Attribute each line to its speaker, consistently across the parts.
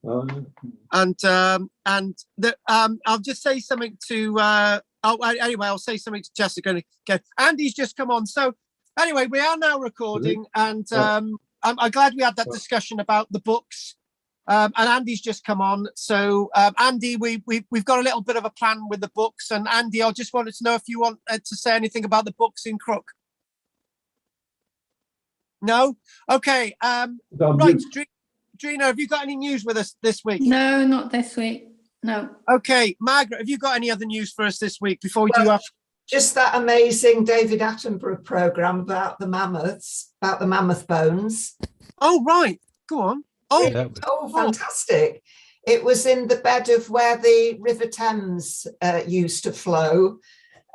Speaker 1: And I'll just say something to. Anyway, I'll say something to Jessica again. Andy's just come on. So anyway, we are now recording, and I'm glad we had that discussion about the books. And Andy's just come on. So Andy, we've got a little bit of a plan with the books. And Andy, I just wanted to know if you want to say anything about the books in Crook. No? Okay. Right, Drina, have you got any news with us this week?
Speaker 2: No, not this week. No.
Speaker 1: Okay, Margaret, have you got any other news for us this week before we do our...
Speaker 3: Just that amazing David Attenborough programme about the mammoths, about the mammoth bones.
Speaker 1: Oh, right. Go on.
Speaker 3: Oh, fantastic. It was in the bed of where the River Thames used to flow.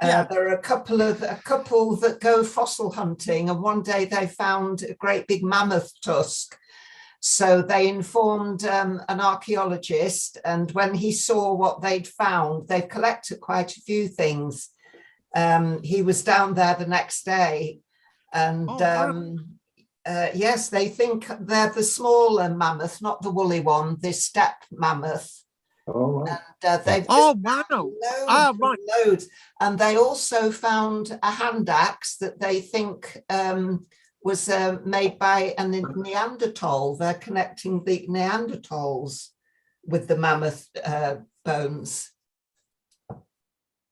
Speaker 3: There are a couple that go fossil hunting, and one day they found a great big mammoth tusk. So they informed an archaeologist, and when he saw what they'd found, they'd collected quite a few things. He was down there the next day, and yes, they think they're the smaller mammoth, not the woolly one, the steppe mammoth.
Speaker 1: Oh, wow.
Speaker 3: And they've loads. And they also found a hand axe that they think was made by a Neanderthal. They're connecting the Neanderthals with the mammoth bones.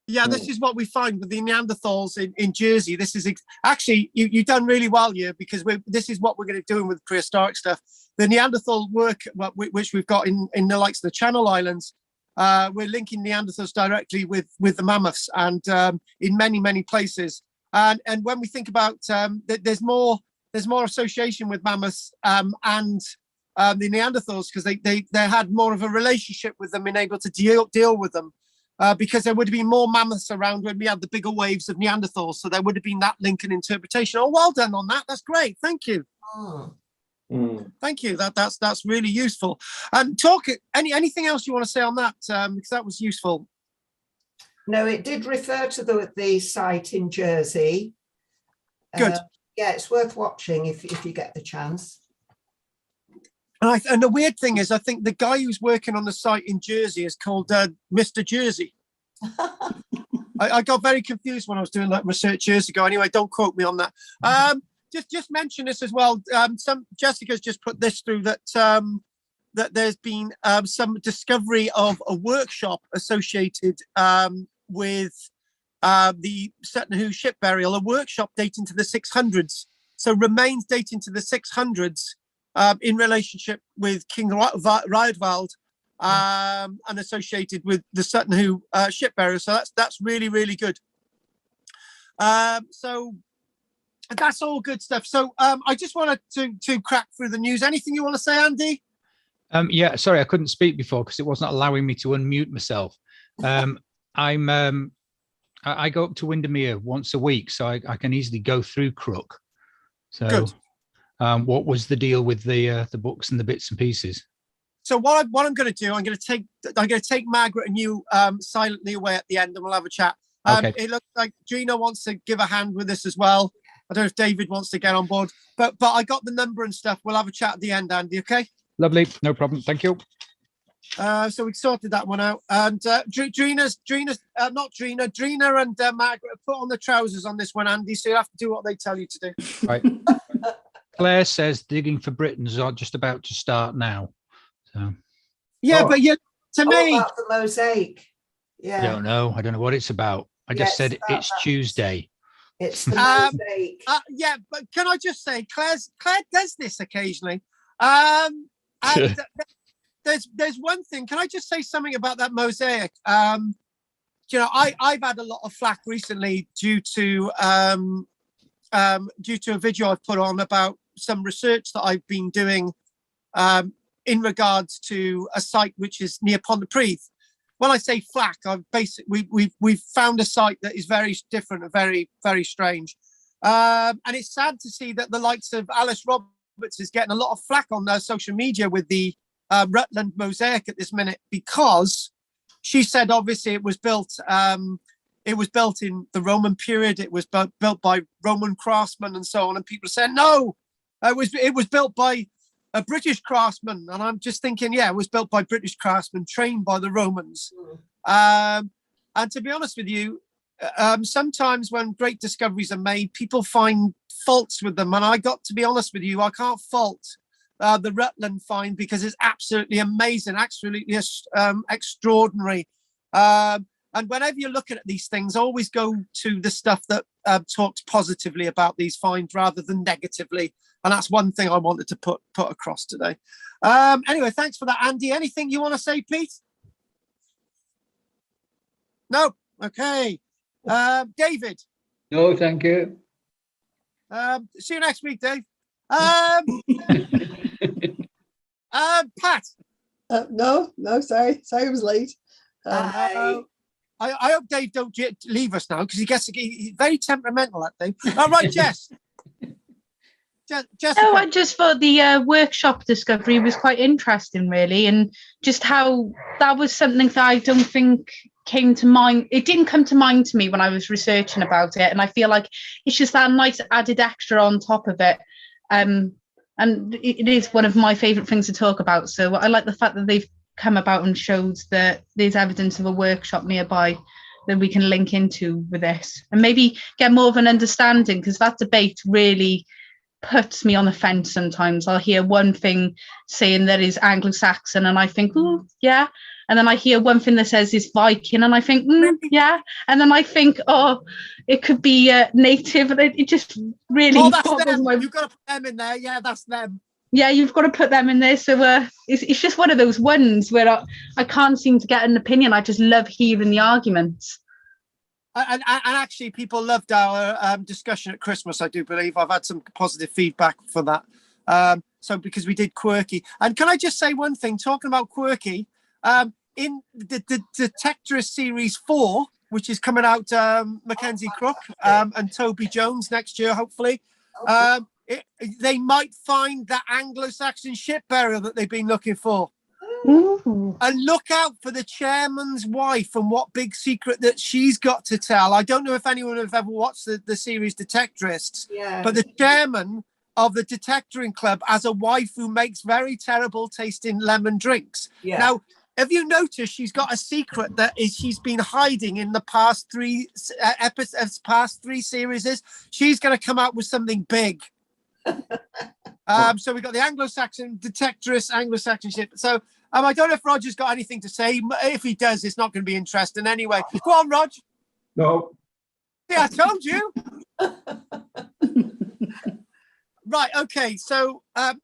Speaker 1: Yeah, this is what we find with the Neanderthals in Jersey. This is actually, you've done really well here, because this is what we're going to be doing with prehistoric stuff. The Neanderthal work, which we've got in the likes of the Channel Islands, we're linking Neanderthals directly with the mammoths, and in many places. And when we think about there's more association with mammoths and the Neanderthals, because they had more of a relationship with them, being able to deal with them. Because there would have been more mammoths around when we had the bigger waves of Neanderthals. So there would have been that link and interpretation. Oh, well done on that. That's great. Thank you. Thank you. That's really useful. And anything else you want to say on that? Because that was useful.
Speaker 3: No, it did refer to the site in Jersey.
Speaker 1: Good.
Speaker 3: Yeah, it's worth watching if you get the chance.
Speaker 1: And the weird thing is, I think the guy who's working on the site in Jersey is called Mr. Jersey. I got very confused when I was doing that research years ago. Anyway, don't quote me on that. Just mention this as well. Jessica's just put this through that there's been some discovery of a workshop associated with the Sutton Hoo ship burial, a workshop dating to the 600s. So remains dating to the 600s. In relationship with King Riedwald and associated with the Sutton Hoo ship burial. So that's really, really good. So that's all good stuff. So I just wanted to crack through the news. Anything you want to say, Andy?
Speaker 4: Yeah, sorry, I couldn't speak before because it wasn't allowing me to unmute myself. I go up to Windermere once a week, so I can easily go through Crook. So. Good. What was the deal with the books and the bits and pieces?
Speaker 1: So what I'm going to do, I'm going to take Margaret and you silently away at the end, and we'll have a chat. Okay. It looks like Gina wants to give a hand with this as well. I don't know if David wants to get on board, but I got the number and stuff. We'll have a chat at the end, Andy. Okay.
Speaker 4: Lovely, no problem. Thank you.
Speaker 1: So we sorted that one out, and Drina and Margaret put on the trousers on this one, Andy. So you have to do what they tell you to do.
Speaker 4: Right. Claire says digging for Britons are just about to start now. So
Speaker 1: yeah, but to me,
Speaker 3: about the mosaic. Yeah,
Speaker 4: I don't know what it's about. I just said it's Tuesday.
Speaker 3: It's the mosaic.
Speaker 1: Yeah, but can I just say, Claire does this occasionally. There's one thing. Can I just say something about that mosaic? I've had a lot of flack recently due to a video I've put on about some research that I've been doing in regards to a site which is near Pontypridd. When I say flack, we've found a site that is very different and very, very strange. And it's sad to see that the likes of Alice Roberts is getting a lot of flack on their social media with the Rutland mosaic at this minute, because she said obviously it was built in the Roman period. It was built by Roman craftsmen and so on. And people said, no, it was built by a British craftsman, and I'm just thinking, yeah, it was built by British craftsmen, trained by the Romans. And to be honest with you, sometimes when great discoveries are made, people find faults with them. And I got to be honest with you, I can't fault the Rutland find because it's absolutely amazing, absolutely extraordinary. And whenever you're looking at these things, always go to the stuff that talks positively about these finds rather than negatively. And that's one thing I wanted to put across today. Anyway, thanks for that, Andy. Anything you want to say, Pete? No? Okay. David?
Speaker 5: No, thank you.
Speaker 1: See you next week, Dave. Pat?
Speaker 6: No, sorry, I was late.
Speaker 3: Bye.
Speaker 1: I hope Dave don't leave us now because he's very temperamental, that Dave. All right, Jess. Jessica.
Speaker 7: Oh, I just thought the workshop discovery was quite interesting, really, and just how that was something that I don't think came to mind. It didn't come to mind to me when I was researching about it, and I feel like it's just that nice added extra on top of it. And it is one of my favourite things to talk about. So I like the fact that they've come about and showed that there's evidence of a workshop nearby that we can link into with this, and maybe get more of an understanding, because that debate really puts me on the fence sometimes. I'll hear one thing saying that is Anglo-Saxon and I think, oh, yeah. And then I hear one thing that says it's Viking and I think, yeah. And then I think, oh, it could be native. It just really...
Speaker 1: Oh, that's them. You've got to put them in there. Yeah, that's them.
Speaker 7: Yeah, you've got to put them in there. So it's just one of those ones where I can't seem to get an opinion. I just love hearing the arguments.
Speaker 1: And actually, people loved our discussion at Christmas, I do believe. I've had some positive feedback for that. So because we did quirky. And can I just say one thing, talking about quirky, in the Detectorist Series 4, which is coming out, Mackenzie Crook and Toby Jones next year, hopefully, they might find that Anglo-Saxon ship burial that they've been looking for.
Speaker 7: Ooh.
Speaker 1: And look out for the chairman's wife and what big secret that she's got to tell. I don't know if anyone has ever watched the series Detectorists, but the chairman of the Detectoring Club has a wife who makes very terrible tasting lemon drinks.
Speaker 3: Yeah.
Speaker 1: Now, have you noticed she's got a secret that she's been hiding in the past three episodes, past three series? She's going to come out with something big. So we've got the Anglo-Saxon Detectorist, Anglo-Saxon ship. So I don't know if Roger's got anything to say. If he does, it's not going to be interesting anyway. Go on, Rog.
Speaker 5: No.
Speaker 1: Yeah, I told you. Right. Okay. So I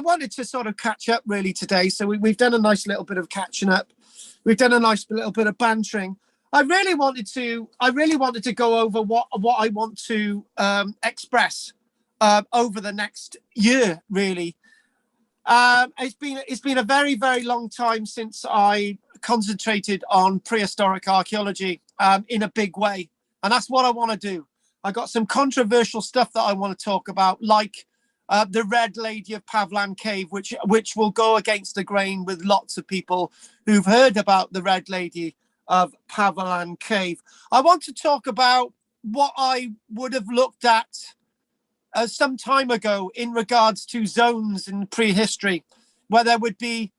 Speaker 1: wanted to sort of catch up really today. So we've done a nice little bit of catching up. We've done a nice little bit of bantering. I really wanted to go over what I want to express over the next year, really. It's been a very, very long time since I concentrated on prehistoric archaeology in a big way. And that's what I want to do. I got some controversial stuff that I want to talk about, like the Red Lady of Pavlan Cave, which will go against the grain with lots of people who've heard about the Red Lady of Pavlan Cave. I want to talk about what I would have looked at some time ago in regards to zones in prehistory, where there would be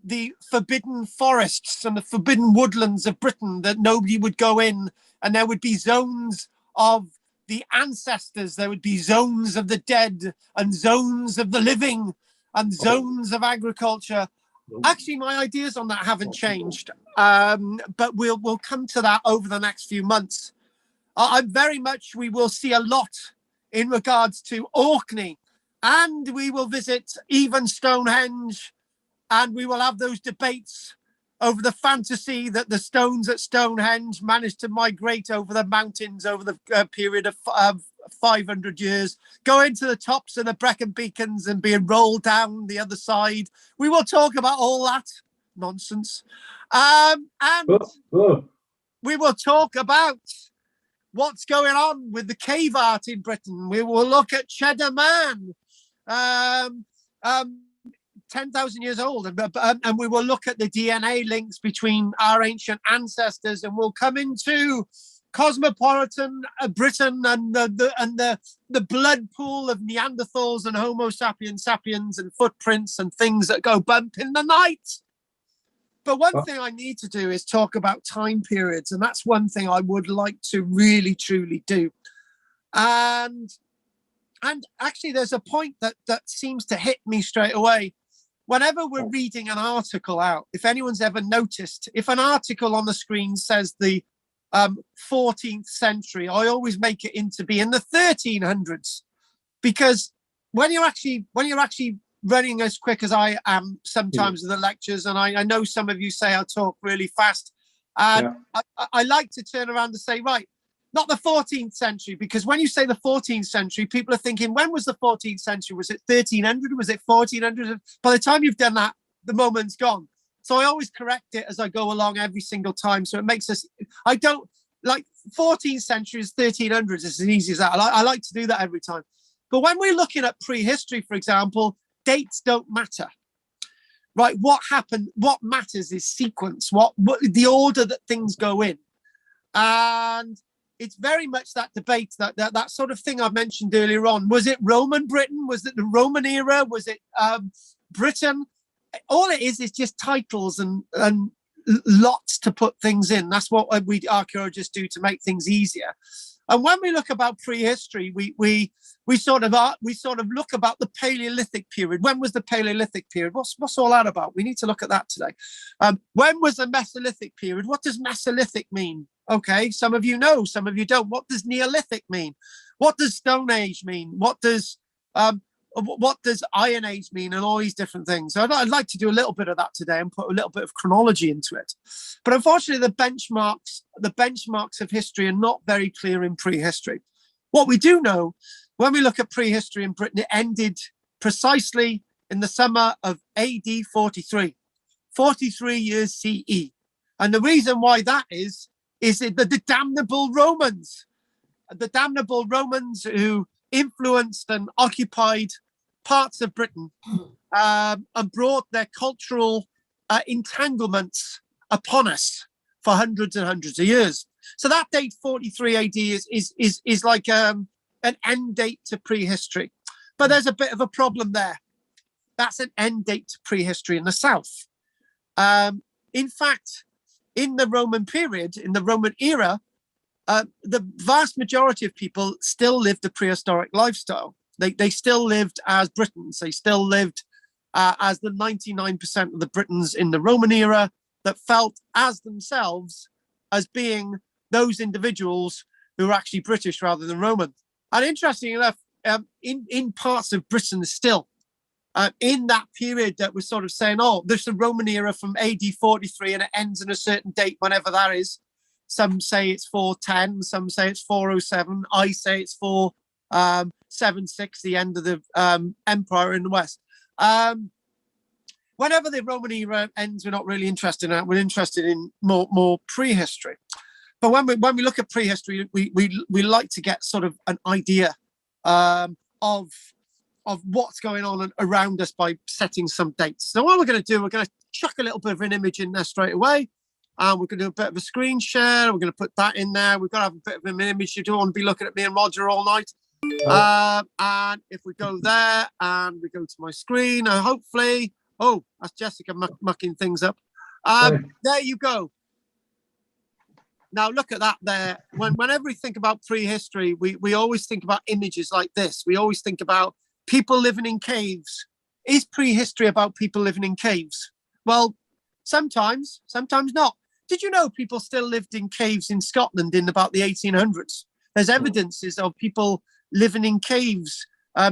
Speaker 1: the forbidden forests and the forbidden woodlands of Britain that nobody would go in, and there would be zones of the ancestors, there would be zones of the dead and zones of the living and zones of agriculture. Actually, my ideas on that haven't changed, but we'll come to that over the next few months. We will see a lot in regards to Orkney, and we will visit even Stonehenge, and we will have those debates over the fantasy that the stones at Stonehenge managed to migrate over the mountains over the period of 500 years, go into the tops of the Brecon Beacons and being rolled down the other side. We will talk about all that nonsense. And we will talk about what's going on with the cave art in Britain. We will look at Cheddar Man, 10,000 years old, and we will look at the DNA links between our ancient ancestors, and we'll come into cosmopolitan Britain and the blood pool of Neanderthals and Homo sapiens sapiens and footprints and things that go bump in the night. But one thing I need to do is talk about time periods, and that's one thing I would like to really truly do. And actually, there's a point that seems to hit me straight away. Whenever we're reading an article out, if anyone's ever noticed, if an article on the screen says the 14th century, I always make it into being the 1300s, because when you're actually running as quick as I am sometimes in the lectures, and I know some of you say I talk really fast, and I like to turn around and say, right, not the 14th century, because when you say the 14th century, people are thinking, when was the 14th century? Was it 1300? Was it 1400? By the time you've done that, the moment's gone. So I always correct it as I go along every single time. So it makes us, I don't like 14th century is 1300s. It's as easy as that. I like to do that every time. But when we're looking at prehistory, for example, dates don't matter, right? What happened, what matters is sequence, what the order that things go in. And it's very much that debate, that sort of thing I mentioned earlier on. Was it Roman Britain? Was it the Roman era? Was it Britain? All it is just titles and lots to put things in. That's what we archaeologists do to make things easier. And when we look about prehistory, we sort of look about the Paleolithic period. When was the Paleolithic period? What's all that about? We need to look at that today. When was the Mesolithic period? What does Mesolithic mean? Okay, some of you know, some of you don't. What does Neolithic mean? What does Stone Age mean? What does Iron Age mean? And all these different things. So I'd like to do a little bit of that today and put a little bit of chronology into it. But unfortunately, the benchmarks of history are not very clear in prehistory. What we do know, when we look at prehistory in Britain, it ended precisely in the summer of AD 43, 43 years CE. And the reason why that is the damnable Romans who influenced and occupied parts of Britain and brought their cultural entanglements upon us for hundreds and hundreds of years. So that date 43 AD is like an end date to prehistory. But there's a bit of a problem there. That's an end date to prehistory in the south. In fact, in the Roman period, in the Roman era, the vast majority of people still lived a prehistoric lifestyle. They still lived as Britons. They still lived as the 99% of the Britons in the Roman era that felt as themselves as being those individuals who were actually British rather than Roman. And interestingly enough, in parts of Britain still, in that period that we're sort of saying, oh, there's the Roman era from AD 43 and it ends in a certain date, whenever that is. Some say it's 410, some say it's 407. I say it's 476, the end of the empire in the West. Whenever the Roman era ends, we're not really interested in that. We're interested in more prehistory. But when we look at prehistory, we like to get sort of an idea of what's going on around us by setting some dates. So what we're going to do, we're going to chuck a little bit of an image in there straight away. We're going to do a bit of a screen share. We're going to put that in there. We've got to have a bit of an image. You don't want to be looking at me and Roger all night. And if we go there and we go to my screen, hopefully, oh, that's Jessica mucking things up. There you go. Now look at that there. Whenever we think about prehistory, we always think about images like this. We always think about people living in caves. Is prehistory about people living in caves? Well, sometimes not. Did you know people still lived in caves in Scotland in about the 1800s? There's evidences of people living in caves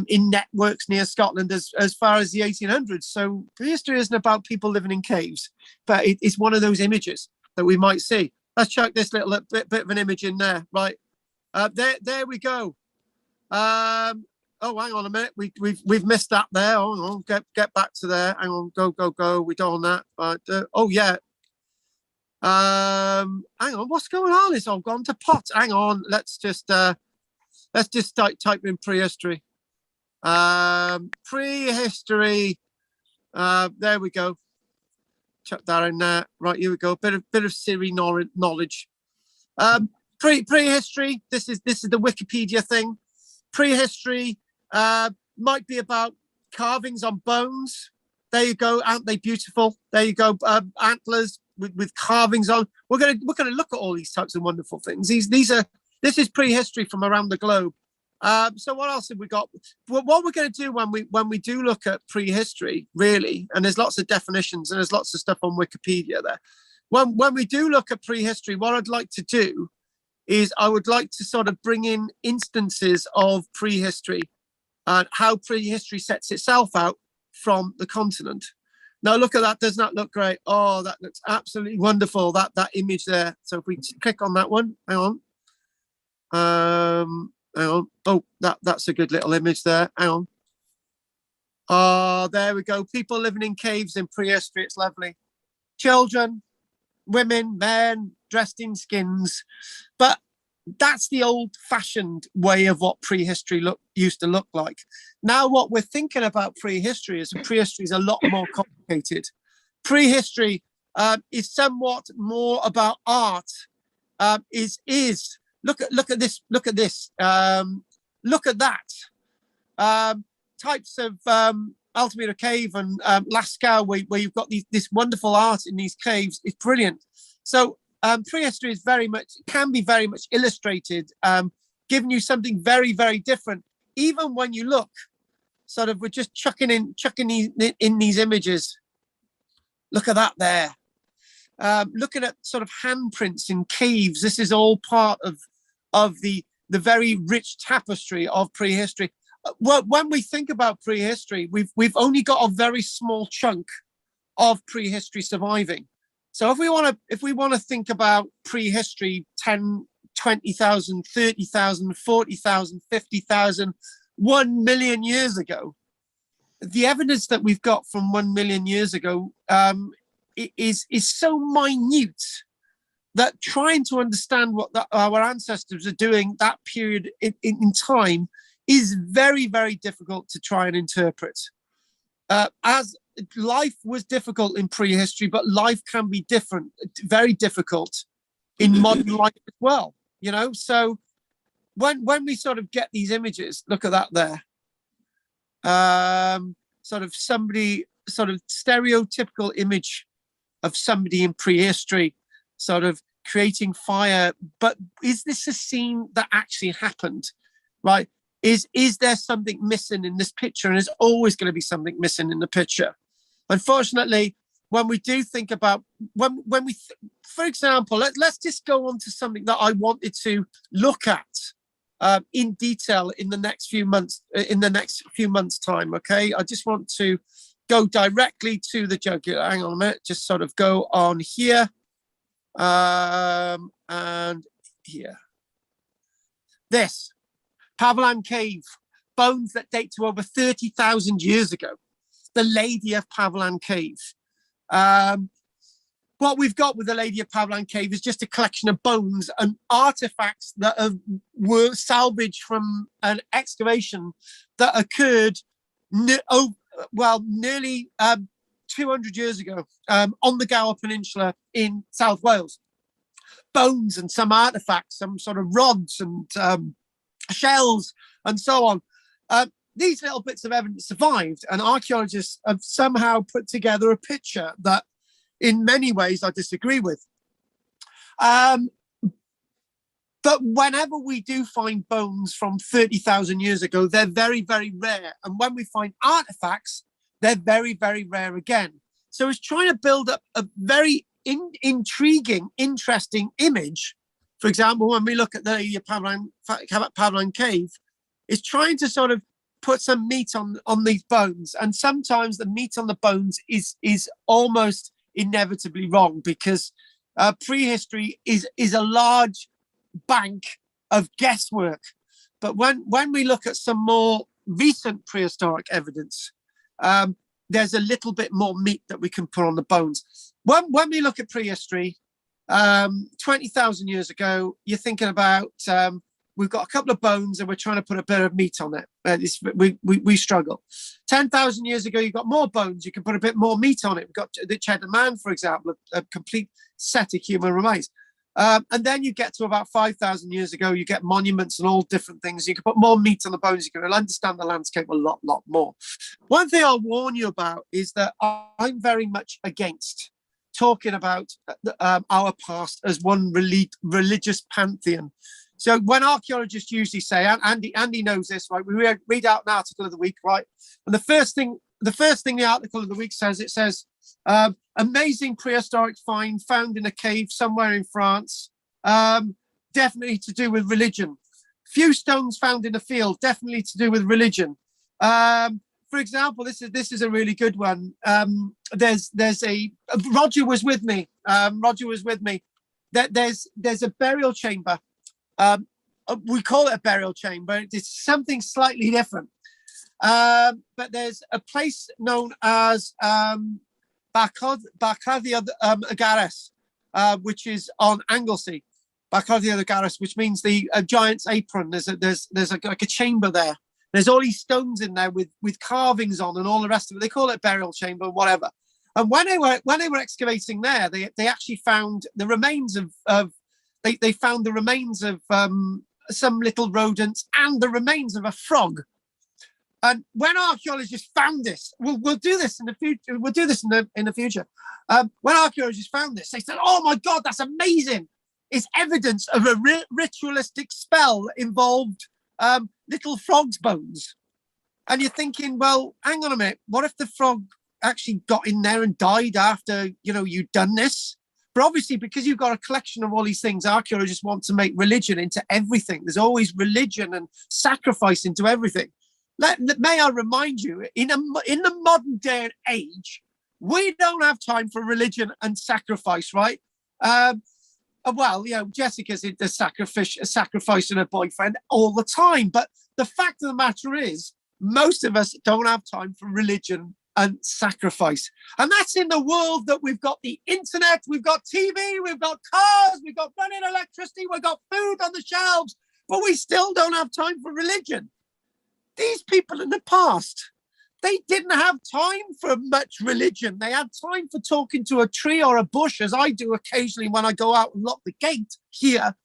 Speaker 1: in networks near Scotland as far as the 1800s. So prehistory isn't about people living in caves, but it's one of those images that we might see. Let's chuck this little bit of an image in there, right? There we go. Oh, hang on a minute. We've missed that there. Oh, get back to there. Hang on, go. We don't want that. Oh yeah. Hang on. What's going on? It's all gone to pot. Hang on. Let's just type in prehistory. Prehistory. There we go. Chuck that in there. Right, here we go. Bit of Siri knowledge. Prehistory. This is the Wikipedia thing. Prehistory might be about carvings on bones. There you go. Aren't they beautiful? There you go. Antlers with carvings on. We're gonna look at all these types of wonderful things. This is prehistory from around the globe. So what else have we got? What we're going to do when we do look at prehistory, really, and there's lots of definitions and there's lots of stuff on Wikipedia there. When we do look at prehistory, what I'd like to do is I would like to sort of bring in instances of prehistory and how prehistory sets itself out from the continent. Now look at that. Doesn't that look great? Oh, that looks absolutely wonderful. That image there. So if we click on that one, hang on. Hang on. Oh, that's a good little image there. Hang on. Oh, there we go. People living in caves in prehistory. It's lovely. Children, women, men dressed in skins. But that's the old-fashioned way of what prehistory used to look like. Now what we're thinking about prehistory is a lot more complicated. Prehistory is somewhat more about art. Look at this. Look at that. Types of Altamira Cave and Lascaux, where you've got this wonderful art in these caves. It's brilliant. So prehistory is can be very much illustrated, giving you something very, very different. Even when you look, sort of, we're just chucking in these images. Look at that there. Looking at sort of handprints in caves. This is all part of the very rich tapestry of prehistory. Well, when we think about prehistory, we've only got a very small chunk of prehistory surviving. So if we want to think about prehistory 10, 20,000, 30,000, 40,000, 50,000, 1 million years ago, the evidence that we've got from 1 million years ago is so minute that trying to understand what our ancestors are doing that period in time is very, very difficult to try and interpret. As life was difficult in prehistory, but life can be different, very difficult in modern life as well. You know, so when we sort of get these images, look at that there. Sort of stereotypical image of somebody in prehistory, sort of creating fire. But is this a scene that actually happened? Right? Is there something missing in this picture? And there's always going to be something missing in the picture. Unfortunately, when we do think about for example, let's just go on to something that I wanted to look at in detail in the next few months. In the next few months' time, okay. I just want to go directly to the jugular. Hang on a minute. Just sort of go on here, and here. This Pavilan Cave, bones that date to over 30,000 years ago. The Lady of Pavilan Cave. What we've got with the Lady of Pavilan Cave is just a collection of bones and artifacts that were salvaged from an excavation that occurred nearly 200 years ago on the Gower Peninsula in South Wales. Bones and some artifacts, some sort of rods and shells and so on. These little bits of evidence survived, and archaeologists have somehow put together a picture that in many ways I disagree with. But whenever we do find bones from 30,000 years ago, they're very, very rare. And when we find artifacts, they're very, very rare again. So it's trying to build up a very intriguing, interesting image. For example, when we look at the Pavilan Cave, it's trying to sort of put some meat on these bones. And sometimes the meat on the bones is almost inevitably wrong, because prehistory is a large bank of guesswork. But when we look at some more recent prehistoric evidence, there's a little bit more meat that we can put on the bones. When we look at prehistory, 20,000 years ago, you're thinking about we've got a couple of bones and we're trying to put a bit of meat on it. We struggle. 10,000 years ago, you've got more bones. You can put a bit more meat on it. We've got the Cheddar Man, for example, a complete set of human remains. And then you get to about 5,000 years ago, you get monuments and all different things. You can put more meat on the bones. You can understand the landscape a lot more. One thing I'll warn you about is that I'm very much against talking about our past as one religious pantheon. So when archaeologists usually say, and Andy knows this, right? We read out an article of the week, right? And the first thing the article of the week says, it says, amazing prehistoric find found in a cave somewhere in France, definitely to do with religion. Few stones found in a field, definitely to do with religion. For example, this is a really good one. There's a Roger was with me. There's a burial chamber. We call it a burial chamber. It's something slightly different. But there's a place known as Barcadia Agares, which is on Anglesey. Barcadia Agares, which means the giant's apron. There's like a chamber there. There's all these stones in there with carvings on and all the rest of it. They call it burial chamber, whatever. And when they were excavating there, they actually found the remains of they found the remains of some little rodents and the remains of a frog. And when archaeologists found this, we'll do this in the future. We'll do this in the future. When archaeologists found this, they said, "Oh my God, that's amazing! It's evidence of a ritualistic spell that involved little frog's bones." And you're thinking, well, hang on a minute. What if the frog actually got in there and died after you'd done this? But obviously, because you've got a collection of all these things, archaeologists want to make religion into everything. There's always religion and sacrifice into everything. May I remind you, in the modern day and age, we don't have time for religion and sacrifice, right? Well, Jessica's into sacrificing her boyfriend all the time. But the fact of the matter is, most of us don't have time for religion and sacrifice. And that's in the world that we've got the internet, we've got TV, we've got cars, we've got running electricity, we've got food on the shelves, but we still don't have time for religion. These people in the past, they didn't have time for much religion. They had time for talking to a tree or a bush, as I do occasionally when I go out and lock the gate here.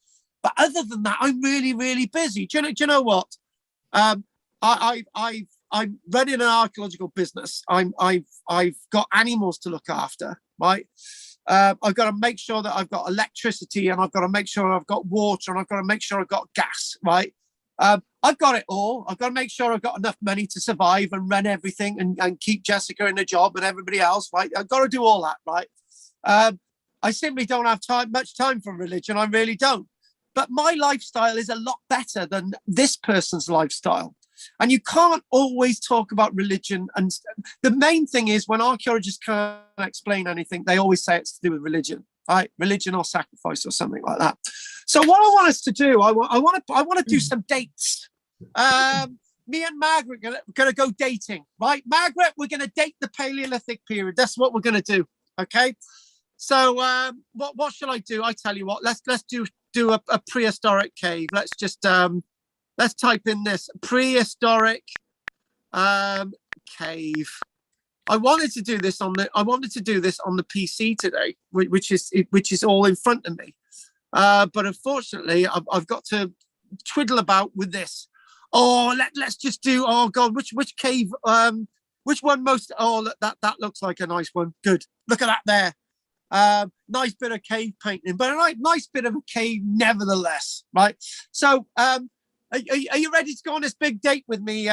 Speaker 1: But other than that, I'm really, really busy. Do you know what? I'm running an archaeological business. I've got animals to look after, right? I've got to make sure that I've got electricity, and I've got to make sure I've got water, and I've got to make sure I've got gas, right? I've got it all. I've got to make sure I've got enough money to survive and run everything and keep Jessica in a job and everybody else, right? I've got to do all that, right? I simply don't have much time for religion. I really don't. But my lifestyle is a lot better than this person's lifestyle. And you can't always talk about religion. And the main thing is, when archaeologists can't explain anything, they always say it's to do with religion, right? Religion or sacrifice or something like that. So what I want us to do, I want to do some dates. Me and Margaret are going to go dating, right? Margaret, we're going to date the Paleolithic period. That's what we're going to do. Okay. So what shall I do? I tell you what. Let's do a prehistoric cave. Let's just let's type in this prehistoric cave. I wanted to do this on the PC today, which is all in front of me. But unfortunately, I've got to twiddle about with this. Oh, let's just do. Oh God, which cave? Which one most? Oh, that looks like a nice one. Good. Look at that there. Nice bit of cave painting, but a nice bit of a cave nevertheless, right? So, are you ready to go on this big date with me,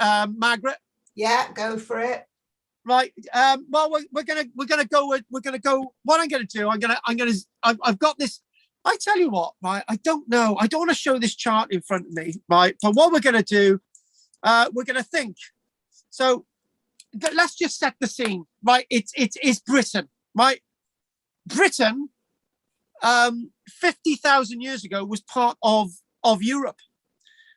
Speaker 1: Margaret?
Speaker 3: Yeah, go for it.
Speaker 1: Right. Well, we're gonna go. What I'm gonna do? I've got this. I tell you what, right? I don't know. I don't want to show this chart in front of me, right? But what we're gonna do, we're gonna think. So let's just set the scene, right? It's Britain, right? Britain, 50,000 years ago, was part of Europe,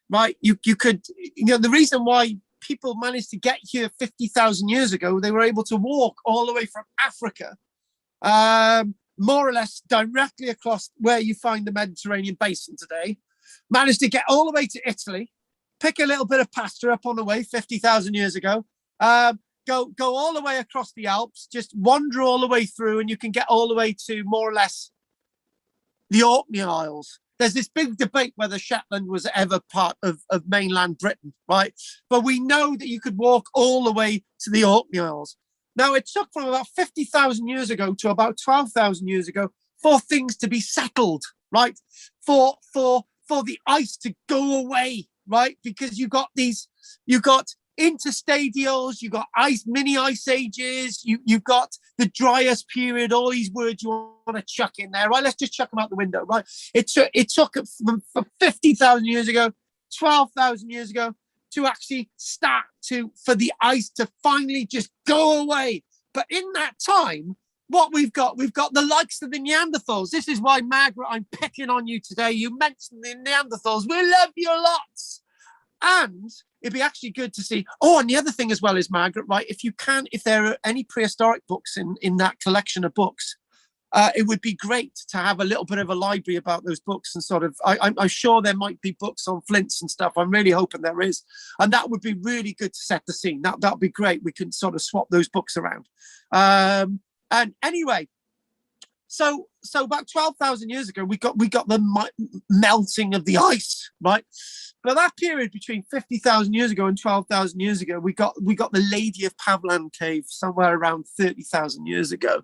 Speaker 1: right? You could, the reason why people managed to get here 50,000 years ago, they were able to walk all the way from Africa, more or less directly across where you find the Mediterranean basin today, managed to get all the way to Italy, pick a little bit of pasta up on the way 50,000 years ago, go all the way across the Alps, just wander all the way through, and you can get all the way to more or less the Orkney Isles. There's this big debate whether Shetland was ever part of mainland Britain, right? But we know that you could walk all the way to the Orkney Isles. Now, it took from about 50,000 years ago to about 12,000 years ago for things to be settled, right? For the ice to go away, right? Because you got interstadials, you got mini ice ages, you've got the driest period, all these words you want to chuck in there, right? Let's just chuck them out the window, right? It took from 50,000 years ago, 12,000 years ago, to actually start for the ice to finally just go away. But in that time, what we've got the likes of the Neanderthals. This is why, Margaret, I'm picking on you today. You mentioned the Neanderthals. We love you lots. And it'd be actually good to see. Oh, and the other thing as well is, Margaret, right? If there are any prehistoric books in that collection of books, it would be great to have a little bit of a library about those books and sort of, I'm sure there might be books on flints and stuff. I'm really hoping there is. And that would be really good to set the scene. That would be great. We can sort of swap those books around. And anyway, so about 12,000 years ago, we got the melting of the ice, right? But that period between 50,000 years ago and 12,000 years ago, we got the Lady of Pavlan cave somewhere around 30,000 years ago.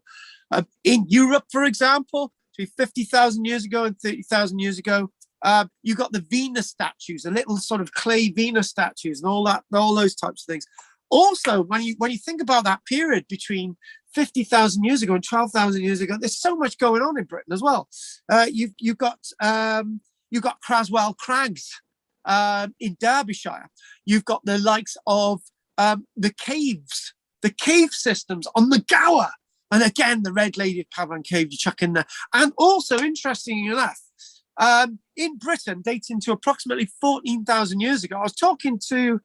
Speaker 1: In Europe, for example, between 50,000 years ago and 30,000 years ago, you got the Venus statues, the little sort of clay Venus statues, and all those types of things. Also, when you think about that period between 50,000 years ago and 12,000 years ago, there's so much going on in Britain as well. You've got Craswell Crags in Derbyshire. You've got the likes of the cave systems on the Gower. And again, the Red Lady of Pavlan cave you chuck in there. And also, interestingly enough, in Britain, dating to approximately 14,000 years ago, I was talking to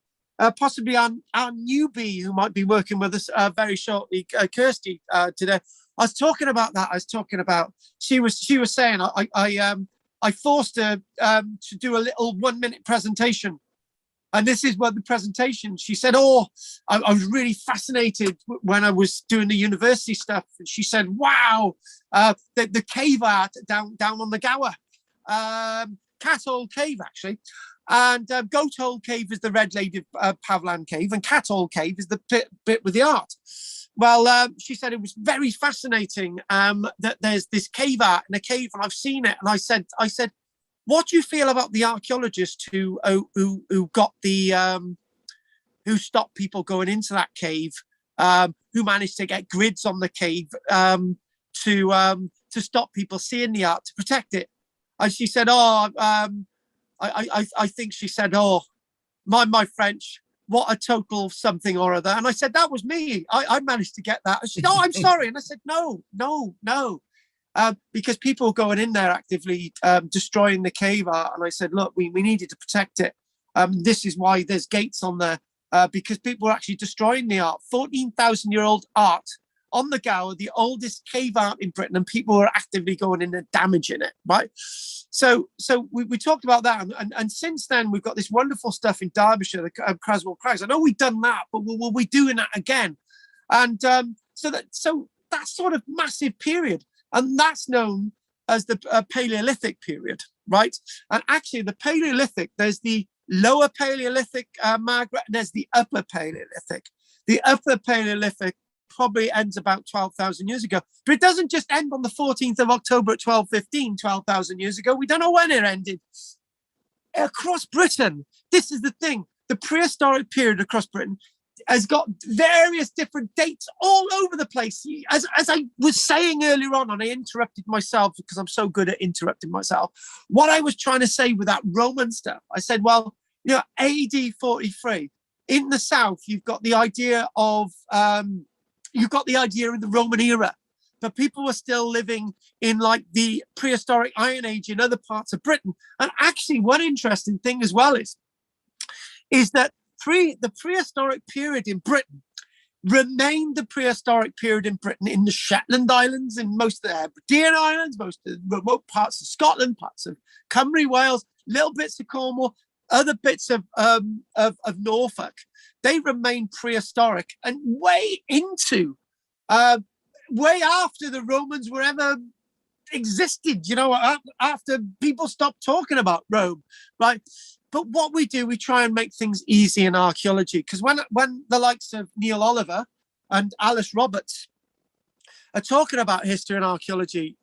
Speaker 1: possibly our newbie who might be working with us very shortly, Kirsty, today. I was talking about that. She was saying I forced her to do a little 1-minute presentation. And this is what the presentation, she said, I was really fascinated when I was doing the university stuff. And she said, wow, the cave art down on the Gower, Cat Hole Cave, actually. And Goat Hole Cave is the Red Lady of Pavlan cave, and Cat Hole Cave is the bit with the art. Well, she said it was very fascinating that there's this cave art in a cave, and I've seen it. And I said, what do you feel about the archaeologist who got who stopped people going into that cave, who managed to get grids on the cave to stop people seeing the art, to protect it? And she said, I think she said, my French, what a total something or other. And I said, that was me. I managed to get that. And she said, I'm sorry. And I said, no. Because people going in there actively destroying the cave art. And I said, look, we needed to protect it. This is why there's gates on there, because people were actually destroying the art. 14,000-year-old art on the Gower, the oldest cave art in Britain, and people were actively going in and damaging it, right? So we talked about that. And since then, we've got this wonderful stuff in Derbyshire, the Craswell Crags. I know we've done that, but we'll be doing that again. And so that sort of massive period. And that's known as the Paleolithic period, right? And actually, the Paleolithic, there's the lower Paleolithic, Margaret, and there's the upper Paleolithic. The upper Paleolithic probably ends about 12,000 years ago. But it doesn't just end on the 14th of October at 12:15, 12,000 years ago. We don't know when it ended. Across Britain, this is the thing. The prehistoric period across Britain has got various different dates all over the place. As I was saying earlier on, and I interrupted myself because I'm so good at interrupting myself. What I was trying to say with that Roman stuff, I said, well, AD 43 in the south, you've got the idea of in the Roman era, but people were still living in like the prehistoric Iron Age in other parts of Britain. And actually, one interesting thing as well is that the prehistoric period in Britain remained the prehistoric period in Britain in the Shetland Islands, in most of the Hebridean Islands, most of the remote parts of Scotland, parts of Cymru, Wales, little bits of Cornwall, other bits of Norfolk. They remained prehistoric, and way after the Romans were ever existed, after people stopped talking about Rome, right? But what we do, we try and make things easy in archaeology, because when the likes of Neil Oliver and Alice Roberts are talking about history and archaeology,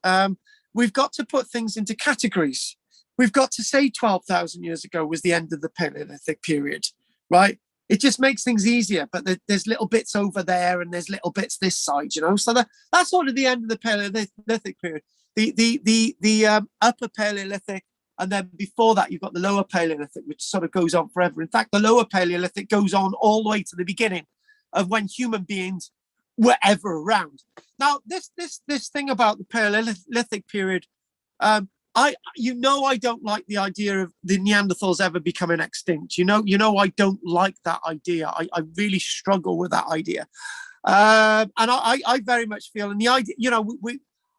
Speaker 1: we've got to put things into categories. We've got to say 12,000 years ago was the end of the Paleolithic period, right? It just makes things easier, but there's little bits over there and there's little bits this side, So that's sort of the end of the Paleolithic period. The upper Paleolithic, and then before that, you've got the lower Paleolithic, which sort of goes on forever. In fact, the lower Paleolithic goes on all the way to the beginning of when human beings were ever around. Now, this thing about the Paleolithic period, I don't like the idea of the Neanderthals ever becoming extinct. I don't like that idea. I really struggle with that idea. And I very much feel, and the idea,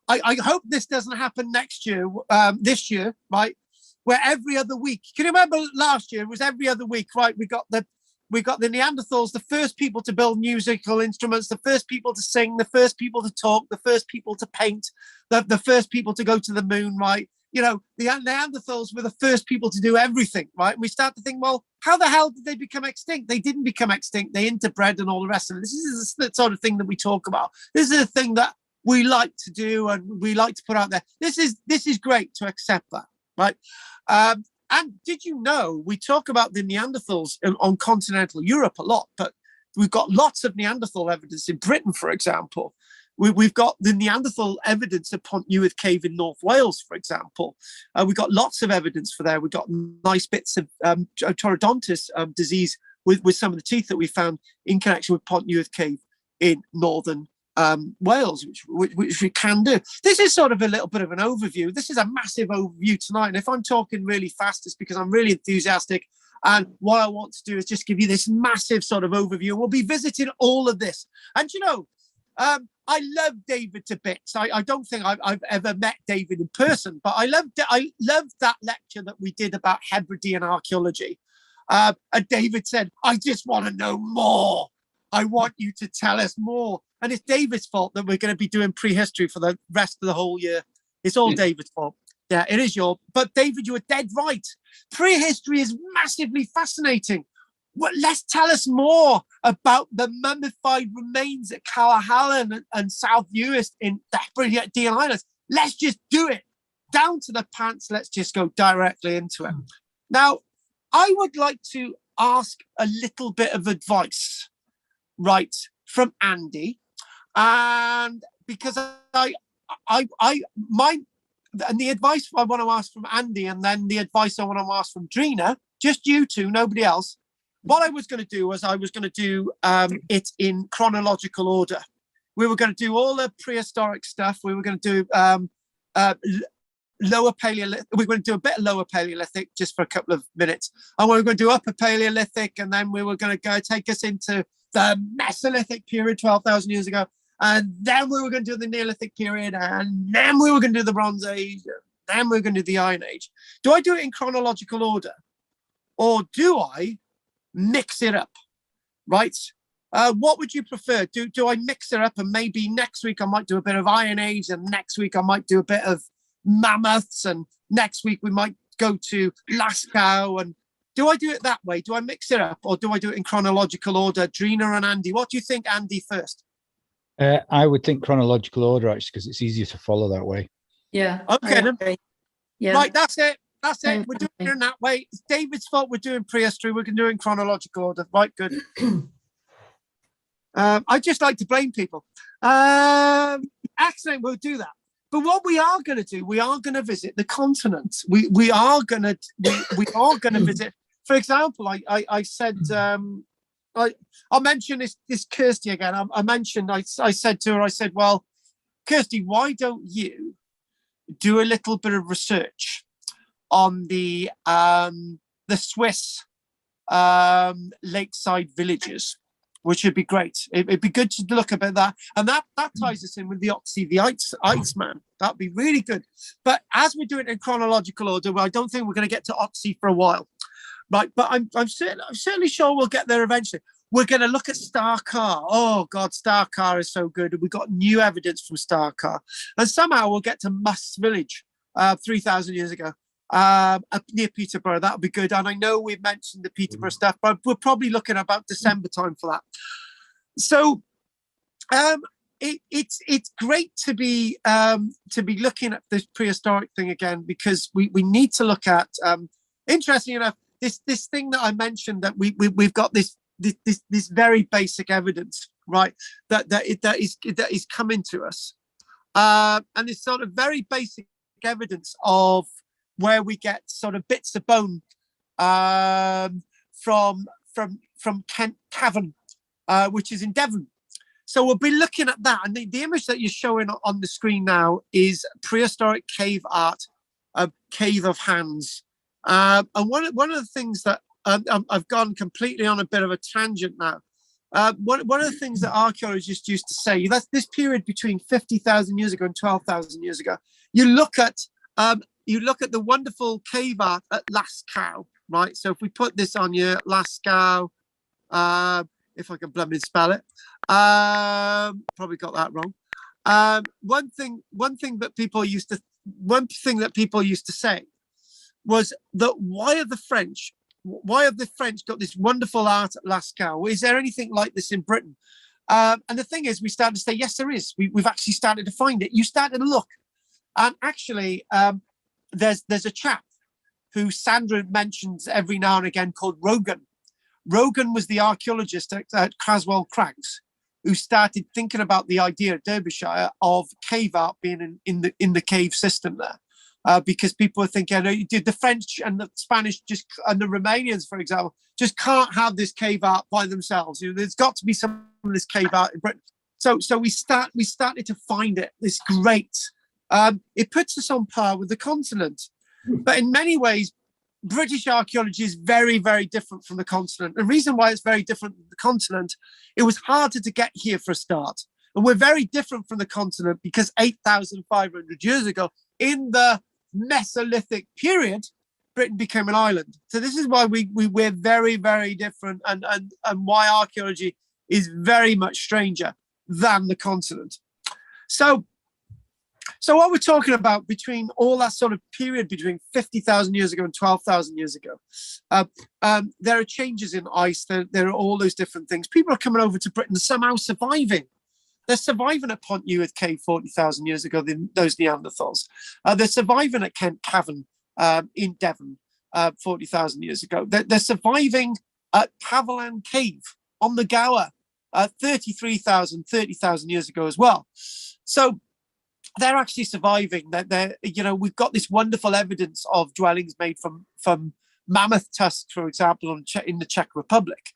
Speaker 1: I hope this doesn't happen this year, right? Where every other week, can you remember last year? It was every other week, right? We got the Neanderthals, the first people to build musical instruments, the first people to sing, the first people to talk, the first people to paint, the first people to go to the moon, right? The Neanderthals were the first people to do everything, right? And we start to think, well, how the hell did they become extinct? They didn't become extinct. They interbred and all the rest of it. This is the sort of thing that we talk about. This is a thing that we like to do and we like to put out there. This is great to accept that, right? And did you know, we talk about the Neanderthals on continental Europe a lot, but we've got lots of Neanderthal evidence in Britain, for example. We've got the Neanderthal evidence at Pont Newydd Cave in North Wales, for example. We've got lots of evidence for there. We've got nice bits of torodontous disease with some of the teeth that we found in connection with Pont Newydd Cave in northern Wales, which we can do. This is sort of a little bit of an overview. This is a massive overview tonight. And if I'm talking really fast, it's because I'm really enthusiastic. And what I want to do is just give you this massive sort of overview. We'll be visiting all of this. And I love David to bits. I don't think I've ever met David in person, but I loved that lecture that we did about Hebridean archaeology. And David said, I just want to know more. I want you to tell us more. And it's David's fault that we're going to be doing prehistory for the rest of the whole year. It's all David's fault. Yeah, it is your. But David, you were dead right. Prehistory is massively fascinating. Well, let's tell us more about the mummified remains at Callahallen and South Uist in the Hebridean Islands. Let's just do it. Down to the pants. Let's just go directly into it. Now, I would like to ask a little bit of advice, right, from Andy. And because and the advice I want to ask from Andy, and then the advice I want to ask from Drina, just you two, nobody else. What I was going to do was I was going to do it in chronological order. We were going to do all the prehistoric stuff. We were going to do lower Paleolithic. We were going to do a bit of lower Paleolithic just for a couple of minutes. And we were going to do upper Paleolithic, and then we were going to go take us into the Mesolithic period, 12,000 years ago. And then we were going to do the Neolithic period, and then we were going to do the Bronze Age, and then we were going to do the Iron Age. Do I do it in chronological order? Or do I mix it up, right? What would you prefer? Do I mix it up, and maybe next week I might do a bit of Iron Age, and next week I might do a bit of mammoths, and next week we might go to Lascaux? And do I do it that way? Do I mix it up, or do I do it in chronological order? Drina and Andy, what do you think? Andy first.
Speaker 4: I would think chronological order, actually, because it's easier to follow that way.
Speaker 2: Yeah.
Speaker 1: Okay then.
Speaker 2: Yeah.
Speaker 1: Right, that's it. That's it. We're doing it in that way. It's David's fault we're doing prehistory. We can do it in chronological order. Right, good. I just like to blame people. Excellent, we'll do that. But what we are going to do, we are going to visit the continent. We are going to visit. For example, I said, I'll mention this Kirsty again. I said to her, I said, well, Kirsty, why don't you do a little bit of research on the Swiss lakeside villages, which would be great. It'd be good to look at that. And that ties us in with the Otzi, the Iceman. That'd be really good. But as we're doing it in chronological order, well, I don't think we're going to get to Otzi for a while. Right, but I'm certainly sure we'll get there eventually. We're going to look at Starcar. Oh God, Starcar is so good. We got new evidence from Starcar, and somehow we'll get to Must's village 3,000 years ago near Peterborough. That'll be good. And I know we've mentioned the Peterborough stuff, but we're probably looking about December time for that. So it's great to be looking at this prehistoric thing again, because we need to look at interesting enough this thing that I mentioned, that we've got this very basic evidence, right, that is coming to us, and this sort of very basic evidence of where we get sort of bits of bone from Kent Cavern, which is in Devon. So we'll be looking at that, and the image that you're showing on the screen now is prehistoric cave art, a cave of hands. And one of the things that I've gone completely on a bit of a tangent now. One of the things that archaeologists used to say, that's this period between 50,000 years ago and 12,000 years ago. You look at the wonderful cave art at Lascaux, right? So if we put this on here, Lascaux, if I can blooming spell it, probably got that wrong. One thing that people used to say was that why have the French got this wonderful art at Lascaux? Is there anything like this in Britain? And the thing is, we started to say, yes, there is. We've actually started to find it. You started to look. And actually, there's a chap who Sandra mentions every now and again called Rogan. Rogan was the archaeologist at Craswell Crags who started thinking about the idea at Derbyshire of cave art being in the cave system there. Because people were thinking, the French and the Spanish and the Romanians, for example, just can't have this cave art by themselves. There's got to be some of this cave art in Britain. So we started to find it. It's great. It puts us on par with the continent. But in many ways, British archaeology is very, very different from the continent. The reason why it's very different from the continent, it was harder to get here for a start. And we're very different from the continent because 8,500 years ago, in the Mesolithic period, Britain became an island. So this is why we're very, very different, and why archaeology is very much stranger than the continent. So what we're talking about between all that sort of period between 50,000 years ago and 12,000 years ago, there are changes in ice. There are all those different things. People are coming over to Britain somehow surviving. They're surviving at Pont Newydd Cave 40,000 years ago, those Neanderthals. They're surviving at Kent Cavern in Devon 40,000 years ago. They're surviving at Pavilan Cave on the Gower 30,000 years ago as well. So they're actually surviving. We've got this wonderful evidence of dwellings made from mammoth tusks, for example, in the Czech Republic.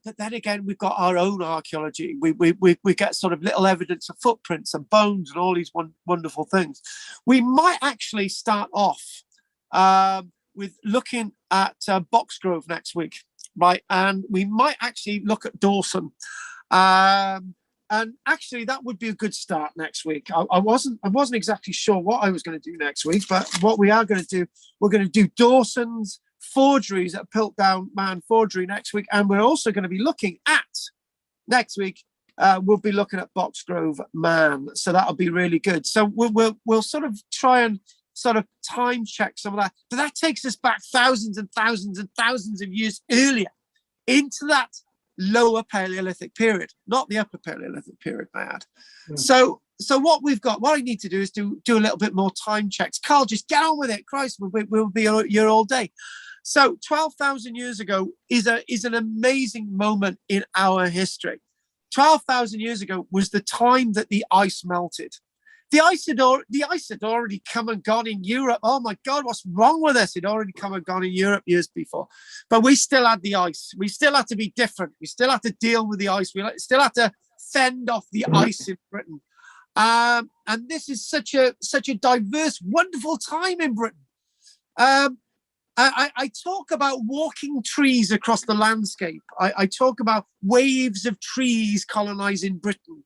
Speaker 1: But then again, we've got our own archaeology. We get sort of little evidence of footprints and bones and all these wonderful things. We might actually start off with looking at Boxgrove next week, right? And we might actually look at Dawson. And actually, that would be a good start next week. I wasn't exactly sure what I was going to do next week, but what we are going to do, we're going to do Dawson's forgeries at Piltdown Man Forgery next week, and we're also going to be looking at next week. We'll be looking at Boxgrove Man, so that'll be really good. So we'll sort of try and sort of time check some of that, but that takes us back thousands and thousands and thousands of years earlier into that lower Paleolithic period, not the upper Paleolithic period, may I add. So what I need to do is do a little bit more time checks. Carl, just get on with it. Christ, we'll be here all day. So 12,000 years ago is an amazing moment in our history. 12,000 years ago was the time that the ice melted. The ice had already come and gone in Europe. Oh my God, what's wrong with us? It had already come and gone in Europe years before. But we still had the ice. We still had to be different. We still had to deal with the ice. We still had to fend off the ice in Britain. And this is such a diverse, wonderful time in Britain. I talk about walking trees across the landscape. I talk about waves of trees colonizing Britain.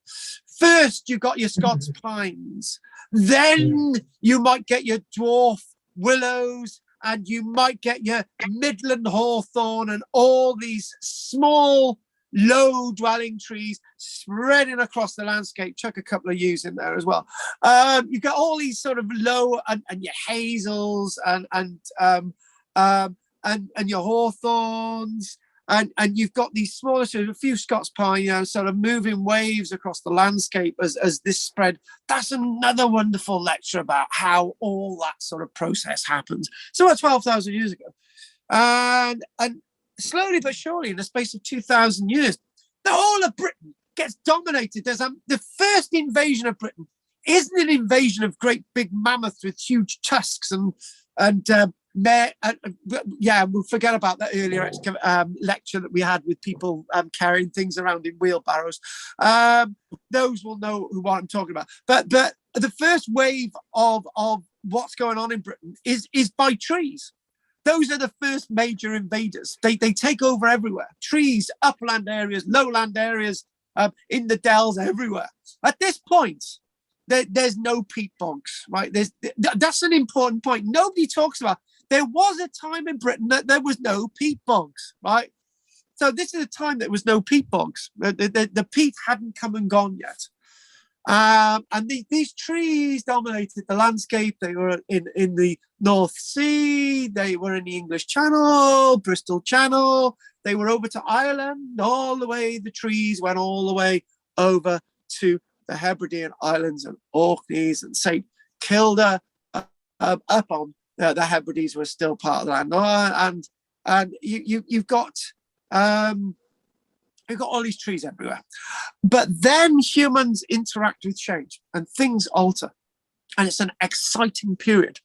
Speaker 1: First, you got your Scots pines. Then you might get your dwarf willows and you might get your Midland hawthorn and all these small, low-dwelling trees spreading across the landscape. Chuck a couple of yews in there as well. You've got all these sort of low and your hazels and your hawthorns. And you've got these smaller, so a few Scots pine, sort of moving waves across the landscape as this spread. That's another wonderful lecture about how all that sort of process happens. So about 12,000 years ago. And slowly but surely, in the space of 2,000 years, the whole of Britain gets dominated. There's the first invasion of Britain isn't an invasion of great big mammoths with huge tusks and we'll forget about that earlier lecture that we had with people carrying things around in wheelbarrows. Those will know what I'm talking about. But the first wave of what's going on in Britain is by trees. Those are the first major invaders. They take over everywhere. Trees, upland areas, lowland areas, in the dells, everywhere. At this point, there's no peat bogs, right? That's an important point. Nobody talks about. There was a time in Britain that there was no peat bogs, right? So this is a time that there was no peat bogs. The peat hadn't come and gone yet. And these trees dominated the landscape. They were in the North Sea. They were in the English Channel, Bristol Channel. They were over to Ireland. All the way, the trees went all the way over to the Hebridean Islands and Orkneys and St. Kilda, up on the Hebrides were still part of the land. And you've got all these trees everywhere. But then humans interact with change and things alter. And it's an exciting period.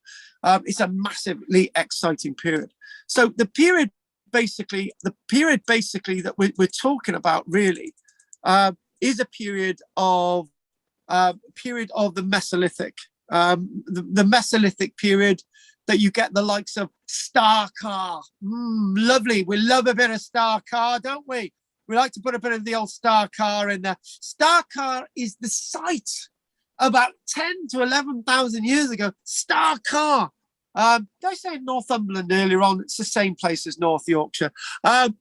Speaker 1: It's a massively exciting period. So the period basically that we're talking about really is a period of the Mesolithic. The Mesolithic period that you get the likes of star-car. Lovely. We love a bit of star-car, don't we? We like to put a bit of the old star-car in there. Star-car is the site about 10 to 11,000 years ago. Star-car. Did I say Northumberland earlier on? It's the same place as North Yorkshire.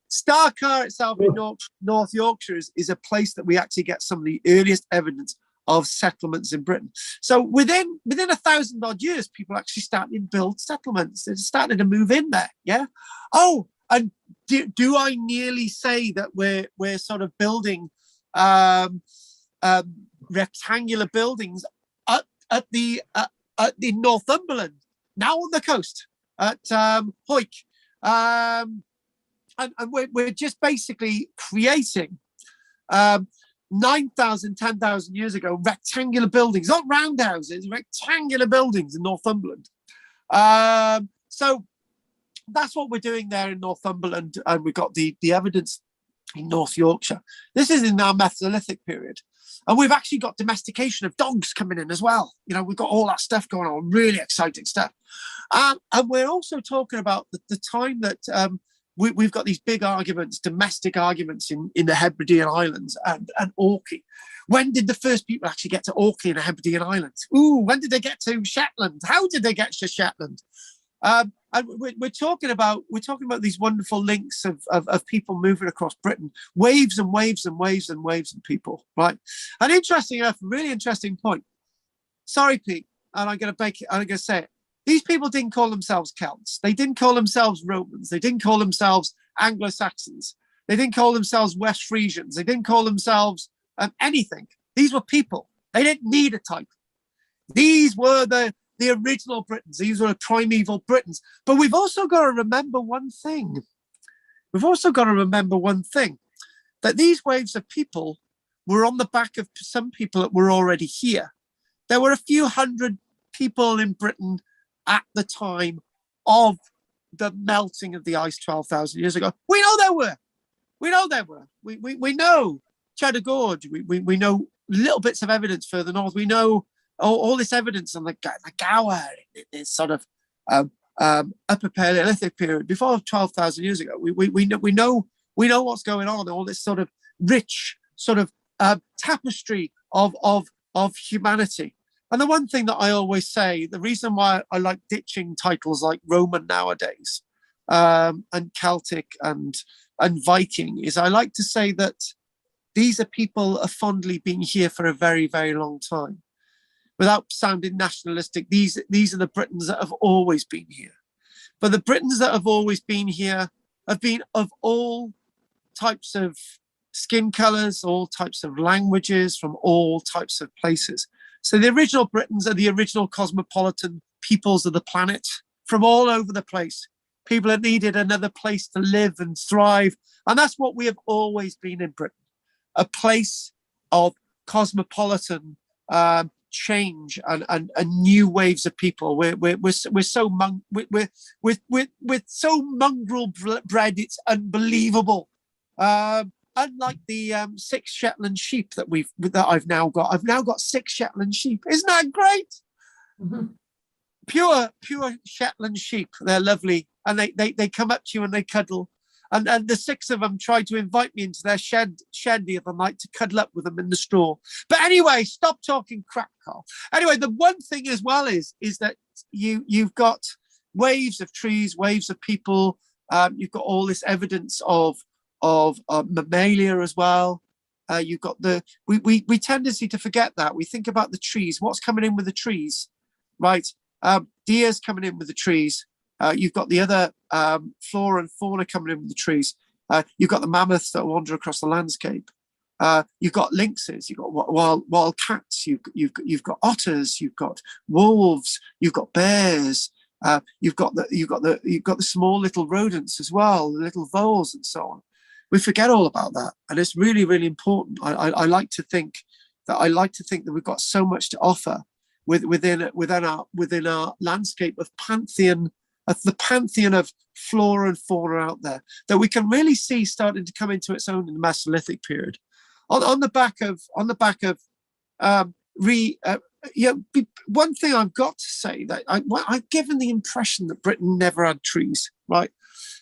Speaker 1: Star-car itself in North Yorkshire is a place that we actually get some of the earliest evidence of settlements in Britain. So within 1,000 odd years, people actually started to build settlements. They started to move in there. Yeah. Oh, and do I nearly say that we're sort of building rectangular buildings at the Northumberland, now on the coast at Hoyk, and we're just basically creating 9,000, 10,000 years ago, rectangular buildings, not roundhouses, rectangular buildings in Northumberland. So that's what we're doing there in Northumberland, and we've got the evidence in North Yorkshire. This is in our Mesolithic period, and we've actually got domestication of dogs coming in as well. We've got all that stuff going on, really exciting stuff. And we're also talking about the time that we've got these big arguments, domestic arguments in the Hebridean Islands and Orkney. When did the first people actually get to Orkney and the Hebridean Islands? When did they get to Shetland? How did they get to Shetland? And we're talking about these wonderful links of people moving across Britain, waves and waves and waves and waves of people, right? And interesting enough, really interesting point. Sorry, Pete, and I'm going to say it. These people didn't call themselves Celts. They didn't call themselves Romans. They didn't call themselves Anglo-Saxons. They didn't call themselves West Frisians. They didn't call themselves anything. These were people. They didn't need a type. These were the original Britons. These were the primeval Britons. But we've also got to remember one thing. That these waves of people were on the back of some people that were already here. There were a few hundred people in Britain at the time of the melting of the ice 12,000 years ago. We know there were. We know Cheddar Gorge. We know little bits of evidence further north. We know all this evidence on the Gower, this sort of upper Paleolithic period before 12,000 years ago. We know what's going on. All this sort of rich sort of tapestry of humanity. And the one thing that I always say, the reason why I like ditching titles like Roman nowadays, and Celtic and Viking, is I like to say that these are people have fondly been here for a very, very long time. Without sounding nationalistic, these are the Britons that have always been here. But the Britons that have always been here have been of all types of skin colors, all types of languages, from all types of places. So the original Britons are the original cosmopolitan peoples of the planet from all over the place. People that needed another place to live and thrive. And that's what we have always been in Britain, a place of cosmopolitan change and new waves of people. We're so mongrel bred, it's unbelievable. Unlike the 6 Shetland sheep that I've now got 6 Shetland sheep. Isn't that great?
Speaker 3: Mhm.
Speaker 1: Pure Shetland sheep. They're lovely, and they come up to you and they cuddle. And the 6 of them tried to invite me into their shed the other night to cuddle up with them in the straw. But anyway, stop talking crap, Carl. Anyway, the one thing as well is that you've got waves of trees, waves of people. You've got all this evidence of mammalia as well. You've got we tendency to forget that. We think about the trees. What's coming in with the trees, right? Deer's coming in with the trees. You've got the other flora and fauna coming in with the trees. You've got the mammoths that wander across the landscape. You've got lynxes. You've got wild cats. You've got otters. You've got wolves. You've got bears. You've got the small little rodents as well, the little voles and so on. We forget all about that, and it's really, really important. I like to think that we've got so much to offer within our landscape of the pantheon of flora and fauna out there that we can really see starting to come into its own in the Mesolithic period. On the back of one thing I've got to say that I've given the impression that Britain never had trees, right?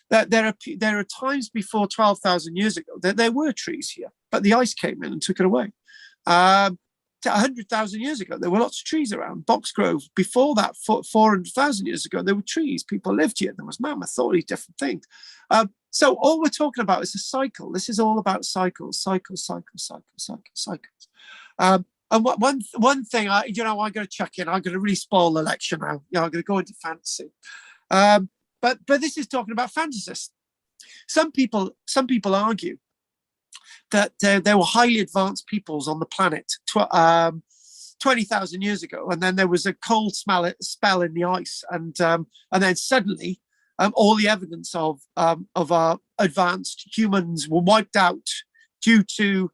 Speaker 1: That there are times before 12,000 years ago that there were trees here, but the ice came in and took it away. 100,000 years ago, there were lots of trees around. Boxgrove, before that, 400,000 years ago, there were trees. People lived here. There was mammoths, all these different things. So all we're talking about is a cycle. This is all about cycles. And one thing, I'm going to chuck in. I'm going to really spoil the lecture now. I'm going to go into fantasy. But this is talking about fantasists. Some people argue that there were highly advanced peoples on the planet 20,000 years ago, and then there was a cold spell in the ice, and then suddenly all the evidence of our advanced humans were wiped out due to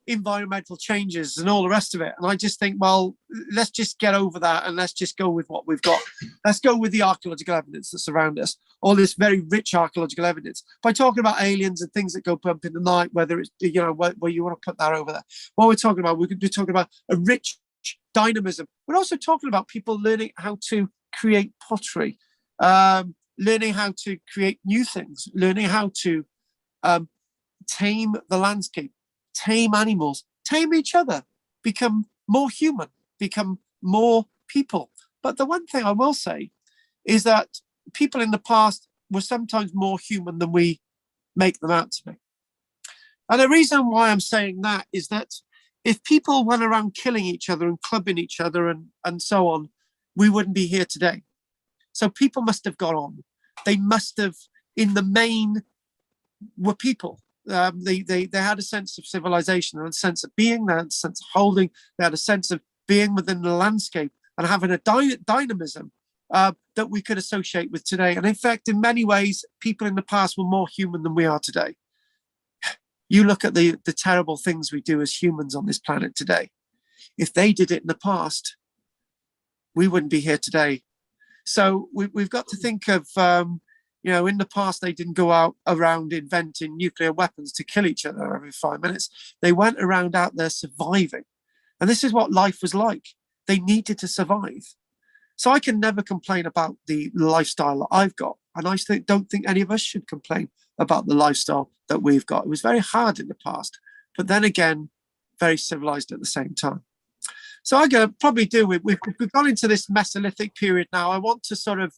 Speaker 1: environmental changes and all the rest of it. And I just think, well, let's just get over that and let's just go with what we've got. Let's go with the archaeological evidence that's around us, all this very rich archaeological evidence. By talking about aliens and things that go bump in the night, whether it's, where you want to put that over there. What we're talking about, we could be talking about a rich dynamism. We're also talking about people learning how to create pottery, learning how to create new things, learning how to tame the landscape, tame animals, tame each other, become more human, become more people. But the one thing I will say is that people in the past were sometimes more human than we make them out to be. And the reason why I'm saying that is that if people went around killing each other and clubbing each other and so on, we wouldn't be here today. So people must have got on. They must have, in the main, were people. They had a sense of civilization and a sense of being, they had a sense of holding, they had a sense of being within the landscape and having a dynamism that we could associate with today. And in fact, in many ways, people in the past were more human than we are today. You look at the terrible things we do as humans on this planet today. If they did it in the past, we wouldn't be here today. So we've got to think of in the past, they didn't go out around inventing nuclear weapons to kill each other every 5 minutes. They went around out there surviving. And this is what life was like. They needed to survive. So I can never complain about the lifestyle that I've got. And I don't think any of us should complain about the lifestyle that we've got. It was very hard in the past, but then again, very civilized at the same time. So I'm going to probably do it. We've gone into this Mesolithic period now. I want to sort of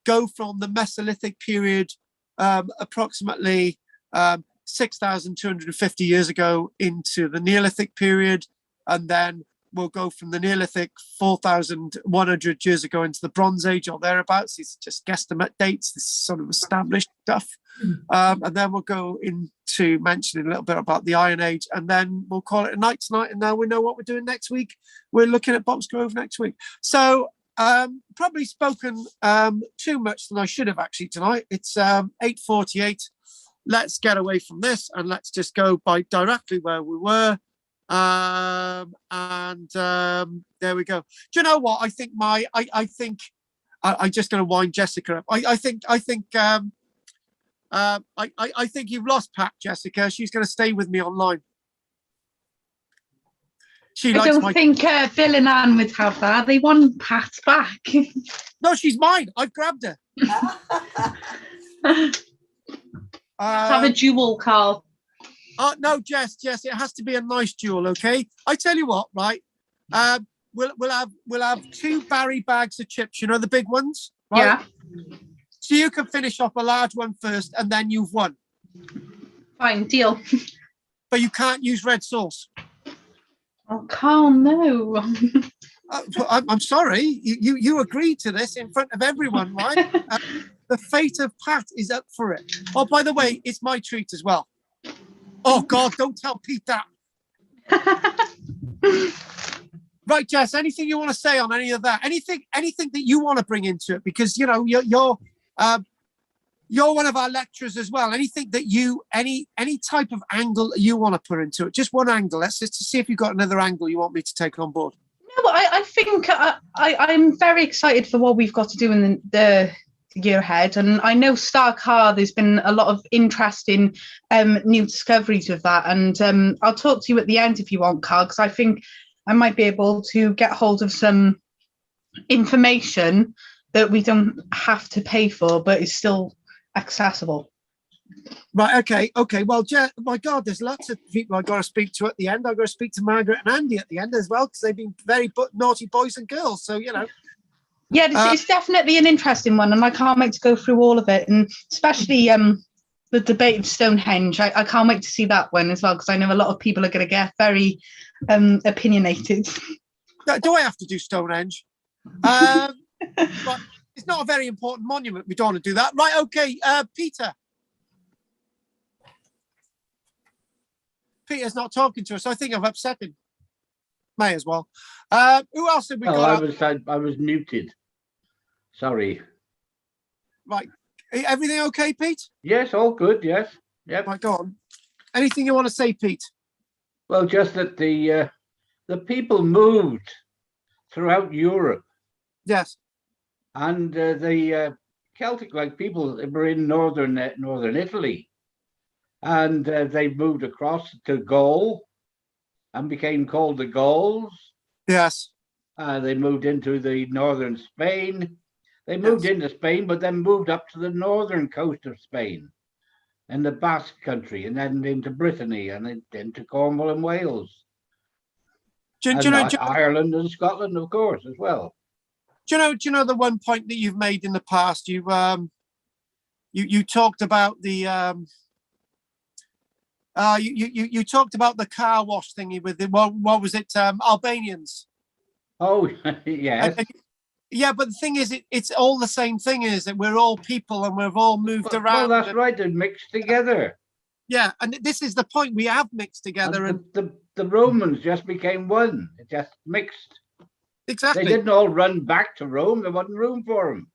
Speaker 1: go from the Mesolithic period approximately 6,250 years ago into the Neolithic period, and then we'll go from the Neolithic 4,100 years ago into the Bronze Age or thereabouts. It's just guesstimate dates, this sort of established stuff. And then we'll go into mentioning a little bit about the Iron Age, and then we'll call it a night tonight. And now we know what we're doing next week. We're looking at Box Grove next week. So probably spoken too much than I should have actually tonight. It's 8:48. Let's get away from this and let's just go by directly where we were. There we go. Do you know what? I think I'm just going to wind Jessica up. I think you've lost Pat, Jessica. She's going to stay with me online.
Speaker 7: I don't think Bill and Anne would have that. They want Pat back.
Speaker 1: No, she's mine. I've grabbed her.
Speaker 7: Have a duel, Carl.
Speaker 1: No, Jess, it has to be a nice duel, okay? I tell you what, right? We'll have 2 Barry bags of chips, you know, the big ones, right?
Speaker 7: Yeah.
Speaker 1: So you can finish off a large one first, and then you've won.
Speaker 7: Fine, deal.
Speaker 1: But you can't use red sauce.
Speaker 7: Oh, Carl, no.
Speaker 1: I'm sorry. You agreed to this in front of everyone, right? The fate of Pat is up for it. Oh, by the way, it's my treat as well. Oh God, don't tell Pete that. Right, Jess, anything you want to say on any of that? Anything that you want to bring into it? Because you know you're one of our lecturers as well. Anything that any type of angle that you want to put into it? Just one angle. Let's just see if you've got another angle you want me to take on board.
Speaker 7: No, I think I'm very excited for what we've got to do in the year ahead, and I know Starcar, there's been a lot of interest in new discoveries of that, and I'll talk to you at the end if you want, Carl, because I think I might be able to get hold of some information that we don't have to pay for but is still accessible.
Speaker 1: Right, okay. Well, my God, there's lots of people I've got to speak to at the end. I've got to speak to Margaret and Andy at the end as well, because they've been very naughty boys and girls, so you know.
Speaker 7: Yeah, it's definitely an interesting one, and I can't wait to go through all of it, and especially the debate of Stonehenge. I can't wait to see that one as well, because I know a lot of people are going to get very opinionated.
Speaker 1: Do I have to do Stonehenge? But it's not a very important monument. We don't want to do that. Right, okay, Peter. Peter's not talking to us. I think I've upset him. May as well. Who else have we got?
Speaker 5: I was muted. Sorry.
Speaker 1: Right. Everything okay, Pete?
Speaker 5: Yes, all good. Yes. Yep.
Speaker 1: Right, go on. Anything you want to say, Pete?
Speaker 5: Well, just that the people moved throughout Europe.
Speaker 1: Yes.
Speaker 5: And the Celtic-like people were in northern Italy, and they moved across to Gaul and became called the Gauls.
Speaker 1: Yes.
Speaker 5: They moved into the northern Spain. They moved into Spain, but then moved up to the northern coast of Spain and the Basque country, and then into Brittany, and then into Cornwall and Wales. Ireland and Scotland, of course, as well.
Speaker 1: Do you know the one point that you've made in the past? You talked about the you talked about the car wash thingy with the what was it, Albanians?
Speaker 5: Oh, yes.
Speaker 1: Yeah, but the thing is, it's all the same thing, is that we're all people and we've all moved around.
Speaker 5: Well, that's right. They're mixed together.
Speaker 1: Yeah, and this is the point. We have mixed together, and
Speaker 5: the Romans just became one. It just mixed.
Speaker 1: Exactly.
Speaker 5: They didn't all run back to Rome. There wasn't room for them,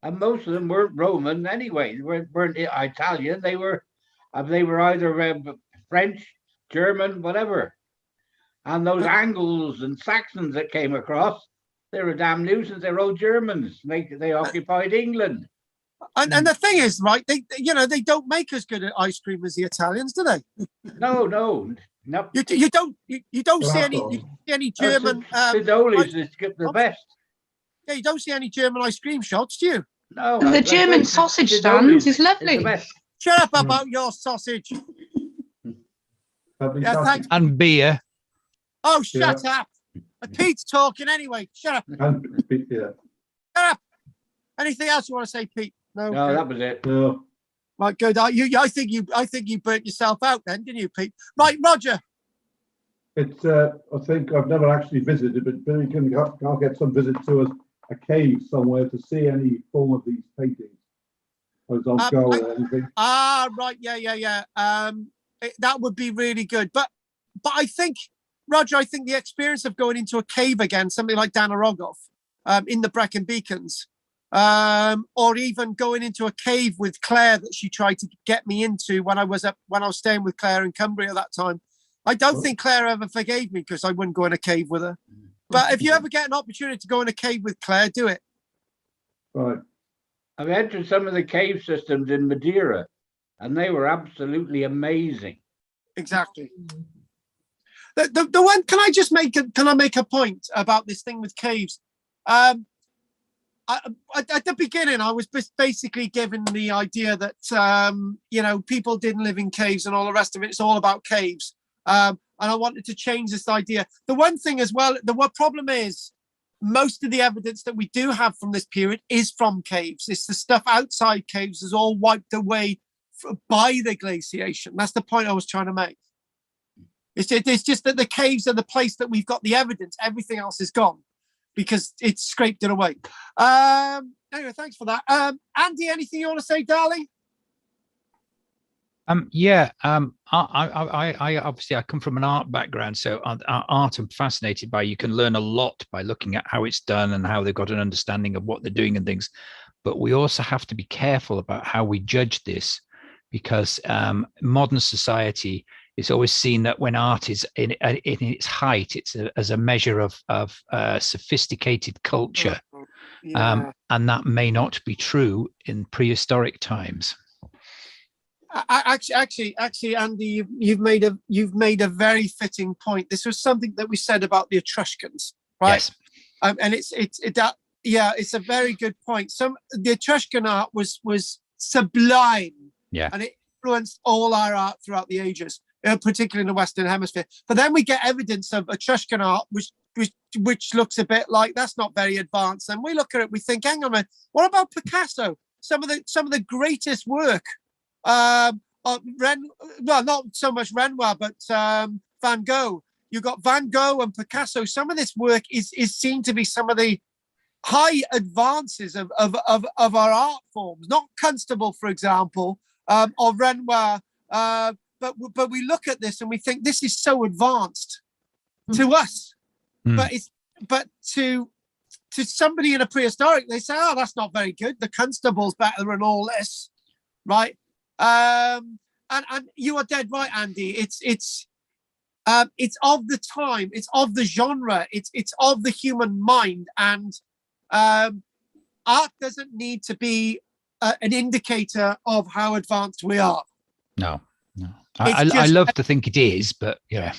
Speaker 5: and most of them weren't Roman anyway. They weren't Italian. They were either French, German, whatever. And those Angles and Saxons that came across, they were a damn nuisance. They're all Germans. They occupied England.
Speaker 1: And the thing is, right? They don't make as good at ice cream as the Italians, do they?
Speaker 5: No.
Speaker 1: You don't see any German.
Speaker 5: Sidoli's is the best.
Speaker 1: Yeah, you don't see any German ice cream shops, do you?
Speaker 5: No.
Speaker 7: And the German sausage stand is lovely.
Speaker 1: Shut up about your sausage.
Speaker 4: And beer.
Speaker 1: Oh, shut up. Pete's talking anyway. Shut up.
Speaker 8: And yeah.
Speaker 1: Shut up. Anything else you want to say, Pete?
Speaker 5: No,
Speaker 1: Okay.
Speaker 5: that was it.
Speaker 8: No.
Speaker 1: Right, good. I think you burnt yourself out then, didn't you, Pete? Right, Roger.
Speaker 8: It's I think I've never actually visited, but Billy I'll get some visit to a cave somewhere to see any form of these paintings. As on go or anything.
Speaker 1: Right, yeah. That would be really good. But I think, Roger, I think the experience of going into a cave again, something like Danarogov, in the Brecon Beacons, or even going into a cave with Claire that she tried to get me into when I was staying with Claire in Cumbria that time. I don't think Claire ever forgave me because I wouldn't go in a cave with her. But if you ever get an opportunity to go in a cave with Claire, do it.
Speaker 8: Right.
Speaker 5: I've entered some of the cave systems in Madeira, and they were absolutely amazing.
Speaker 1: Exactly. The one, can I make a point about this thing with caves? At the beginning, I was basically given the idea that people didn't live in caves and all the rest of it. It's all about caves, and I wanted to change this idea. The one thing as well, the problem is, most of the evidence that we do have from this period is from caves. It's the stuff outside caves is all wiped away by the glaciation. That's the point I was trying to make. It's just that the caves are the place that we've got the evidence. Everything else is gone because it's scraped it away. Anyway, thanks for that. Andy, anything you want to say, darling?
Speaker 4: I obviously I come from an art background, so art I'm fascinated by. You can learn a lot by looking at how it's done and how they've got an understanding of what they're doing and things. But we also have to be careful about how we judge this, because modern society is always seen that when art is in its height, it's as a measure of sophisticated culture, and that may not be true in prehistoric times.
Speaker 1: Actually, Andy, you've made a very fitting point. This was something that we said about the Etruscans, right?
Speaker 4: Yes.
Speaker 1: And it's a very good point. The Etruscan art was sublime, and it influenced all our art throughout the ages, particularly in the Western Hemisphere. But then we get evidence of Etruscan art, which looks a bit like that's not very advanced. And we look at it, we think, hang on a minute, what about Picasso? Some of the greatest work. Not so much Renoir, but Van Gogh. You got Van Gogh and Picasso. Some of this work is seen to be some of the high advances of our art forms. Not Constable, for example, or Renoir. But we look at this and we think this is so advanced to us. But to somebody in a prehistoric, they say, oh, that's not very good. The Constable's better than all this, right? And you are dead right, Andy. It's of the time, it's of the genre, it's of the human mind, and art doesn't need to be an indicator of how advanced we are.
Speaker 4: No. I love to think it is, but yeah.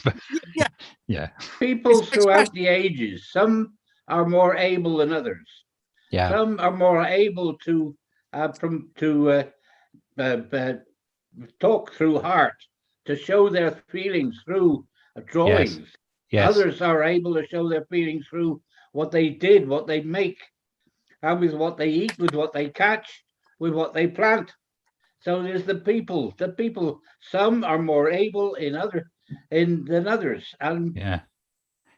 Speaker 5: People throughout the ages, some are more able than others.
Speaker 4: Yeah.
Speaker 5: Some are more able to talk through art, to show their feelings through drawings.
Speaker 4: Yes.
Speaker 5: Others are able to show their feelings through what they did, what they make, and with what they eat, with what they catch, with what they plant. So there's the people. Some are more able than others, and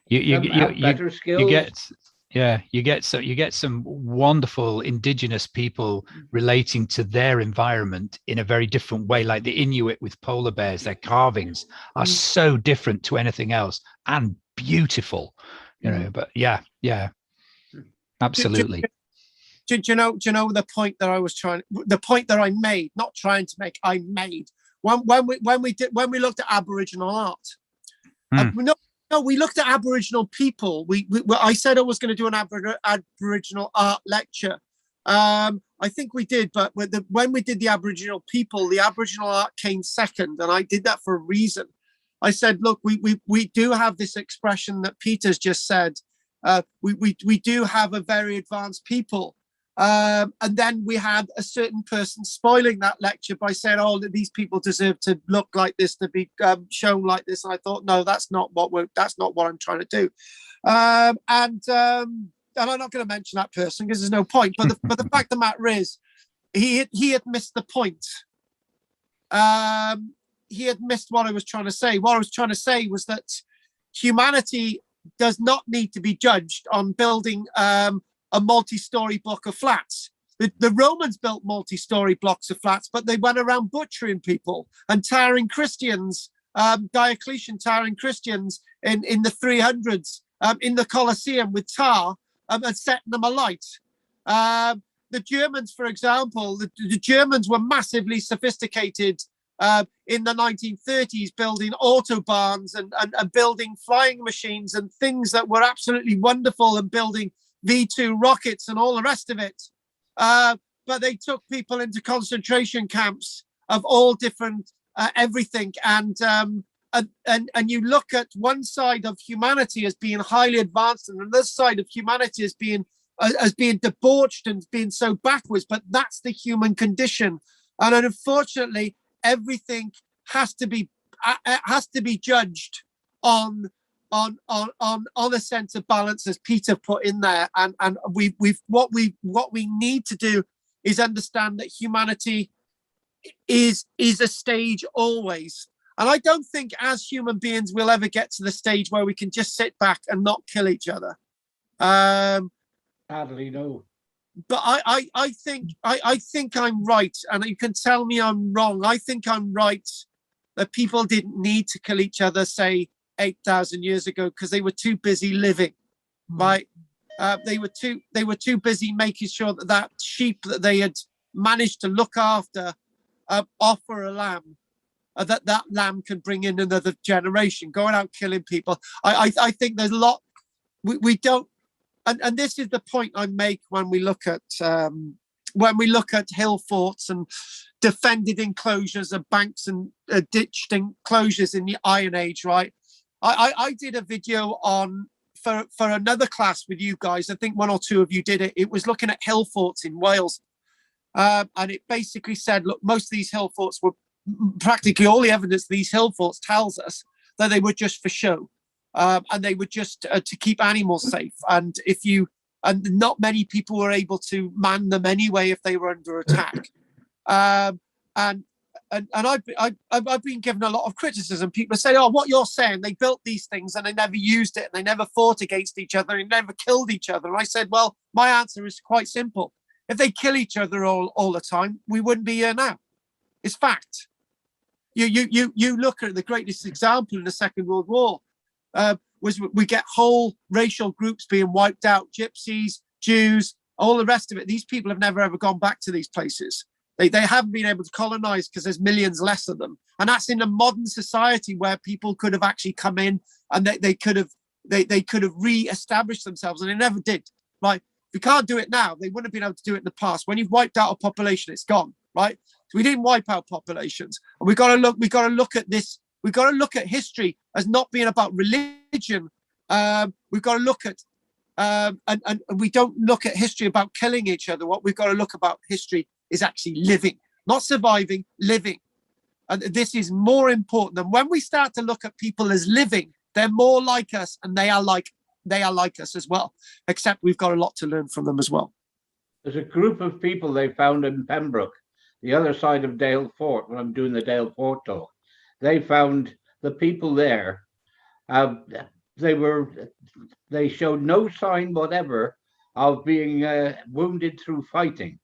Speaker 4: you
Speaker 5: have better skills.
Speaker 4: You get some wonderful indigenous people relating to their environment in a very different way, like the Inuit with polar bears. Their carvings are so different to anything else and beautiful, but yeah, absolutely.
Speaker 1: Do you know the point that I made, not trying to make, I made when we looked at Aboriginal art. We looked at Aboriginal people. I said I was going to do an Aboriginal art lecture. I think we did, but when we did the Aboriginal people, the Aboriginal art came second, and I did that for a reason. I said, look, we do have this expression that Peter's just said. We do have a very advanced people. And then we had a certain person spoiling that lecture by saying, "Oh, these people deserve to look like this, to be shown like this." And I thought, no, that's not what I'm trying to do. And I'm not going to mention that person because there's no point. But the fact of the matter is, he had missed the point. He had missed what I was trying to say. What I was trying to say was that humanity does not need to be judged on building a multi-story block of flats. The Romans built multi-story blocks of flats, but they went around butchering people and tarring Christians. Diocletian tarring Christians in the 300s in the Colosseum with tar and setting them alight. The Germans, for example, the Germans were massively sophisticated in the 1930s, building autobahns and building flying machines and things that were absolutely wonderful, and building V2 rockets and all the rest of it. But they took people into concentration camps of all different everything. And you look at one side of humanity as being highly advanced and another side of humanity as being debauched and being so backwards. But that's the human condition. And unfortunately, everything has to be judged on a sense of balance, as Peter put in there. And what we need to do is understand that humanity is a stage always. And I don't think as human beings we'll ever get to the stage where we can just sit back and not kill each other.
Speaker 5: Sadly, no.
Speaker 1: But I think I'm right, and you can tell me I'm wrong. I think I'm right that people didn't need to kill each other, say 8,000 years ago, because they were too busy living, right? They were too busy making sure that sheep that they had managed to look after offer a lamb, that lamb can bring in another generation. Going out killing people, I think there's a lot we don't. And this is the point I make when we look at hill forts and defended enclosures of banks and ditched enclosures in the Iron Age, right? I did a video for another class with you guys. I think one or two of you did it. It was looking at hill forts in Wales, and it basically said, look, most of these hill forts were practically all the evidence of these hill forts tells us that they were just for show. And they were just to keep animals safe. And not many people were able to man them anyway if they were under attack. And I've been given a lot of criticism. People say, "Oh, what you're saying? They built these things and they never used it. And they never fought against each other. And never killed each other." And I said, "Well, my answer is quite simple. If they kill each other all the time, we wouldn't be here now. It's fact. You look at the greatest example in the Second World War." Was we get whole racial groups being wiped out, gypsies, Jews, all the rest of it. These people have never ever gone back to these places. They haven't been able to colonize because there's millions less of them. And that's in a modern society where people could have actually come in and they could have re-established themselves, and they never did. Right? If we can't do it now, they wouldn't have been able to do it in the past. When you've wiped out a population, it's gone. Right? So we didn't wipe out populations. And we got to look at this. We've got to look at history as not being about religion. We've got to look at, and we don't look at history about killing each other. What we've got to look about history is actually living, not surviving, living. And this is more important. And when we start to look at people as living, they're more like us, and they are like us as well. Except we've got a lot to learn from them as well.
Speaker 5: There's a group of people they found in Pembroke, the other side of Dale Fort, when I'm doing the Dale Fort talk. They found the people there. They showed no sign whatever of being wounded through fighting.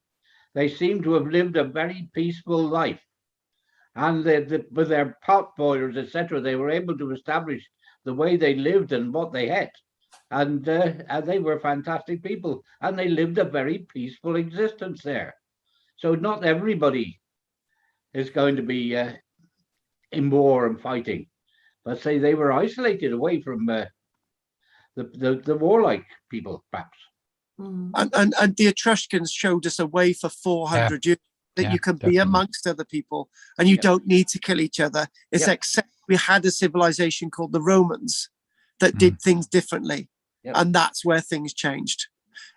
Speaker 5: They seem to have lived a very peaceful life, and with their pot boilers, etc., they were able to establish the way they lived and what they had, and they were fantastic people, and they lived a very peaceful existence there. So not everybody is going to be in war and fighting, but say they were isolated away from the warlike people, perhaps.
Speaker 1: And the Etruscans showed us a way for 400 years that you can be amongst other people, and you don't need to kill each other. It's except we had a civilization called the Romans that did things differently, and that's where things changed.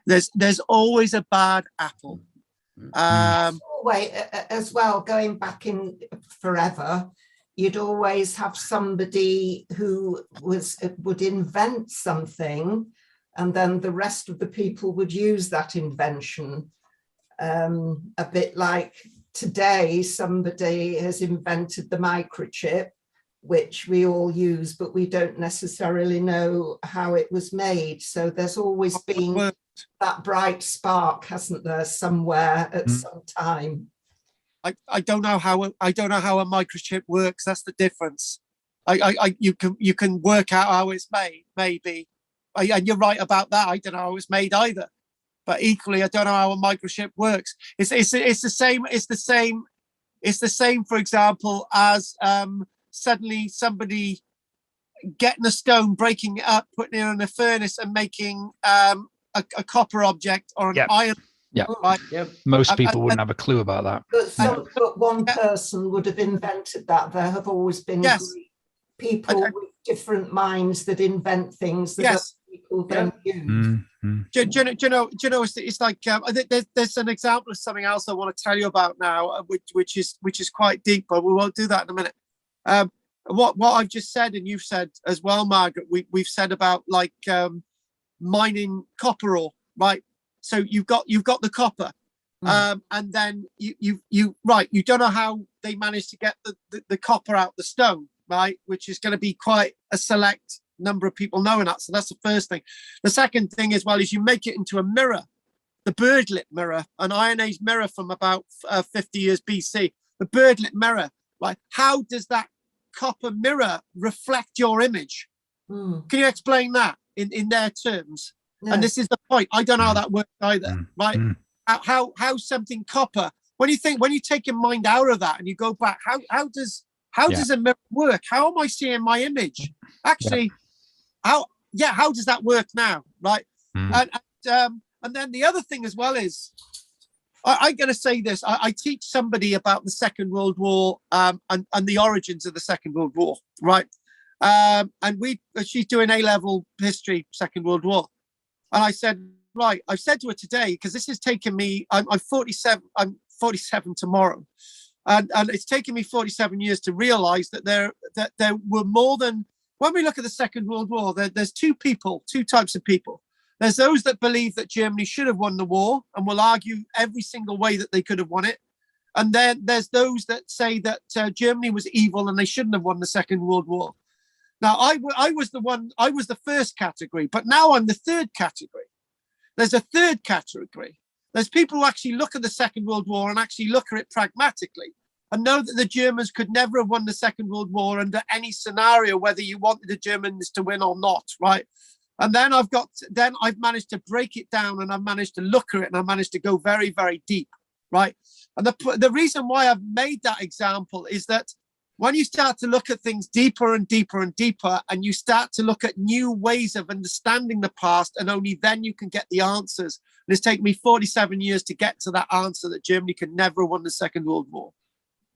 Speaker 1: There's always a bad apple.
Speaker 3: Always, as well, going back in forever, you'd always have somebody who would invent something, and then the rest of the people would use that invention. A bit like today, somebody has invented the microchip, which we all use, but we don't necessarily know how it was made. So there's always been that bright spark, hasn't there, somewhere at some time.
Speaker 1: I don't know how a microchip works. That's the difference. You can work out how it's made, maybe. And you're right about that. I don't know how it's made either. But equally, I don't know how a microchip works. It's the same, for example, as suddenly somebody getting a stone, breaking it up, putting it in a furnace and making a copper object or an iron.
Speaker 4: Yeah.
Speaker 1: Right?
Speaker 5: Yep.
Speaker 4: Most people wouldn't have a clue about that.
Speaker 3: But one person would have invented that. There have always been people with different minds that invent things that other people don't use.
Speaker 1: Do you know? It's like there's an example of something else I want to tell you about now, which is quite deep, but we won't do that in a minute. What I've just said, and you've said as well, Margaret, we've said about like mining copper ore, right? So you've got the copper, and then you don't know how they managed to get the copper out the stone, right? Which is going to be quite a select number of people knowing that. So that's the first thing. The second thing as well is you make it into a mirror, the birdlit mirror, an Iron Age mirror from about 50 years BC. The birdlit mirror, right? How does that copper mirror reflect your image? Can you explain that in their terms? No. And this is the point. I don't know how that works either, right? How something copper, when you take your mind out of that and you go back, how does a mirror work? How am I seeing my image? Actually, how does that work now, right? And then the other thing as well is, I'm going to say this. I teach somebody about the Second World War and the origins of the Second World War, right? And she's doing A-level history, Second World War. And I said, right, I've said to her today, because this has taken me, I'm 47 tomorrow. And it's taken me 47 years to realize that there were more than, when we look at the Second World War, there's two types of people. There's those that believe that Germany should have won the war and will argue every single way that they could have won it. And then there's those that say that Germany was evil and they shouldn't have won the Second World War. Now, I was the first category, but now I'm the third category. There's a third category. There's people who actually look at the Second World War and actually look at it pragmatically and know that the Germans could never have won the Second World War under any scenario, whether you wanted the Germans to win or not, right? And then I've managed to break it down and I've managed to look at it and I've managed to go very, very deep, right? And the reason why I've made that example is that when you start to look at things deeper and deeper and deeper, and you start to look at new ways of understanding the past, and only then you can get the answers. And it's taken me 47 years to get to that answer that Germany could never have won the Second World War.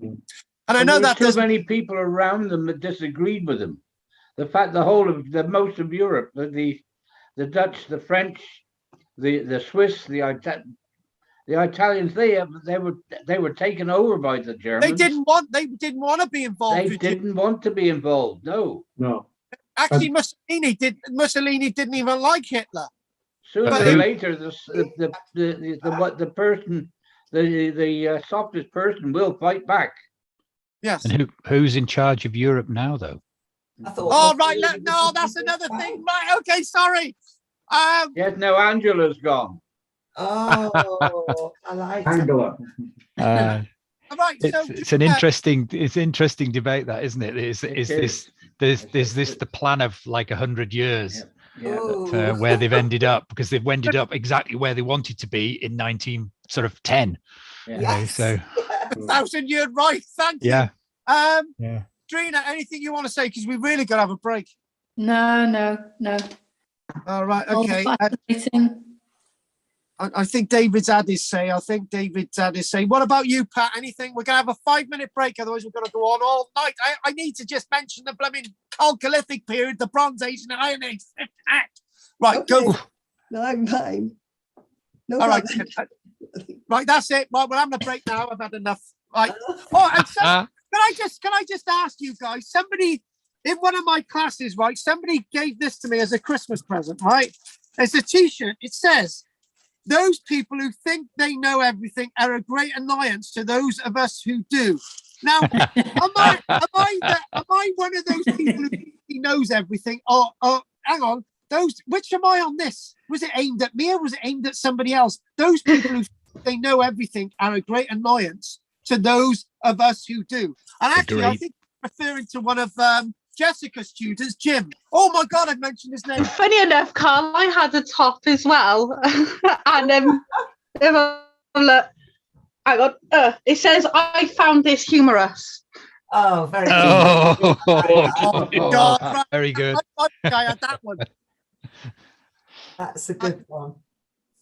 Speaker 1: And I know that
Speaker 5: too many people around them that disagreed with them. The fact the most of Europe, the Dutch, the French, the Swiss, the Italians, they were taken over by the Germans.
Speaker 1: They didn't want to be involved.
Speaker 5: They didn't want to be involved. No.
Speaker 1: Actually, Mussolini didn't even like Hitler.
Speaker 5: Sooner or later, the softest person will fight back.
Speaker 1: Yes.
Speaker 4: And who's in charge of Europe now, though?
Speaker 1: No, that's another thing. Right. Okay. Sorry.
Speaker 5: Yes. No, Angela's gone.
Speaker 3: Oh, I like
Speaker 8: Angela.
Speaker 1: Right,
Speaker 4: it's an interesting debate, that, isn't it? Is this the plan of like 100 years? Where they've ended up, because they've ended up exactly where they wanted to be in 1910.
Speaker 3: Yes.
Speaker 4: So
Speaker 1: 1,000 year right. Thank you.
Speaker 4: Yeah.
Speaker 1: Drina, anything you want to say? Because we really got to have a break.
Speaker 2: No.
Speaker 1: All right.
Speaker 2: All
Speaker 1: Okay.
Speaker 2: fascinating.
Speaker 1: I think David's had his say. What about you, Pat? Anything? We're going to have a 5-minute break. Otherwise, we're going to go on all night. I need to just mention the blooming Chalcolithic period, the Bronze Age and the Iron Age. Right,
Speaker 6: Okay.
Speaker 1: go.
Speaker 6: No, I'm fine. No
Speaker 1: All right,
Speaker 6: problem.
Speaker 1: right, that's it. Right, we're having a break now. I've had enough. Right. Oh, and can I just ask you guys? Somebody in one of my classes, right? Somebody gave this to me as a Christmas present, right? It's a T-shirt. It says, "Those people who think they know everything are a great annoyance to those of us who do." Now, am I one of those people who think he knows everything? Or hang on, which am I on this? Was it aimed at me or was it aimed at somebody else? Those people who think they know everything are a great annoyance to those of us who do. And actually, I think referring to one of Jessica's students, Jim. Oh my God, I mentioned his name.
Speaker 7: Funny enough, Carl, I had a top as well. And if I look, it says, "I found this humorous."
Speaker 3: Oh, very good.
Speaker 4: Oh,
Speaker 1: God, right.
Speaker 4: very good.
Speaker 1: I had that one.
Speaker 3: That's a good one.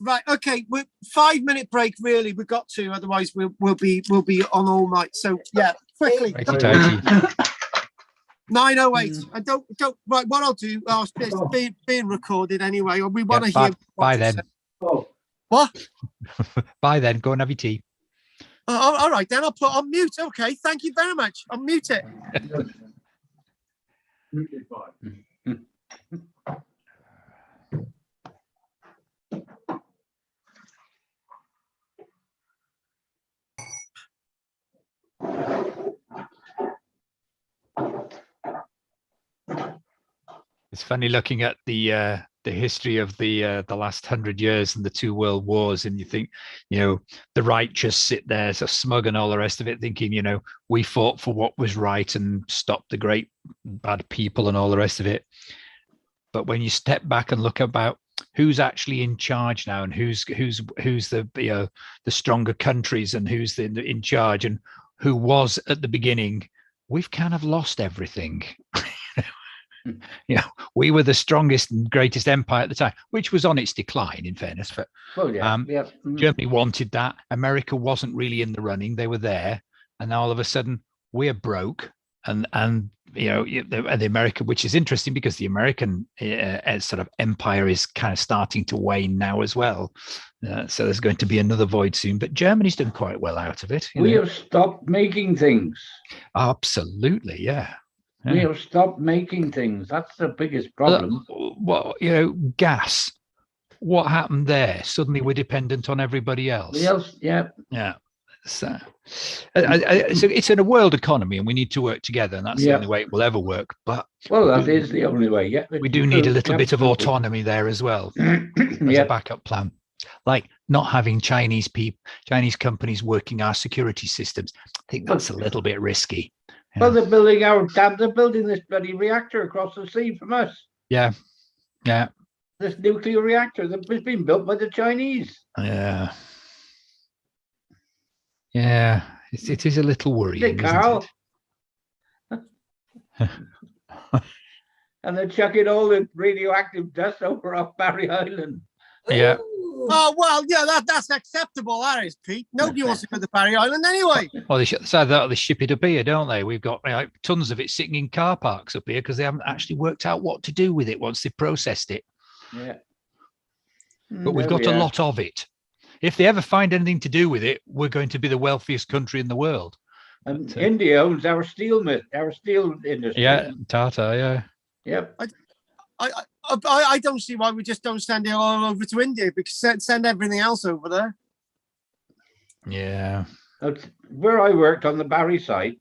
Speaker 1: Right, okay. We're 5-minute break. Really, we've got to. Otherwise, we'll be on all night. So yeah, quickly. 9:08. I don't. Right, what I'll do. It's being recorded anyway. We want to hear.
Speaker 4: Bye then.
Speaker 1: What?
Speaker 4: Bye then. Go and have your tea.
Speaker 1: All right, then I'll put on mute. Okay, thank you very much. I'll mute it.
Speaker 4: It's funny looking at the history of the last 100 years and the 2 world wars, and you think, the righteous sit there so smug and all the rest of it, thinking, we fought for what was right and stopped the great bad people and all the rest of it. But when you step back and look about who's actually in charge now, and who's the stronger countries, and who's in charge, and who was at the beginning, we've kind of lost everything. We were the strongest and greatest empire at the time, which was on its decline, in fairness. But Germany wanted that. America wasn't really in the running. They were there, and now all of a sudden we're broke. And the America, which is interesting because the American sort of empire is kind of starting to wane now as well. So there's going to be another void soon. But Germany's done quite well out of it.
Speaker 5: We have stopped making things.
Speaker 4: Absolutely, yeah.
Speaker 5: We have stopped making things. That's the biggest problem.
Speaker 4: Well, gas. What happened there? Suddenly we're dependent on everybody else.
Speaker 5: Yeah.
Speaker 4: So it's in a world economy, and we need to work together, and that's the only way it will ever work. But
Speaker 5: that is the only way. Yeah,
Speaker 4: we do need a little bit of autonomy there as well as a backup plan. Like not having Chinese companies working our security systems. I think that's a little bit risky.
Speaker 5: Well, they're building this bloody reactor across the sea from us. Yeah. This nuclear reactor that was being built by the Chinese.
Speaker 4: Yeah. It is a little worrying,
Speaker 5: Carl.
Speaker 4: Isn't it?
Speaker 5: And they're chucking all the radioactive dust over off Barry Island.
Speaker 4: Yeah.
Speaker 1: Oh, well, yeah, that's acceptable, that is, Pete. Nobody wants to go to Barry Island anyway.
Speaker 4: Well, they ship it up here, don't they? We've got tons of it sitting in car parks up here because they haven't actually worked out what to do with it once they've processed it.
Speaker 5: Yeah.
Speaker 4: But we've got a lot of it. If they ever find anything to do with it, we're going to be the wealthiest country in the world.
Speaker 5: And India owns our steel industry.
Speaker 4: Yeah, Tata, yeah.
Speaker 5: Yep.
Speaker 1: I don't see why we just don't send it all over to India, because send everything else over there.
Speaker 4: Yeah.
Speaker 5: Where I worked on the Barry site,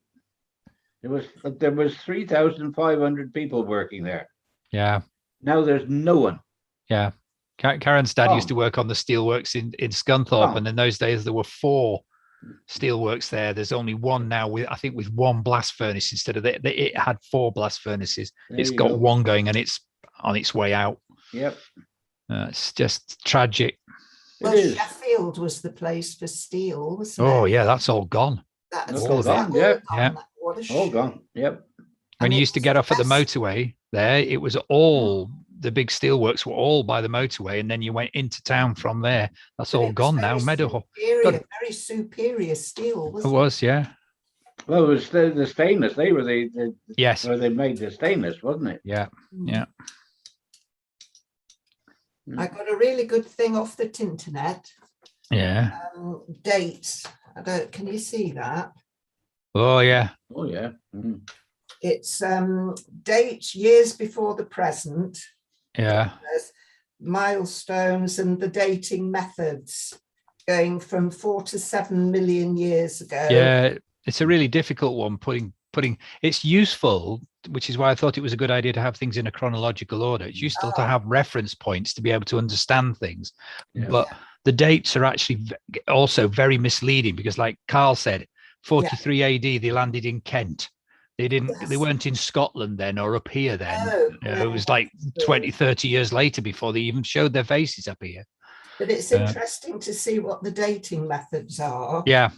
Speaker 5: there was 3,500 people working there.
Speaker 4: Yeah.
Speaker 5: Now there's no one.
Speaker 4: Yeah. Karen's dad used to work on the steelworks in Scunthorpe, and in those days there were 4 steelworks there. There's only one now, with one blast furnace instead of it had 4 blast furnaces. It's got one going, and it's on its way out.
Speaker 5: Yep.
Speaker 4: It's just tragic.
Speaker 3: Well, Sheffield was the place for steel, wasn't it?
Speaker 4: Oh yeah, that's all gone.
Speaker 3: That's
Speaker 5: all gone. Yeah.
Speaker 3: All
Speaker 5: gone. Yep.
Speaker 4: When you used to get off at the motorway there, it was all the big steelworks were all by the motorway, and then you went into town from there. That's all gone now. Meadowhall.
Speaker 3: Very superior steel, wasn't it?
Speaker 4: It was, yeah.
Speaker 5: Well, it was the stainless. They were the
Speaker 4: yes.
Speaker 5: Where they made the stainless, wasn't it?
Speaker 4: Yeah.
Speaker 3: I got a really good thing off the internet.
Speaker 4: Yeah.
Speaker 3: Dates. Can you see that?
Speaker 4: Oh yeah.
Speaker 5: Oh yeah. Mm.
Speaker 3: It's dates years before the present.
Speaker 4: Yeah.
Speaker 3: There's milestones and the dating methods going from 4 to 7 million years ago.
Speaker 4: Yeah. It's a really difficult one. Putting. It's useful, which is why I thought it was a good idea to have things in a chronological order. It's useful to have reference points to be able to understand things, but the dates are actually also very misleading because, like Carl said, 43 AD they landed in Kent. They weren't in Scotland then or up here then. It was like 20, 30 years later before they even showed their faces up here.
Speaker 3: But it's interesting to see what the dating methods are.
Speaker 4: Yeah.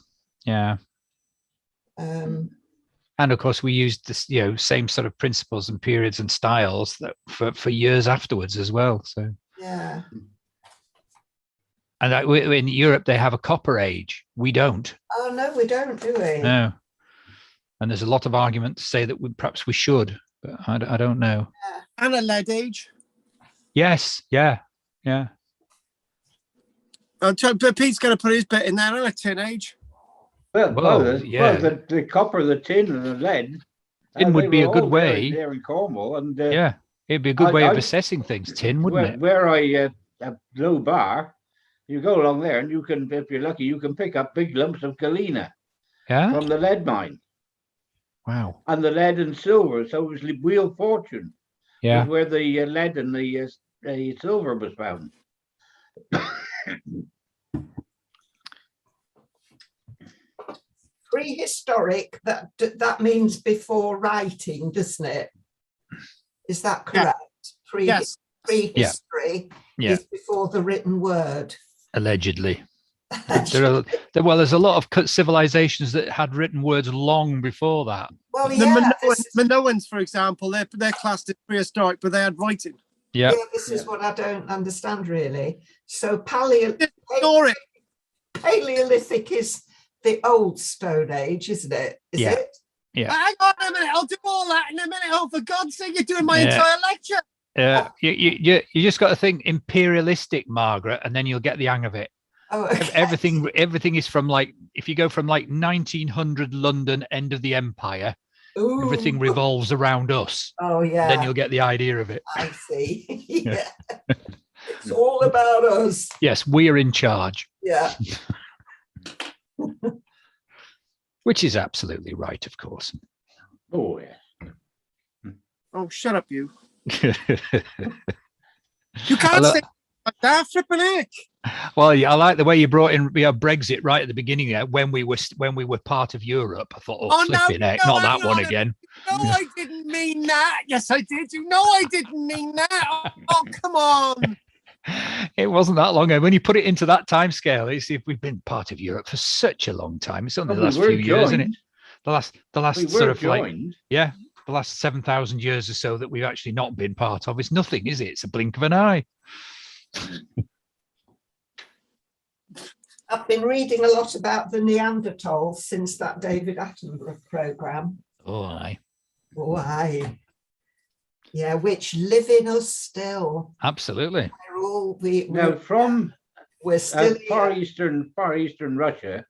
Speaker 4: And of course, we used this, same sort of principles and periods and styles that for years afterwards as well. So
Speaker 3: yeah.
Speaker 4: And in Europe, they have a copper age. We don't.
Speaker 3: Oh no, we don't, do we?
Speaker 4: No. And there's a lot of argument to say that perhaps we should, but I don't know.
Speaker 1: And a lead age.
Speaker 4: Yes. Yeah.
Speaker 1: But Pete's going to put his bit in there, and a tin age.
Speaker 5: Well, the copper, the tin, and the lead.
Speaker 4: Tin would be a good way.
Speaker 5: There in Cornwall, and
Speaker 4: it'd be a good way of assessing things. Tin, wouldn't it?
Speaker 5: Where I Low Bar, you go along there, and you can, if you're lucky, you can pick up big lumps of galena.
Speaker 4: Yeah.
Speaker 5: From the lead mine.
Speaker 4: Wow.
Speaker 5: And the lead and silver, so it was Wheel Fortune.
Speaker 4: Yeah.
Speaker 5: Was where the lead and the silver was found.
Speaker 3: Prehistoric, that means before writing, doesn't it? Is that correct?
Speaker 1: Yes.
Speaker 3: Prehistory is before the written word.
Speaker 4: Allegedly. There's a lot of civilizations that had written words long before that.
Speaker 3: Well,
Speaker 1: the Minoans, for example, they're classed as prehistoric, but they had writing.
Speaker 4: Yeah.
Speaker 3: This is what I don't understand really. So Paleolithic is the old Stone Age, isn't it? Is it?
Speaker 4: Yeah.
Speaker 1: Hang on a minute, I'll do all that in a minute. Oh, for God's sake, you're doing my entire lecture.
Speaker 4: Yeah, you just got to think imperialistic, Margaret, and then you'll get the hang of it.
Speaker 3: Oh, okay.
Speaker 4: Everything is from if you go from 1900 London, end of the empire.
Speaker 3: Ooh.
Speaker 4: Everything revolves around us.
Speaker 3: Oh yeah.
Speaker 4: Then you'll get the idea of it.
Speaker 3: I see. Yeah. It's all about us.
Speaker 4: Yes, we're in charge.
Speaker 3: Yeah.
Speaker 4: Which is absolutely right, of course.
Speaker 5: Oh yeah.
Speaker 1: Oh, shut up, you. You can't say that, flipping heck.
Speaker 4: Well, I like the way you brought in Brexit right at the beginning there when we were part of Europe. I thought, flipping heck, not that one again.
Speaker 1: No, I didn't mean that. Yes, I did. No, I didn't mean that. Oh, come on.
Speaker 4: It wasn't that long ago. When you put it into that time scale, we've been part of Europe for such a long time. It's only the last few years, isn't it? The last sort of the last 7,000 years or so that we've actually not been part of. It's nothing, is it? It's a blink of an eye.
Speaker 3: I've been reading a lot about the Neanderthals since that David Attenborough programme.
Speaker 4: Oh, aye.
Speaker 3: Oh, aye. Yeah, which live in us still.
Speaker 4: Absolutely.
Speaker 5: We're still far eastern Russia,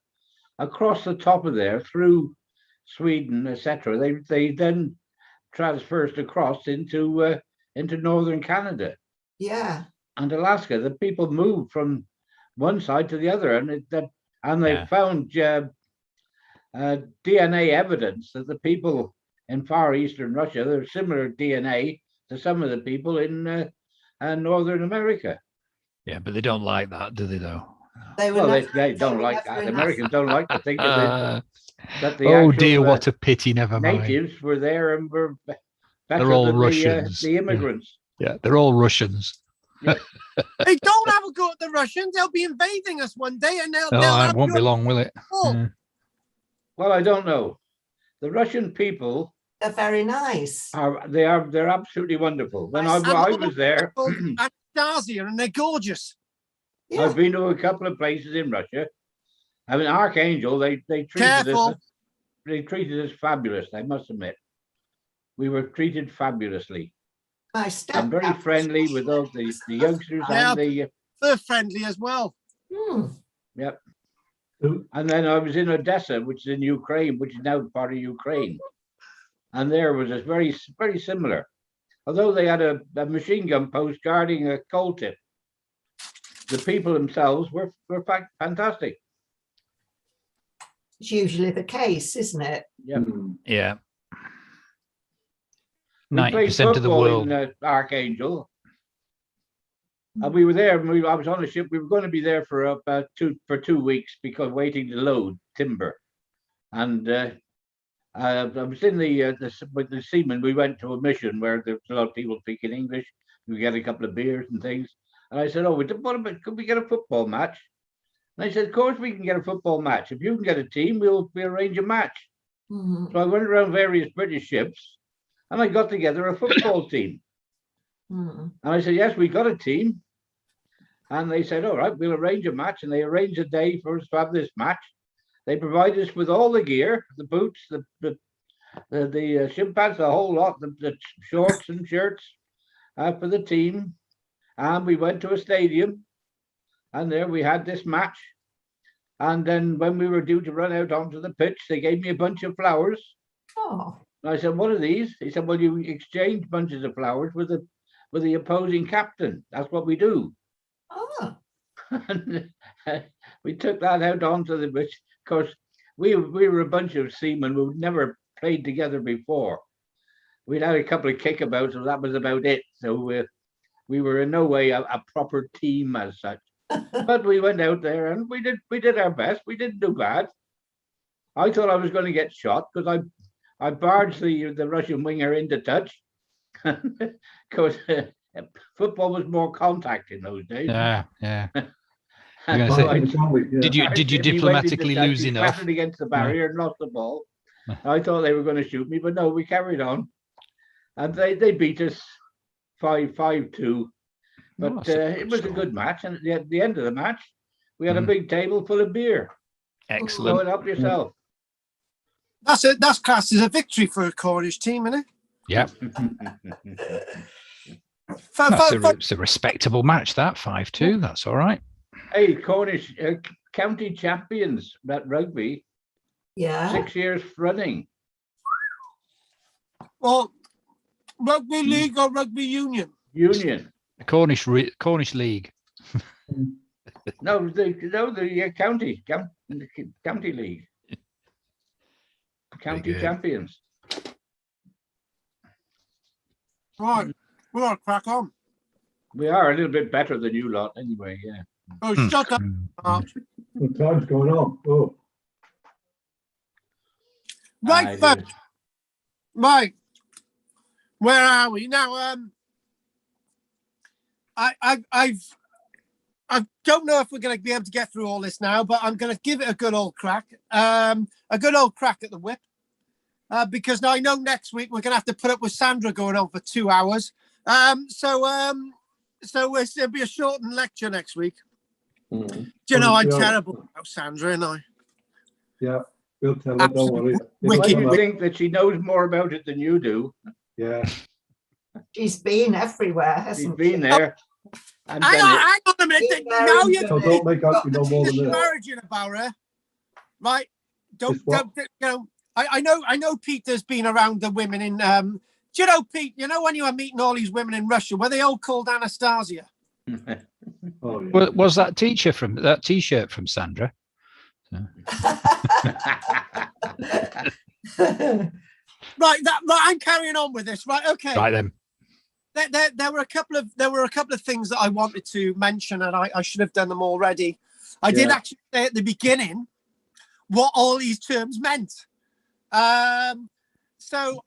Speaker 5: across the top of there, through Sweden, etc. They then transversed across into northern Canada.
Speaker 3: Yeah.
Speaker 5: And Alaska. The people moved from one side to the other, and they found DNA evidence that the people in far eastern Russia, there's similar DNA to some of the people in Northern America.
Speaker 4: Yeah, but they don't like that, do they? Though.
Speaker 5: They don't like that. Americans don't like to think of it. That the
Speaker 4: oh dear, what a pity! Never mind.
Speaker 5: Natives were there and were better
Speaker 4: they're all
Speaker 5: than
Speaker 4: Russians.
Speaker 5: The immigrants.
Speaker 4: Yeah, they're all Russians.
Speaker 5: Yeah.
Speaker 1: Hey, don't have a go at the Russians. They'll be invading us one day, and they'll
Speaker 4: it won't be long, will it?
Speaker 1: Yeah.
Speaker 5: Well, I don't know. The Russian people
Speaker 3: are very nice.
Speaker 5: They're absolutely wonderful. When I was there,
Speaker 1: Anastasia, and they're gorgeous.
Speaker 3: Yeah.
Speaker 5: I've been to a couple of places in Russia. I mean, Archangel, they treated us fabulous. I must admit, we were treated fabulously.
Speaker 3: My
Speaker 5: I'm
Speaker 3: step.
Speaker 5: very friendly with all the youngsters
Speaker 1: Yeah.
Speaker 5: and the
Speaker 1: They're friendly as well.
Speaker 5: yep.
Speaker 8: Who-
Speaker 5: And then I was in Odessa, which is in Ukraine, which is now part of Ukraine. And there was a very similar. Although they had a machine gun post guarding a coal tip, the people themselves were fantastic.
Speaker 3: It's usually the case, isn't it?
Speaker 5: Yep.
Speaker 4: Yeah.
Speaker 5: We played
Speaker 4: 90% of the
Speaker 5: football
Speaker 4: world.
Speaker 5: in Archangel. And we were there. I was on a ship. We were going to be there for about 2 weeks because waiting to load timber. And I was in with the seamen. We went to a mission where there was a lot of people speaking English. We get a couple of beers and things. And I said, "Oh, what about, could we get a football match?" And they said, "Of course we can get a football match. If you can get a team, we'll arrange a match." So I went around various British ships, and I got together a football team. And I said, "Yes, we got a team." And they said, "All right, we'll arrange a match." And they arranged a day for us to have this match. They provided us with all the gear, the boots, the shin pads, the whole lot, the shorts and shirts for the team. And we went to a stadium, and there we had this match. And then when we were due to run out onto the pitch, they gave me a bunch of flowers.
Speaker 3: Oh,
Speaker 5: And I said, "What are these?" He said, "Well, you exchange bunches of flowers with the opposing captain. That's what we do."
Speaker 3: oh.
Speaker 5: And we took that out onto the pitch. Of course, we were a bunch of seamen who'd never played together before. We'd had a couple of kickabouts, and that was about it. So we were in no way a proper team as such. But we went out there and we did our best. We didn't do bad. I thought I was going to get shot because I barged the Russian winger into touch. Because football was more contact in those days.
Speaker 4: Yeah.
Speaker 5: And
Speaker 4: gonna
Speaker 5: so
Speaker 4: say,
Speaker 8: Yeah.
Speaker 4: Did you
Speaker 5: he went into
Speaker 4: diplomatically
Speaker 5: touch,
Speaker 4: lose
Speaker 5: he
Speaker 4: enough?
Speaker 5: clattered against the barrier and lost the ball. I thought they were going to shoot me, but no, we carried on. And they beat us 5-2. But
Speaker 4: that's a
Speaker 5: it
Speaker 4: good
Speaker 5: was a
Speaker 4: score.
Speaker 5: good match. And at the end of the match, we had a
Speaker 4: Mm.
Speaker 5: big table full of beer. So
Speaker 4: Excellent.
Speaker 5: help yourself.
Speaker 1: That's it. That's classed as a victory for a Cornish team, isn't it?
Speaker 4: Yeah. It's a respectable match, that 5-2. That's all right.
Speaker 5: Hey, Cornish county champions at rugby,
Speaker 3: Yeah.
Speaker 5: 6 years running.
Speaker 1: Well, rugby league or rugby union?
Speaker 5: Union.
Speaker 4: The Cornish League.
Speaker 5: No, the county league. County
Speaker 4: good.
Speaker 5: champions.
Speaker 1: Right. We're going to crack on.
Speaker 5: We are a little bit better than you lot anyway, yeah.
Speaker 1: Oh, shut up. Mark.
Speaker 8: The time's going on. Oh,
Speaker 1: Right, folks. Right. Where are we now? I don't know if we're going to be able to get through all this now, but I'm going to give it a good old crack. A good old crack at the whip. Because now I know next week we're going to have to put up with Sandra going on for 2 hours. So it'll be a shortened lecture next week. Do you know I'm terrible about Sandra, and I?
Speaker 8: yeah. We'll tell her, don't worry.
Speaker 5: Why do you
Speaker 1: Wicked.
Speaker 5: think that she knows more about it than you do?
Speaker 8: Yeah.
Speaker 3: She's been everywhere,
Speaker 5: She's
Speaker 3: hasn't
Speaker 5: been there. And
Speaker 1: Hang on a minute.
Speaker 3: Been
Speaker 1: Now
Speaker 3: there,
Speaker 1: you're
Speaker 8: So don't make out you know more than this.
Speaker 1: disparaging about her, right?
Speaker 8: It's what?
Speaker 1: Don't you know? I know Peter's been around the women in. Do you know, Pete? You know when you were meeting all these women in Russia, were they all called Anastasia?
Speaker 8: Oh, yeah.
Speaker 4: Was that T-shirt from Sandra?
Speaker 1: Right. I'm carrying on with this. Right. Okay.
Speaker 4: Right then.
Speaker 1: There were a couple of things that I wanted to mention, and I should have done them already. I did actually say at the beginning what all these terms meant. So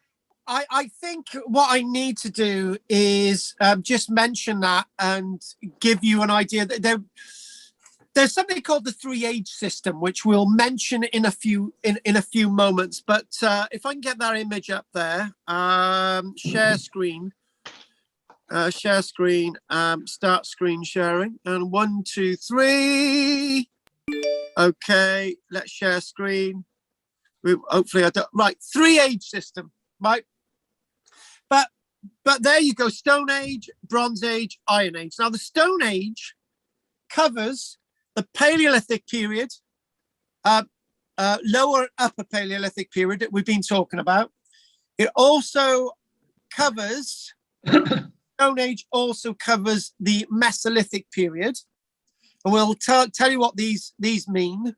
Speaker 1: I think what I need to do is just mention that and give you an idea that there's something called the 3-age system, which we'll mention in a few moments. But if I can get that image up there, share screen, start screen sharing, and 1, 2, 3. Okay, let's share screen. Hopefully I don't. Right, 3-age system, right? But but there you go, Stone Age, Bronze Age, Iron Age. Now the Stone Age covers the Paleolithic period, lower upper Paleolithic period that we've been talking about. It also covers, Stone Age also covers the Mesolithic period. And we'll tell you what these mean.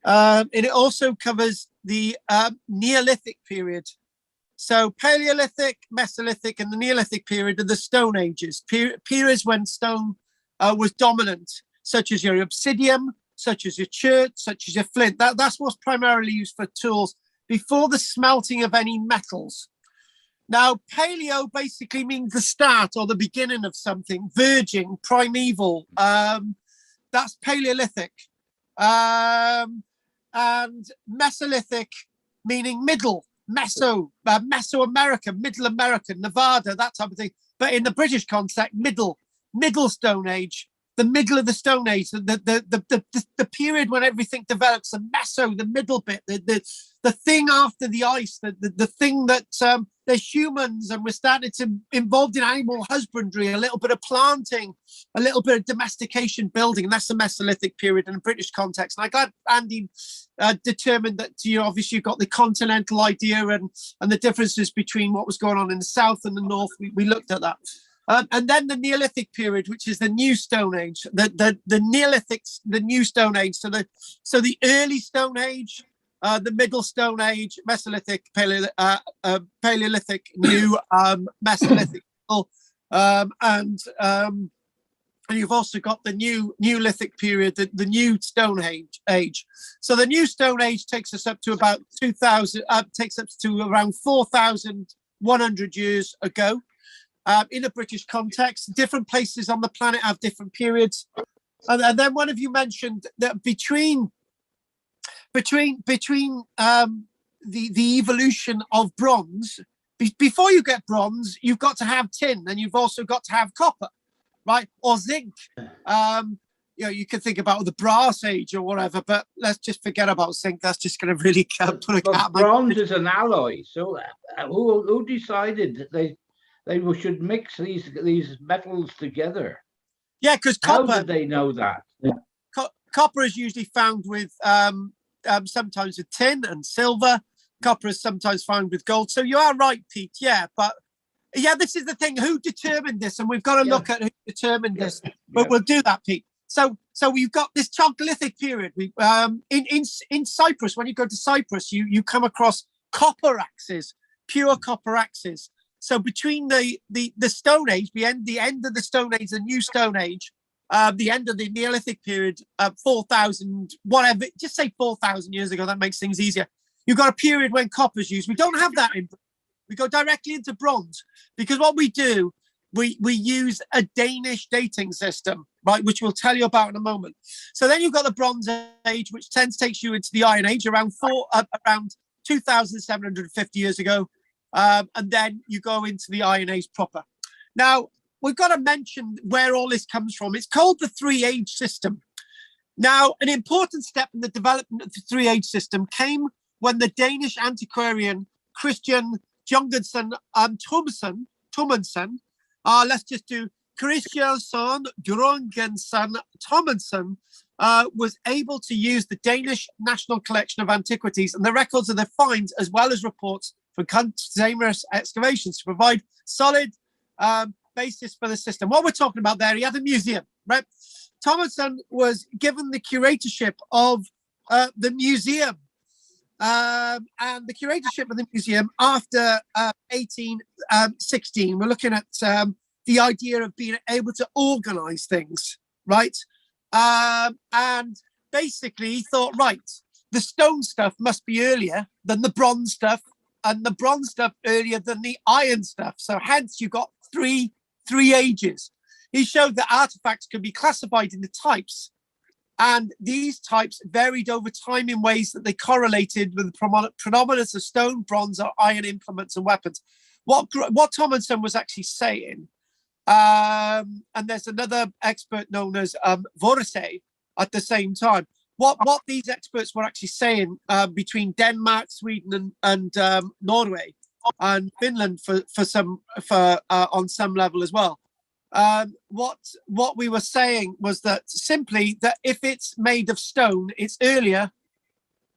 Speaker 1: And it also covers the Neolithic period. So Paleolithic, Mesolithic, and the Neolithic period are the Stone Ages, periods when stone was dominant, such as your obsidian, such as your chert, such as your flint. That's what's primarily used for tools before the smelting of any metals. Now, paleo basically means the start or the beginning of something, virgin, primeval. That's Paleolithic. And Mesolithic, meaning middle, Mesoamerica, Middle America, Nevada, that type of thing. But in the British context, middle Stone Age, the middle of the Stone Age, the period when everything develops, the meso, the middle bit, the thing after the ice, the thing that they're humans and we're starting to involved in animal husbandry, a little bit of planting, a little bit of domestication building, and that's the Mesolithic period in a British context. And I'm glad Andy determined that, obviously you've got the continental idea and the differences between what was going on in the south and the north. We looked at that. And then the Neolithic period, which is the New Stone Age, the Neolithic, the New Stone Age. So the early Stone Age, the Middle Stone Age, Mesolithic, Paleolithic, New, Mesolithic, and you've also got the Neolithic period, the New Stone Age. So the New Stone Age takes us up to about 2000, takes us to around 4,100 years ago. In a British context, different places on the planet have different periods, and then one of you mentioned that between the evolution of bronze, before you get bronze, you've got to have tin, and you've also got to have copper, right, or zinc. You can think about the brass age or whatever, but let's just forget about zinc. That's just going to really put a cat.
Speaker 5: Bronze is an alloy, so who decided that they should mix these metals together?
Speaker 1: Yeah, because copper.
Speaker 5: How did they know that?
Speaker 1: Copper is usually found with sometimes with tin and silver. Copper is sometimes found with gold. So you are right, Pete. Yeah, but this is the thing. Who determined this? And we've got to look at who determined this. But we'll do that, Pete. So we've got this Chalcolithic period. We in Cyprus, when you go to Cyprus, you come across copper axes, pure copper axes. So between the Stone Age, the end of the Stone Age, the New Stone Age, the end of the Neolithic period, 4,000, whatever, just say 4,000 years ago, that makes things easier. You've got a period when copper's used. We don't have that in, we go directly into bronze, because what we do, we use a Danish dating system, right, which we'll tell you about in a moment. So then you've got the Bronze Age, which takes you into the Iron Age around 2,750 years ago. And then you go into the Iron Age proper. Now, we've got to mention where all this comes from. It's called the Three-Age system. Now, an important step in the development of the Three-Age system came when the Danish antiquarian Christian Jorgensen Thomsen, let's just do Christian Jorgensen Thomsen, was able to use the Danish National Collection of Antiquities and the records of their finds, as well as reports from continuous excavations, to provide solid basis for the system. What we're talking about there, he had a museum, right? Thomsen was given the curatorship of the museum, and the curatorship of the museum after 1816. We're looking at the idea of being able to organize things, right? And basically he thought, right, the stone stuff must be earlier than the bronze stuff, and the bronze stuff earlier than the iron stuff. So hence you got three ages. He showed that artifacts could be classified into types, and these types varied over time in ways that they correlated with the predominance of stone, bronze, or iron implements and weapons. What Thomsen was actually saying, and there's another expert known as Vorisey at the same time. What these experts were actually saying between Denmark, Sweden, and Norway and Finland for on some level as well. What we were saying was that simply that if it's made of stone, it's earlier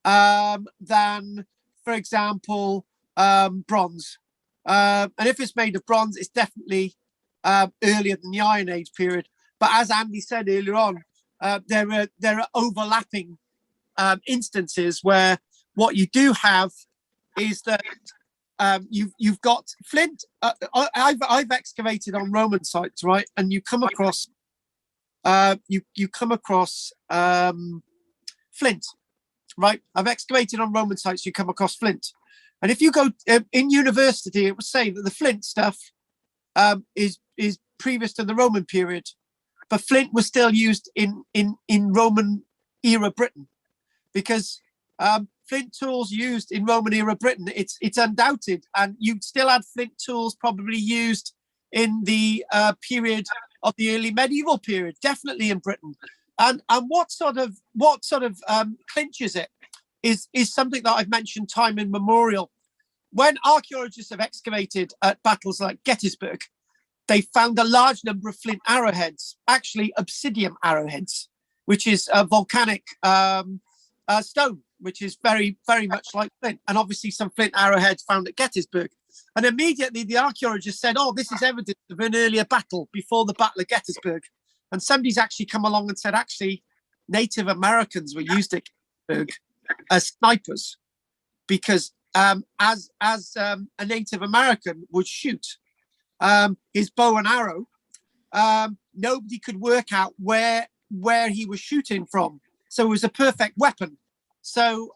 Speaker 1: than, for example, bronze. And if it's made of bronze, it's definitely earlier than the Iron Age period. But as Andy said earlier on, there are overlapping instances where what you do have is that you've got flint. I've excavated on Roman sites, right? And you come across flint, right? I've excavated on Roman sites. You come across flint, and if you go in university, it would say that the flint stuff is previous to the Roman period, but flint was still used in Roman era Britain, because flint tools used in Roman era Britain, it's undoubted, and you still had flint tools probably used in the period of the early medieval period, definitely in Britain. And what sort of clinches it is something that I've mentioned time immemorial. When archaeologists have excavated at battles like Gettysburg, they found a large number of flint arrowheads, actually obsidian arrowheads, which is a volcanic stone, which is very, very much like flint. And obviously some flint arrowheads found at Gettysburg. And immediately the archaeologists said, oh, this is evidence of an earlier battle before the Battle of Gettysburg. And somebody's actually come along and said, actually, Native Americans were used at Gettysburg as snipers, because as a Native American would shoot his bow and arrow, nobody could work out where he was shooting from. So it was a perfect weapon. So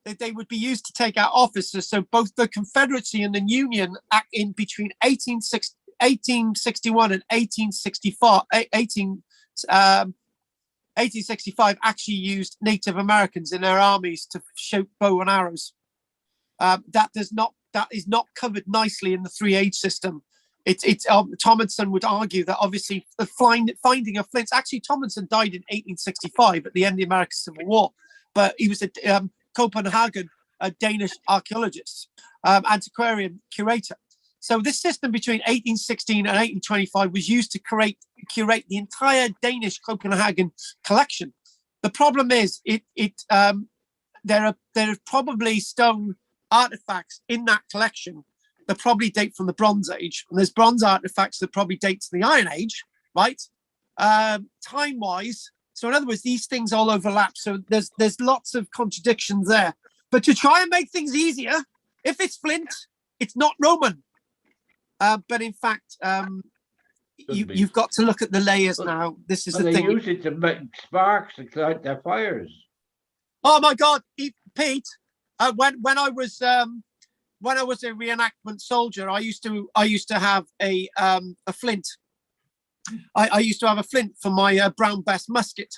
Speaker 1: they would be used to take out officers. So both the Confederacy and the Union in between 1861 and 1865 actually used Native Americans in their armies to shoot bow and arrows. That is not covered nicely in the 3H system. Tomlinson would argue that obviously the finding of flints. Actually, Tomlinson died in 1865 at the end of the American Civil War, but he was a Copenhagen, a Danish archaeologist, antiquarian curator. So this system between 1816 and 1825 was used to curate the entire Danish Copenhagen collection. The problem is there are probably stone artifacts in that collection that probably date from the Bronze Age, and there's bronze artifacts that probably date to the Iron Age, right? Time-wise. So in other words, these things all overlap. So there's lots of contradictions there. But to try and make things easier, if it's flint, it's not Roman. But in fact, you've got to look at the layers now. This is the thing.
Speaker 5: They use it to make sparks to light their fires.
Speaker 1: Oh my God, Pete! When I was a reenactment soldier, I used to have a flint. I used to have a flint for my Brown Bess musket,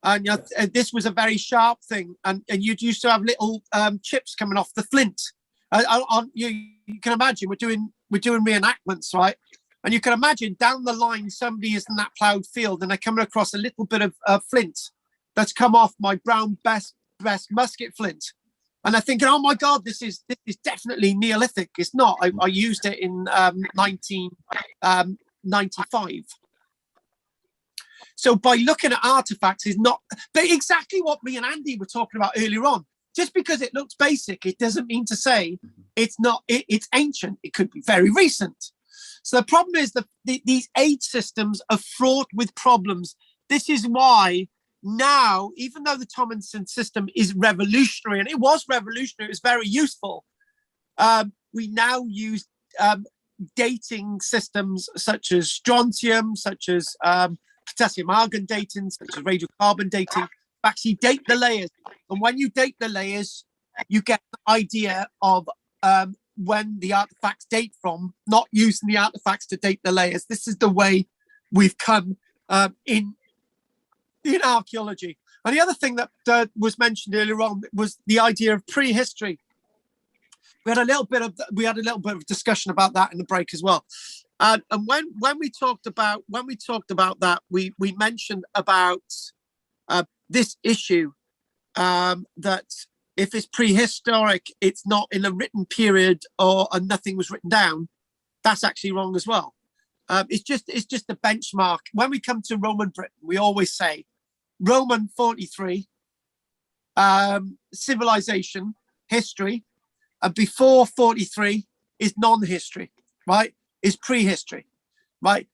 Speaker 1: and this was a very sharp thing. And you used to have little chips coming off the flint. You can imagine we're doing reenactments, right? And you can imagine down the line somebody is in that ploughed field and they're coming across a little bit of flint that's come off my Brown Bess musket flint. And they're thinking, oh my God, this is definitely Neolithic. It's not. I used it in 1995. So by looking at artifacts is not, but exactly what me and Andy were talking about earlier on. Just because it looks basic, it doesn't mean to say it's not. It's ancient. It could be very recent. So the problem is that these age systems are fraught with problems. This is why now, even though the Tomlinson system is revolutionary, and it was revolutionary, it was very useful, we now use dating systems such as strontium, such as potassium argon dating, such as radiocarbon dating, actually date the layers. And when you date the layers, you get the idea of when the artifacts date from, not using the artifacts to date the layers. This is the way we've come in archaeology. And the other thing that was mentioned earlier on was the idea of prehistory. We had a little bit of discussion about that in the break as well. And when we talked about that, we mentioned about this issue that if it's prehistoric, it's not in a written period and nothing was written down. That's actually wrong as well. It's just a benchmark. When we come to Roman Britain, we always say Roman 43, civilization, history, and before 43 is non-history, right? Is prehistory, right?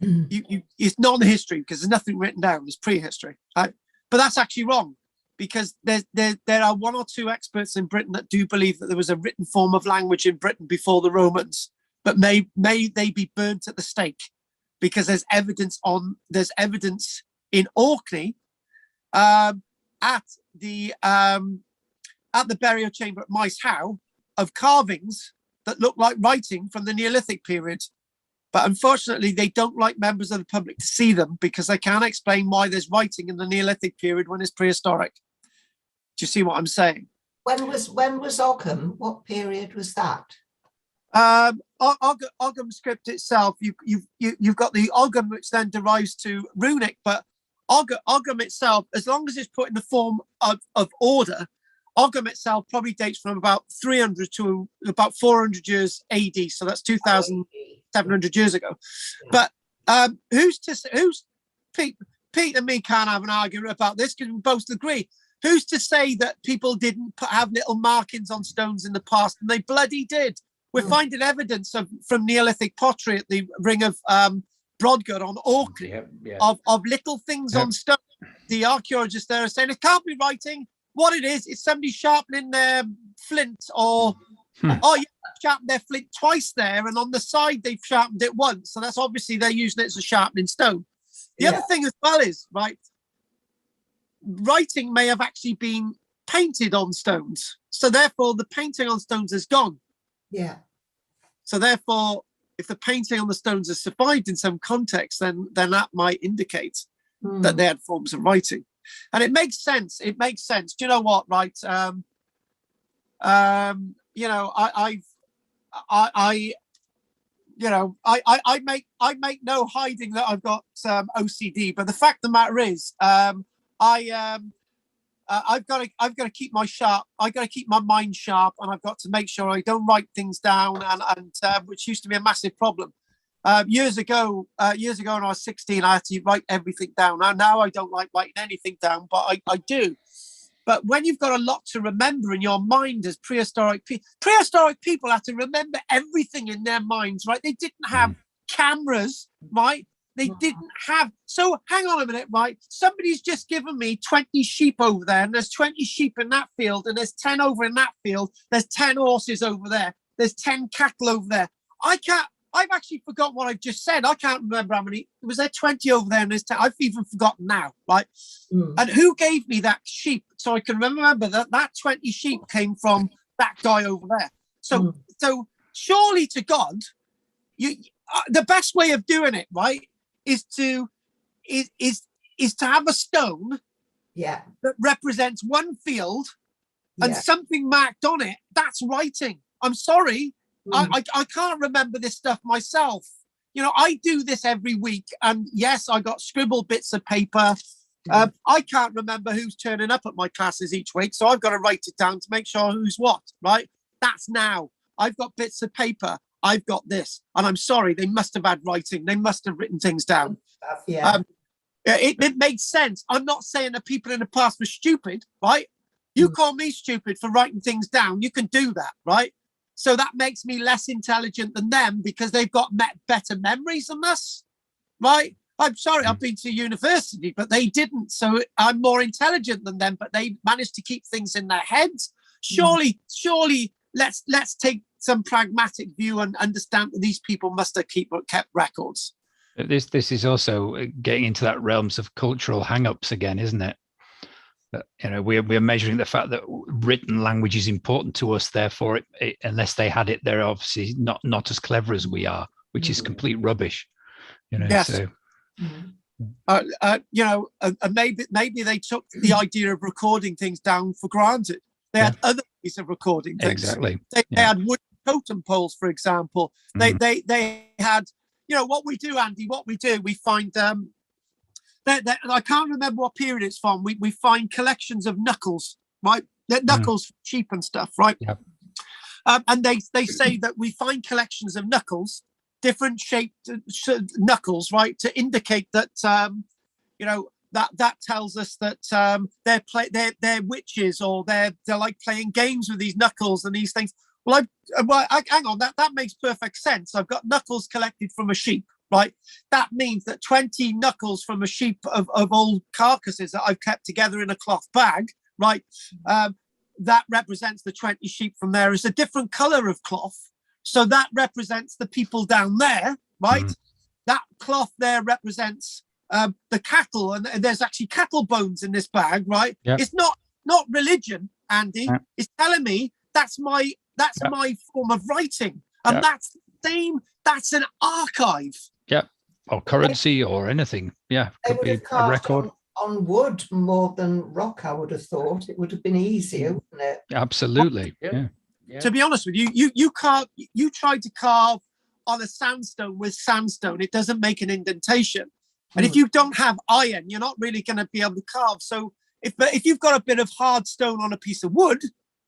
Speaker 1: It's non-history because there's nothing written down. It's prehistory, right? But that's actually wrong, because there are one or two experts in Britain that do believe that there was a written form of language in Britain before the Romans, but may they be burnt at the stake, because there's evidence in Orkney at the burial chamber at Maes Howe of carvings that look like writing from the Neolithic period. But unfortunately, they don't like members of the public to see them because they can't explain why there's writing in the Neolithic period when it's prehistoric. Do you see what I'm saying?
Speaker 3: When was Ogham? What period was that?
Speaker 1: Ogham script itself, you've got the Ogham, which then derives to runic, but Ogham itself, as long as it's put in the form of order, Ogham itself probably dates from about 300 to about 400 years AD. So that's 2,700 years ago. But Pete and me can't have an argument about this because we both agree. Who's to say that people didn't have little markings on stones in the past? And they bloody did. We're finding evidence from Neolithic pottery at the ring of Brodgod on Orkney of little things on stone. The archaeologists there are saying it can't be writing. What it is, it's somebody sharpening their flint sharpened their flint twice there, and on the side they've sharpened it once. So that's obviously they're using it as a sharpening stone. The other thing as well is, right, writing may have actually been painted on stones. So therefore the painting on stones is gone.
Speaker 3: Yeah.
Speaker 1: So therefore, if the painting on the stones has survived in some context, then that might indicate that they had forms of writing. And it makes sense. It makes sense. Do you know what? Right. I make no hiding that I've got OCD. But the fact of the matter is, I've got to keep my sharp. I've got to keep my mind sharp, and I've got to make sure I don't write things down, and which used to be a massive problem. Years ago, when I was 16, I had to write everything down. Now I don't like writing anything down, but I do. But when you've got a lot to remember in your mind as prehistoric people have to remember everything in their minds, right? They didn't have cameras, right? They didn't have. So hang on a minute, right? Somebody's just given me 20 sheep over there, and there's 20 sheep in that field, and there's 10 over in that field. There's 10 horses over there. There's 10 cattle over there. I've actually forgotten what I've just said. I can't remember how many. Was there 20 over there and there's 10? I've even forgotten now, right? And who gave me that sheep so I can remember that 20 sheep came from that guy over there? So surely to God, the best way of doing it, right, is to have a stone that represents one field and something marked on it. That's writing. I'm sorry. I can't remember this stuff myself. You know, I do this every week, and yes, I got scribbled bits of paper. I can't remember who's turning up at my classes each week, so I've got to write it down to make sure who's what, right? That's now. I've got bits of paper. I've got this, and I'm sorry, they must have had writing. They must have written things down. It makes sense. I'm not saying that people in the past were stupid, right? You call me stupid for writing things down. You can do that, right? So that makes me less intelligent than them because they've got better memories than us, right? I'm sorry, I've been to university, but they didn't. So I'm more intelligent than them, but they managed to keep things in their heads. Surely, let's take some pragmatic view and understand that these people must have kept records.
Speaker 4: This is also getting into that realms of cultural hang-ups again, isn't it? You know, we're measuring the fact that written language is important to us. Therefore, unless they had it, they're obviously not as clever as we are, which is complete rubbish. You know,
Speaker 1: yes.
Speaker 4: So.
Speaker 1: Maybe they took the idea of recording things down for granted. They had other ways of recording things.
Speaker 4: Exactly.
Speaker 1: They had wooden totem poles, for example. They had, you know, what we do, Andy. What we do, we find. I can't remember what period it's from. We find collections of knuckles right? They're knuckles for sheep and stuff, right?
Speaker 4: Yep.
Speaker 1: And they say that we find collections of knuckles, different shaped knuckles, right, to indicate that that tells us that they're witches, or they're like playing games with these knuckles and these things. Well, hang on, that makes perfect sense. I've got knuckles collected from a sheep, right? That means that 20 knuckles from a sheep of old carcasses that I've kept together in a cloth bag, right? That represents the 20 sheep from there. Is a different color of cloth. So that represents the people down there, right? That cloth there represents the cattle, and there's actually cattle bones in this bag, right?
Speaker 4: Yep.
Speaker 1: It's not religion, Andy.
Speaker 4: Yep.
Speaker 1: It's telling me that's my form of writing, and
Speaker 4: Yep.
Speaker 1: that's the same. That's an archive.
Speaker 4: Yeah, or currency or anything. Yeah,
Speaker 3: They
Speaker 4: could
Speaker 3: would
Speaker 4: be
Speaker 3: have
Speaker 4: a
Speaker 3: carved
Speaker 4: record.
Speaker 3: on wood more than rock, I would have thought. It would have been easier, wouldn't it?
Speaker 4: Absolutely. Yeah.
Speaker 5: Yeah.
Speaker 1: To be honest with you, you tried to carve on a sandstone with sandstone. It doesn't make an indentation. And if you don't have iron, you're not really going to be able to carve. So if you've got a bit of hard stone on a piece of wood,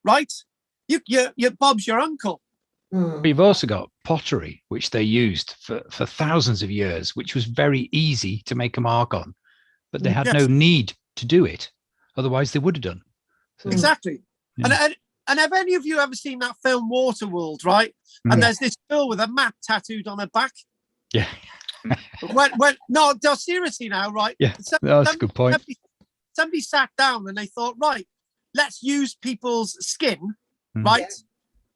Speaker 1: right, you Bob's your uncle.
Speaker 4: We've also got pottery, which they used for thousands of years, which was very easy to make a mark on, but they had no need to do it. Otherwise, they would have done. So,
Speaker 1: Exactly.
Speaker 4: Yeah.
Speaker 1: And have any of you ever seen that film Waterworld, right? And there's this girl with a map tattooed on her back.
Speaker 4: Yeah.
Speaker 1: No, seriously now, right?
Speaker 4: Yeah, that's a good point.
Speaker 1: Somebody sat down and they thought, right, let's use people's skin, right,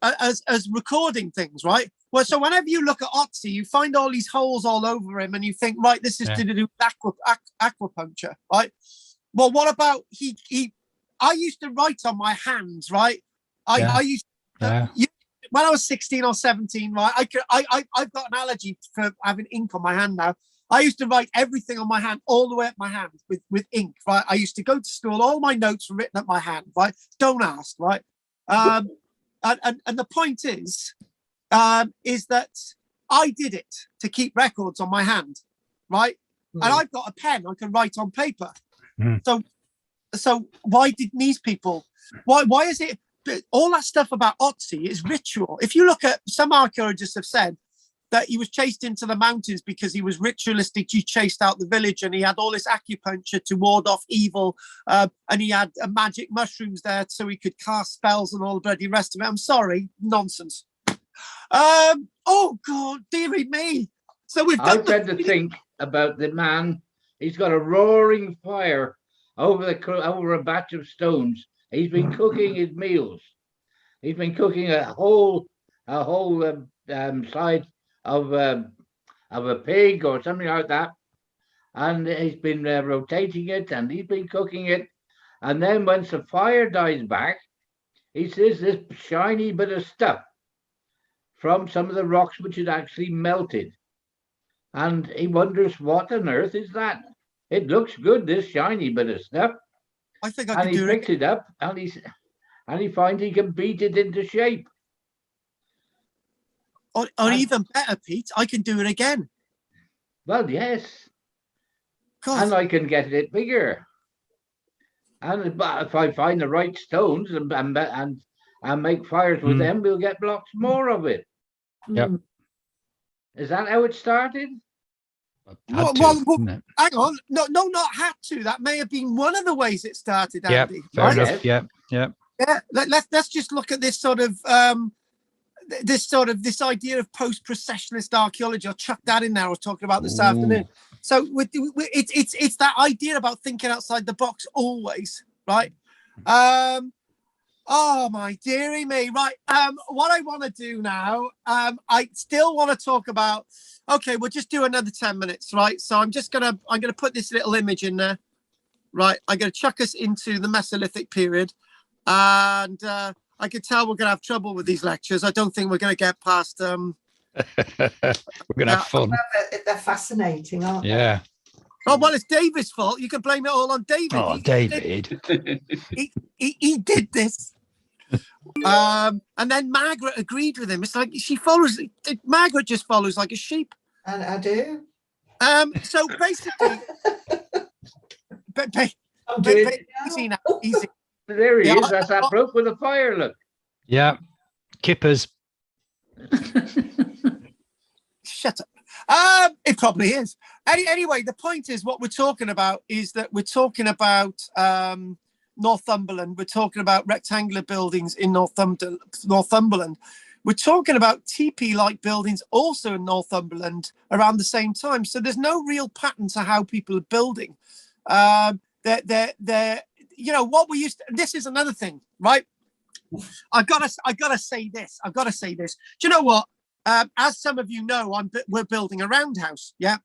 Speaker 1: as recording things, right? Well, so whenever you look at Otzi, you find all these holes all over him, and you think, right, this is to do with aquapuncture, right? Well, what about I used to write on my hands, right? I used when I was 16 or 17, right? I've got an allergy for having ink on my hand now. I used to write everything on my hand, all the way up my hand with ink, right? I used to go to school, all my notes were written up my hand, right? Don't ask, right? And the point is that I did it to keep records on my hand, right? And I've got a pen, I can write on paper. So why didn't these people? Why is it? All that stuff about Otzi is ritual. If you look at, some archaeologists have said that he was chased into the mountains because he was ritualistically chased out the village, and he had all this acupuncture to ward off evil, and he had magic mushrooms there so he could cast spells and all the bloody rest of it. I'm sorry, nonsense. Oh God, dearie me. So we've
Speaker 5: I
Speaker 1: got
Speaker 5: tend to think about the man. He's got a roaring fire over a batch of stones. He's been cooking his meals. He's been cooking a whole side of a pig or something like that, and he's been rotating it, and he's been cooking it. And then once the fire dies back, he sees this shiny bit of stuff from some of the rocks which had actually melted, and he wonders, what on earth is that? It looks good, this shiny bit of stuff.
Speaker 1: I think I
Speaker 5: And
Speaker 1: can
Speaker 5: he
Speaker 1: do
Speaker 5: picks it up, and he finds he can beat it into shape.
Speaker 1: Or even better, Pete, I can do it again.
Speaker 5: Well, yes.
Speaker 1: God.
Speaker 5: And I can get it bigger. And if I find the right stones and make fires with them, we'll get lots more of it.
Speaker 4: Yep.
Speaker 5: Is that how it started?
Speaker 1: Hang on. No, not had to. That may have been one of the ways it started, Andy.
Speaker 4: Fair
Speaker 1: right?
Speaker 4: enough. Yeah.
Speaker 1: Yeah. Let's just look at this sort of this idea of post-processionist archaeology. I'll chuck that in there. We're talking about this afternoon. So it's that idea about thinking outside the box always, right? Oh my dearie me, right? What I want to do now, I still want to talk about. Okay, we'll just do another 10 minutes, right? So I'm gonna put this little image in there, right? I'm gonna chuck us into the Mesolithic period, and I can tell we're gonna have trouble with these lectures. I don't think we're gonna get past.
Speaker 4: We're gonna have fun.
Speaker 3: They're fascinating, aren't they?
Speaker 4: Yeah.
Speaker 1: Oh well, it's David's fault. You can blame it all on David.
Speaker 4: Oh, David.
Speaker 1: He did this. And then Margaret agreed with him. It's like Margaret just follows like a sheep.
Speaker 3: And I do.
Speaker 1: So basically,
Speaker 3: I'm doing it now.
Speaker 1: easy.
Speaker 5: There he
Speaker 1: Yeah,
Speaker 5: is. That's that bloke with the fire. Look.
Speaker 4: Yeah. Kippers.
Speaker 1: shut up. It probably is. Anyway, the point is, what we're talking about is that we're talking about Northumberland. We're talking about rectangular buildings in Northumberland. We're talking about teepee-like buildings also in Northumberland around the same time. So there's no real pattern to how people are building. They're you know what we used to, this is another thing, right? I gotta say this. Do you know what? As some of you know, we're building a roundhouse. Yeah.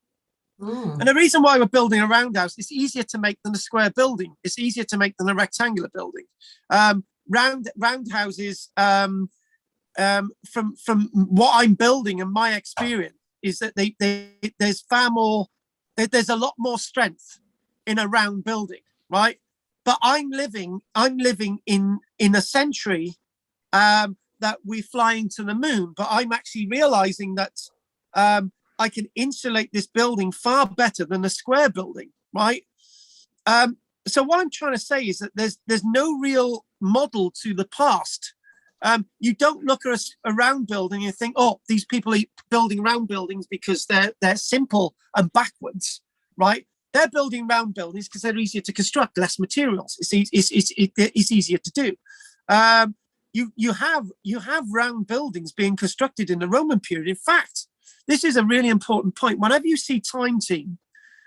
Speaker 1: And the reason why we're building a roundhouse, it's easier to make than a square building. It's easier to make than a rectangular building. Roundhouses, from what I'm building and my experience, is that there's far more, there's a lot more strength in a round building, right? But I'm living in a century that we're flying to the moon, but I'm actually realizing that I can insulate this building far better than a square building, right? So what I'm trying to say is that there's no real model to the past. You don't look at a round building and think, oh, these people are building round buildings because they're simple and backwards, right? They're building round buildings because they're easier to construct, less materials. It's easier to do. You have round buildings being constructed in the Roman period. In fact, this is a really important point. Whenever you see Time Team,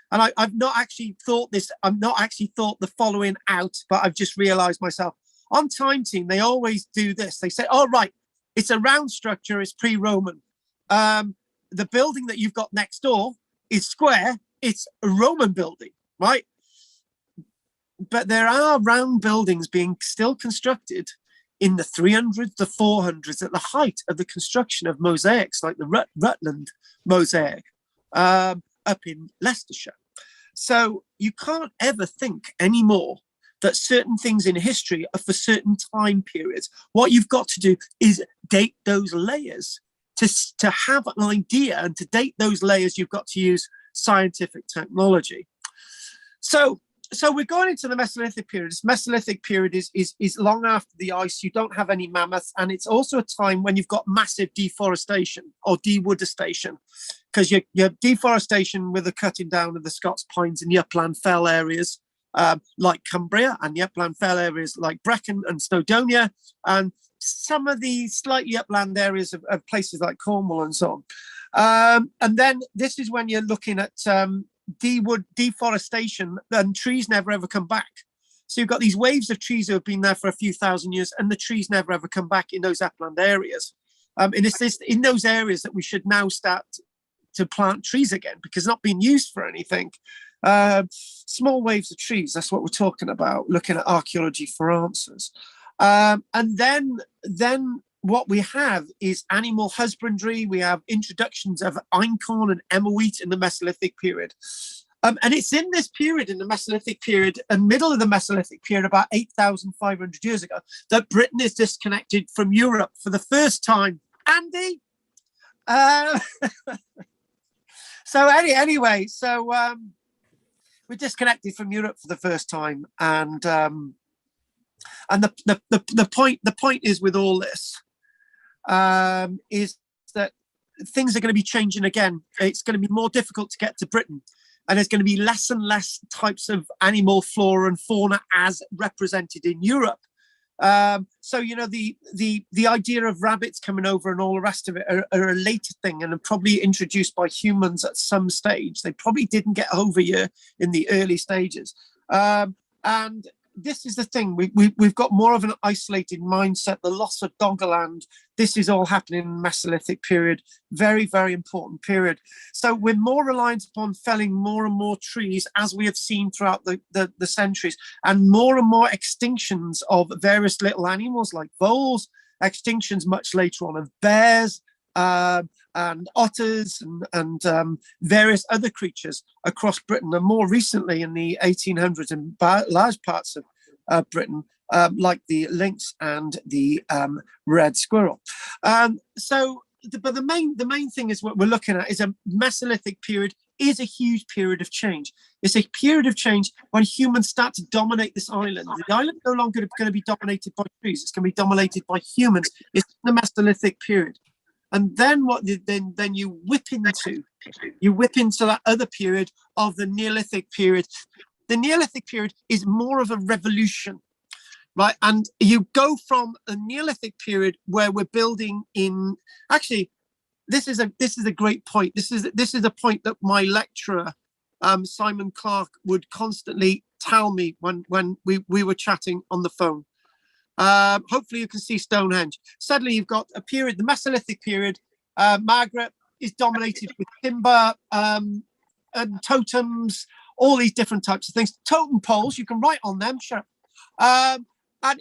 Speaker 1: and I've not actually thought this, I've not actually thought the following out, but I've just realized myself. On Time Team, they always do this. They say, oh, right, it's a round structure, it's pre-Roman. The building that you've got next door is square, it's a Roman building, right? But there are round buildings being still constructed in the 300s, the 400s, at the height of the construction of mosaics, like the Rutland mosaic up in Leicestershire. So you can't ever think anymore that certain things in history are for certain time periods. What you've got to do is date those layers. To have an idea and to date those layers, you've got to use scientific technology. So we're going into the Mesolithic period. This Mesolithic period is long after the ice. You don't have any mammoths, and it's also a time when you've got massive deforestation or dewoodistation, because you have deforestation with the cutting down of the Scots pines in the upland fell areas like Cumbria, and the upland fell areas like Brecon and Snowdonia, and some of the slightly upland areas of places like Cornwall and so on. And then this is when you're looking at deforestation, and trees never ever come back. So you've got these waves of trees who have been there for a few thousand years, and the trees never ever come back in those upland areas. And it's this in those areas that we should now start to plant trees again, because not being used for anything. Small waves of trees, that's what we're talking about, looking at archaeology for answers. And then what we have is animal husbandry. We have introductions of einkorn and emmer wheat in the Mesolithic period. And it's in this period, in the Mesolithic period, and middle of the Mesolithic period, about 8,500 years ago, that Britain is disconnected from Europe for the first time. Andy? Anyway, we're disconnected from Europe for the first time. And the point is with all this, is that things are going to be changing again. It's going to be more difficult to get to Britain, and there's going to be less and less types of animal flora and fauna as represented in Europe. So you know, the idea of rabbits coming over and all the rest of it are a later thing, and are probably introduced by humans at some stage. They probably didn't get over here in the early stages, and this is the thing, we've got more of an isolated mindset, the loss of Doggerland. This is all happening in the Mesolithic period. Very, very important period. So we're more reliant upon felling more and more trees, as we have seen throughout the centuries, and more extinctions of various little animals like voles, extinctions much later on of bears, and otters and various other creatures across Britain, and more recently in the 1800s in large parts of Britain, like the lynx and the red squirrel. But the main thing is what we're looking at is a Mesolithic period is a huge period of change. It's a period of change when humans start to dominate this island. The island no longer going to be dominated by trees. It's going to be dominated by humans. It's the Mesolithic period. And then then you whip into that other period of the Neolithic period. The Neolithic period is more of a revolution, right? And you go from a Neolithic period where we're building in, actually, this is a great point. This is a point that my lecturer, Simon Clark, would constantly tell me when we were chatting on the phone. Hopefully you can see Stonehenge. Suddenly you've got a period, the Mesolithic period. Margaret is dominated with timber, and totems, all these different types of things. Totem poles, you can write on them, sure. And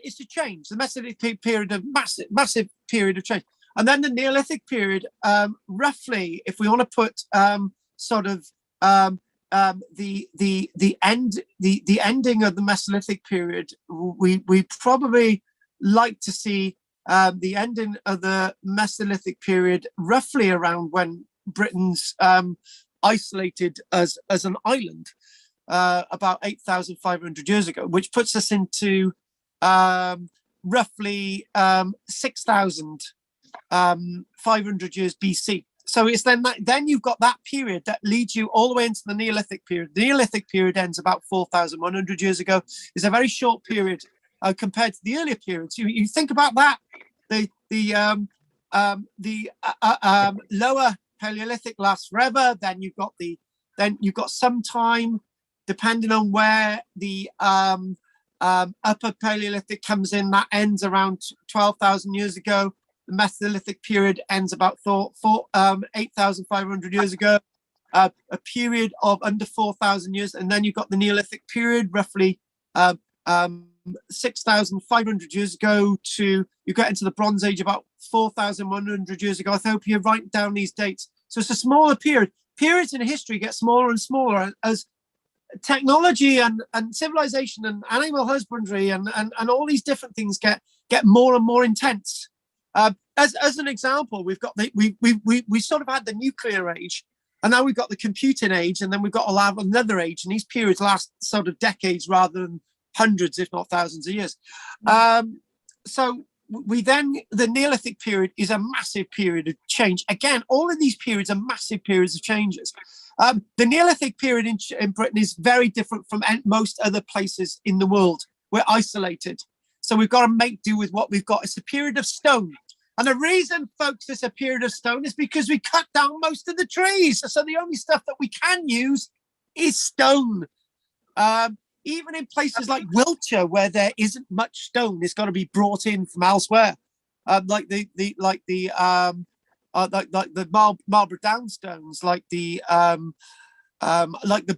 Speaker 1: it's a change. The Mesolithic period, a massive period of change. And then the Neolithic period, roughly, if we want to put the ending of the Mesolithic period, we probably like to see the ending of the Mesolithic period roughly around when Britain's isolated as an island, about 8,500 years ago, which puts us into roughly 6,500 years BC. So it's then you've got that period that leads you all the way into the Neolithic period. The Neolithic period ends about 4,100 years ago. It's a very short period compared to the earlier periods. You think about that. The lower Paleolithic lasts forever. Then you've got some time, depending on where the upper Paleolithic comes in. That ends around 12,000 years ago. The Mesolithic period ends about 8,500 years ago. A period of under 4,000 years, and then you've got the Neolithic period, roughly 6,500 years ago to you get into the Bronze Age about 4,100 years ago. I hope you're writing down these dates. So it's a smaller period. Periods in history get smaller and smaller as technology and civilization and animal husbandry and all these different things get more and more intense. As an example, we've got we sort of had the nuclear age, and now we've got the computing age, and then we've got another age, and these periods last sort of decades rather than hundreds, if not thousands of years. So the Neolithic period is a massive period of change. Again, all of these periods are massive periods of changes. The Neolithic period in Britain is very different from most other places in the world. We're isolated. So we've got to make do with what we've got. It's a period of stone. And the reason, folks, it's a period of stone is because we cut down most of the trees. So the only stuff that we can use is stone. Even in places like Wiltshire, where there isn't much stone, it's got to be brought in from elsewhere. Like the Marlborough Downstones, like the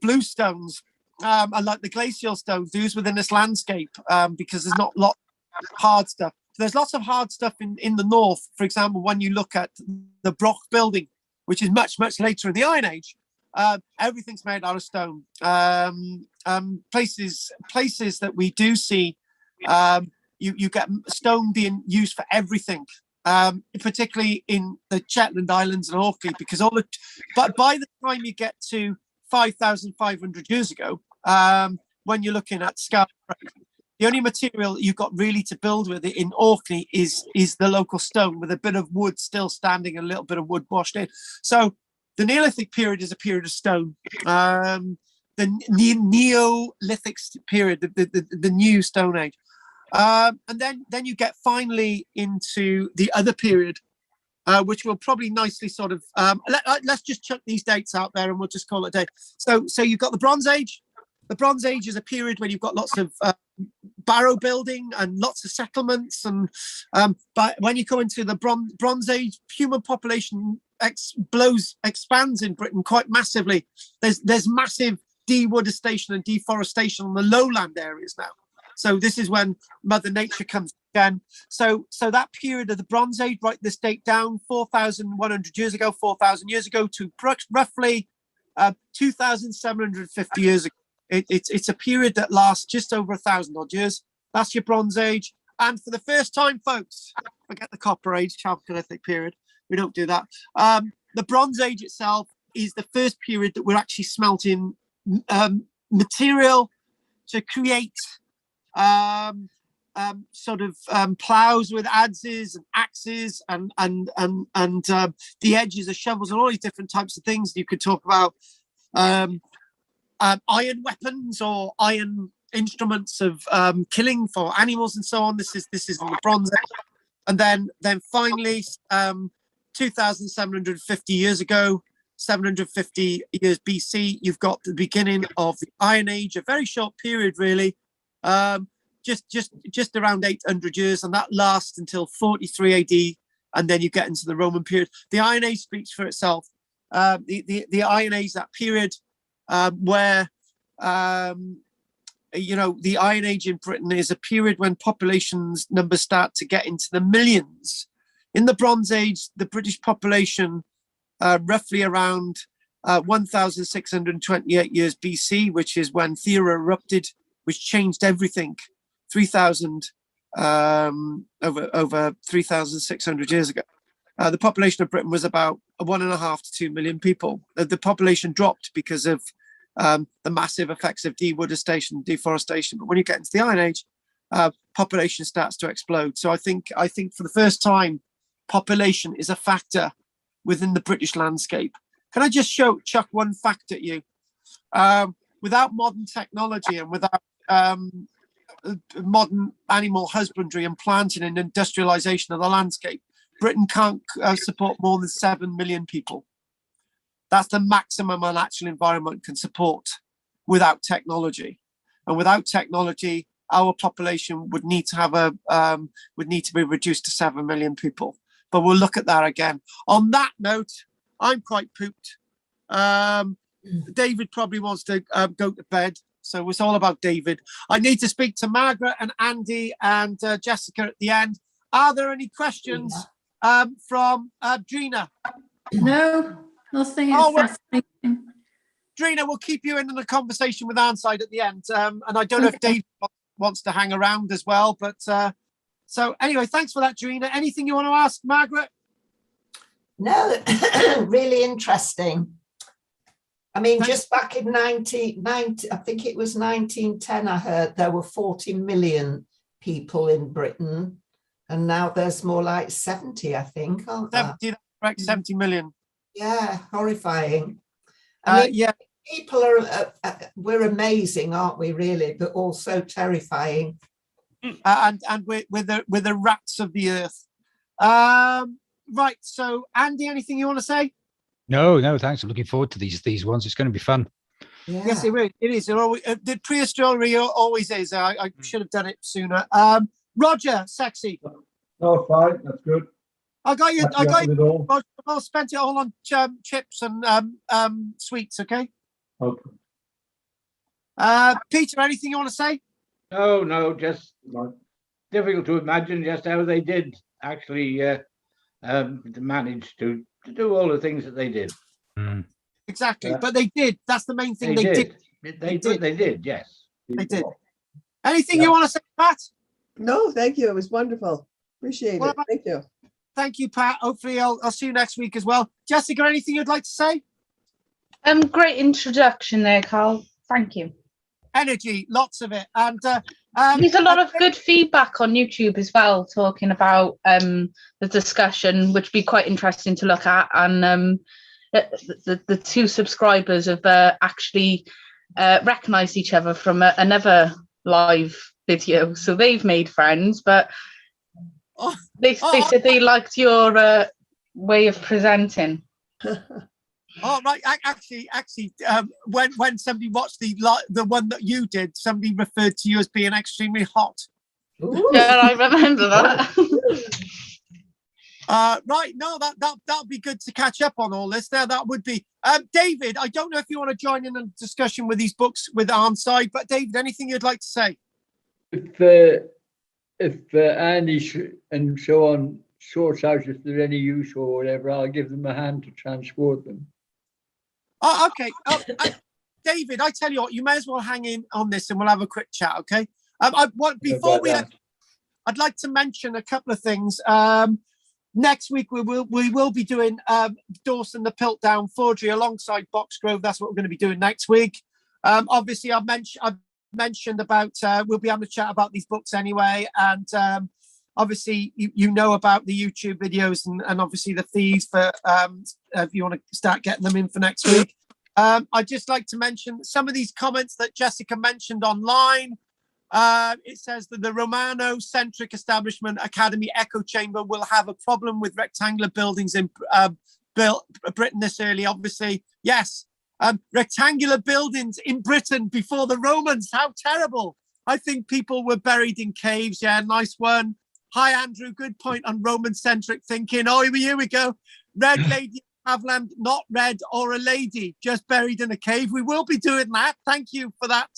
Speaker 1: blue stones, and like the glacial stones used within this landscape, because there's not a lot of hard stuff. There's lots of hard stuff in the north. For example, when you look at the Broch building, which is much later in the Iron Age, everything's made out of stone. Places that we do see, you get stone being used for everything, particularly in the Shetland Islands and Orkney, because but by the time you get to 5,500 years ago, when you're looking at Scarborough, the only material you've got really to build with it in Orkney is the local stone, with a bit of wood still standing, a little bit of wood washed in. So the Neolithic period is a period of stone. The Neolithic period, the new Stone Age. And then you get finally into the other period, which will probably nicely sort of, let's just chuck these dates out there and we'll just call it a day. So you've got the Bronze Age. The Bronze Age is a period when you've got lots of barrow building and lots of settlements. And but when you come into the Bronze Age, human population expands in Britain quite massively. There's massive dewoodistation and deforestation on the lowland areas now. So this is when Mother Nature comes again. So that period of the Bronze Age, write this date down, 4,100 years ago, 4,000 years ago to roughly 2,750 years ago. It's a period that lasts just over 1,000 odd years. That's your Bronze Age. And for the first time, folks, forget the Copper Age, Chalcolithic period. We don't do that. The Bronze Age itself is the first period that we're actually smelting material to create plows with adzes and axes and the edges of shovels and all these different types of things. You could talk about iron weapons or iron instruments of killing for animals and so on. This is in the Bronze Age. And then finally, 2,750 years ago, 750 years BC, you've got the beginning of the Iron Age, a very short period, really, just around 800 years, and that lasts until 43 AD, and then you get into the Roman period. The Iron Age speaks for itself. The Iron Age, that period where the Iron Age in Britain is a period when populations numbers start to get into the millions. In the Bronze Age, the British population roughly around 1,628 years BC, which is when Thera erupted, which changed everything. 3,000 over 3,600 years ago. The population of Britain was about 1.5 to 2 million people. The population dropped because of the massive effects of deforestation. But when you get into the Iron Age, population starts to explode. So I think for the first time, population is a factor within the British landscape. Can I just chuck one fact at you? Without modern technology and without modern animal husbandry and planting and industrialization of the landscape, Britain can't support more than 7 million people. That's the maximum a natural environment can support without technology. And without technology, our population would need to be reduced to 7 million people. But we'll look at that again. On that note, I'm quite pooped. David probably wants to go to bed. So it's all about David. I need to speak to Margaret and Andy and Jessica at the end. Are there any questions from Drina?
Speaker 2: No, nothing. It's fascinating.
Speaker 1: Drina, we'll keep you in the conversation with Arnside at the end. And I don't know if Dave wants to hang around as well. But so anyway, thanks for that, Drina. Anything you want to ask, Margaret?
Speaker 3: No, really interesting. I mean, just back in 1990, I think it was 1910, I heard there were 40 million people in Britain. And now there's more like 70, I think, aren't there?
Speaker 1: 70, that's correct, 70 million.
Speaker 3: Yeah, horrifying. I mean,
Speaker 1: yeah.
Speaker 3: People are, we're amazing, aren't we, really? But also terrifying.
Speaker 1: And we're the rats of the earth. Right, so Andy, anything you want to say?
Speaker 4: No, thanks. I'm looking forward to these ones. It's going to be fun.
Speaker 3: Yeah.
Speaker 1: Yes, it is. The prehistory always is. I should have done it sooner. Roger, sexy.
Speaker 8: Oh, fine. That's good.
Speaker 1: I got you.
Speaker 8: Roger,
Speaker 1: I'll spend it all on chips and sweets. Okay.
Speaker 8: Okay.
Speaker 1: Peter, anything you want to say?
Speaker 5: No, just difficult to imagine just how they did actually manage to do all the things that they did.
Speaker 1: Exactly, but they did. That's the main thing. They did.
Speaker 5: They did. Yes,
Speaker 1: they did. Anything you want to say, Pat?
Speaker 6: No, thank you. It was wonderful. Appreciate it. Thank you.
Speaker 1: Thank you, Pat. Hopefully, I'll see you next week as well. Jessica, anything you'd like to say?
Speaker 7: Great introduction there, Carl. Thank you.
Speaker 1: Energy, lots of it, and
Speaker 7: there's a lot of good feedback on YouTube as well, talking about the discussion, which would be quite interesting to look at. And the two subscribers have actually recognised each other from another live video, so they've made friends. But they said they liked your way of presenting.
Speaker 1: Oh right, actually, when somebody watched the one that you did, somebody referred to you as being extremely hot.
Speaker 3: Ooh.
Speaker 7: Yeah, I remember that.
Speaker 1: Right, no, that'll be good to catch up on all this. There, that would be. David, I don't know if you want to join in a discussion with these books with Arnside, but David, anything you'd like to say?
Speaker 9: If Andy and so on sorts out if they're any use or whatever, I'll give them a hand to transport them.
Speaker 1: Oh, okay. David, I tell you what, you may as well hang in on this and we'll have a quick chat, okay? I'd like to mention a couple of things. Next week we will be doing Dawson the Piltdown Forgery alongside Boxgrove. That's what we're going to be doing next week. Obviously, I've mentioned about we'll be having a chat about these books anyway, and obviously you know about the YouTube videos and obviously the fees for if you want to start getting them in for next week. I'd just like to mention some of these comments that Jessica mentioned online. It says that the Romano-centric establishment Academy echo chamber will have a problem with rectangular buildings in Britain this early. Obviously, yes, rectangular buildings in Britain before the Romans. How terrible. I think people were buried in caves. Yeah, nice one. Hi, Andrew. Good point on Roman-centric thinking. Oh, here we go. Red Lady Haviland, not red or a lady, just buried in a cave. We will be doing that. Thank you for that,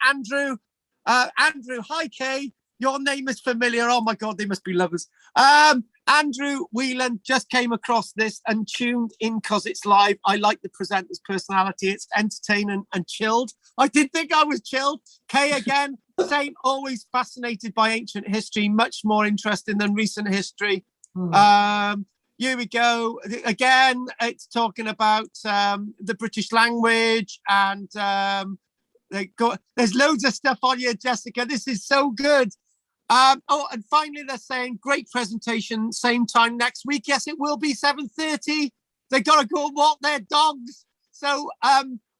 Speaker 1: Andrew. Andrew, hi Kay, your name is familiar. Oh my God, they must be lovers. Andrew Whelan just came across this and tuned in because it's live. I like the presenter's personality. It's entertaining and chilled. I did think I was chilled. Kay again, same, always fascinated by ancient history, much more interesting than recent history. Here we go. Again, it's talking about the British language and there's loads of stuff on here, Jessica. This is so good. Oh, and finally, they're saying great presentation. Same time next week. Yes, it will be 7:30. They got to go and walk their dogs. So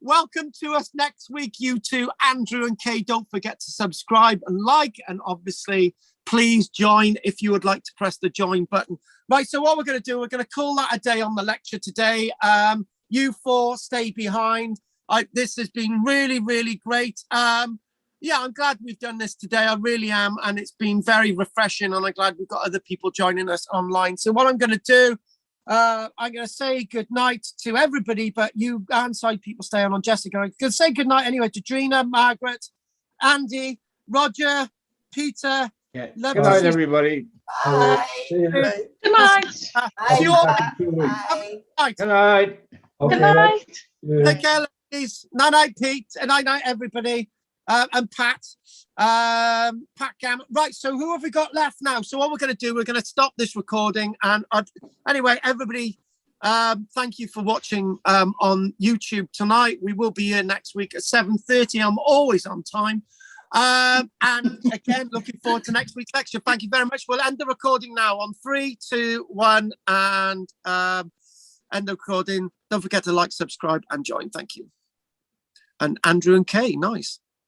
Speaker 1: welcome to us next week, you two, Andrew and Kay. Don't forget to subscribe and like, and obviously, please join if you would like to press the join button. Right. So what we're going to do, we're going to call that a day on the lecture today. You four stay behind. This has been really, really great. Yeah, I'm glad we've done this today. I really am. And it's been very refreshing. And I'm glad we've got other people joining us online. So what I'm going to do, I'm going to say good night to everybody, but you outside people stay on Jessica. I'm going to say good night anyway to Drina, Margaret, Andy, Roger, Peter.
Speaker 5: Yeah. Good night, everybody.
Speaker 3: Bye.
Speaker 7: Good night.
Speaker 3: Bye.
Speaker 1: You all-
Speaker 3: Bye.
Speaker 5: Good night.
Speaker 7: Good night.
Speaker 1: Take care, ladies. Night, Pete, and night, everybody. And Pat, Pat Gam. Right, so who have we got left now? So what we're going to do, we're going to stop this recording. And anyway, everybody, thank you for watching on YouTube tonight. We will be here next week at 7:30. I'm always on time. And again, looking forward to next week's lecture. Thank you very much. We'll end the recording now on 3, 2, 1, and end the recording. Don't forget to like, subscribe, and join. Thank you. And Andrew and Kay, nice.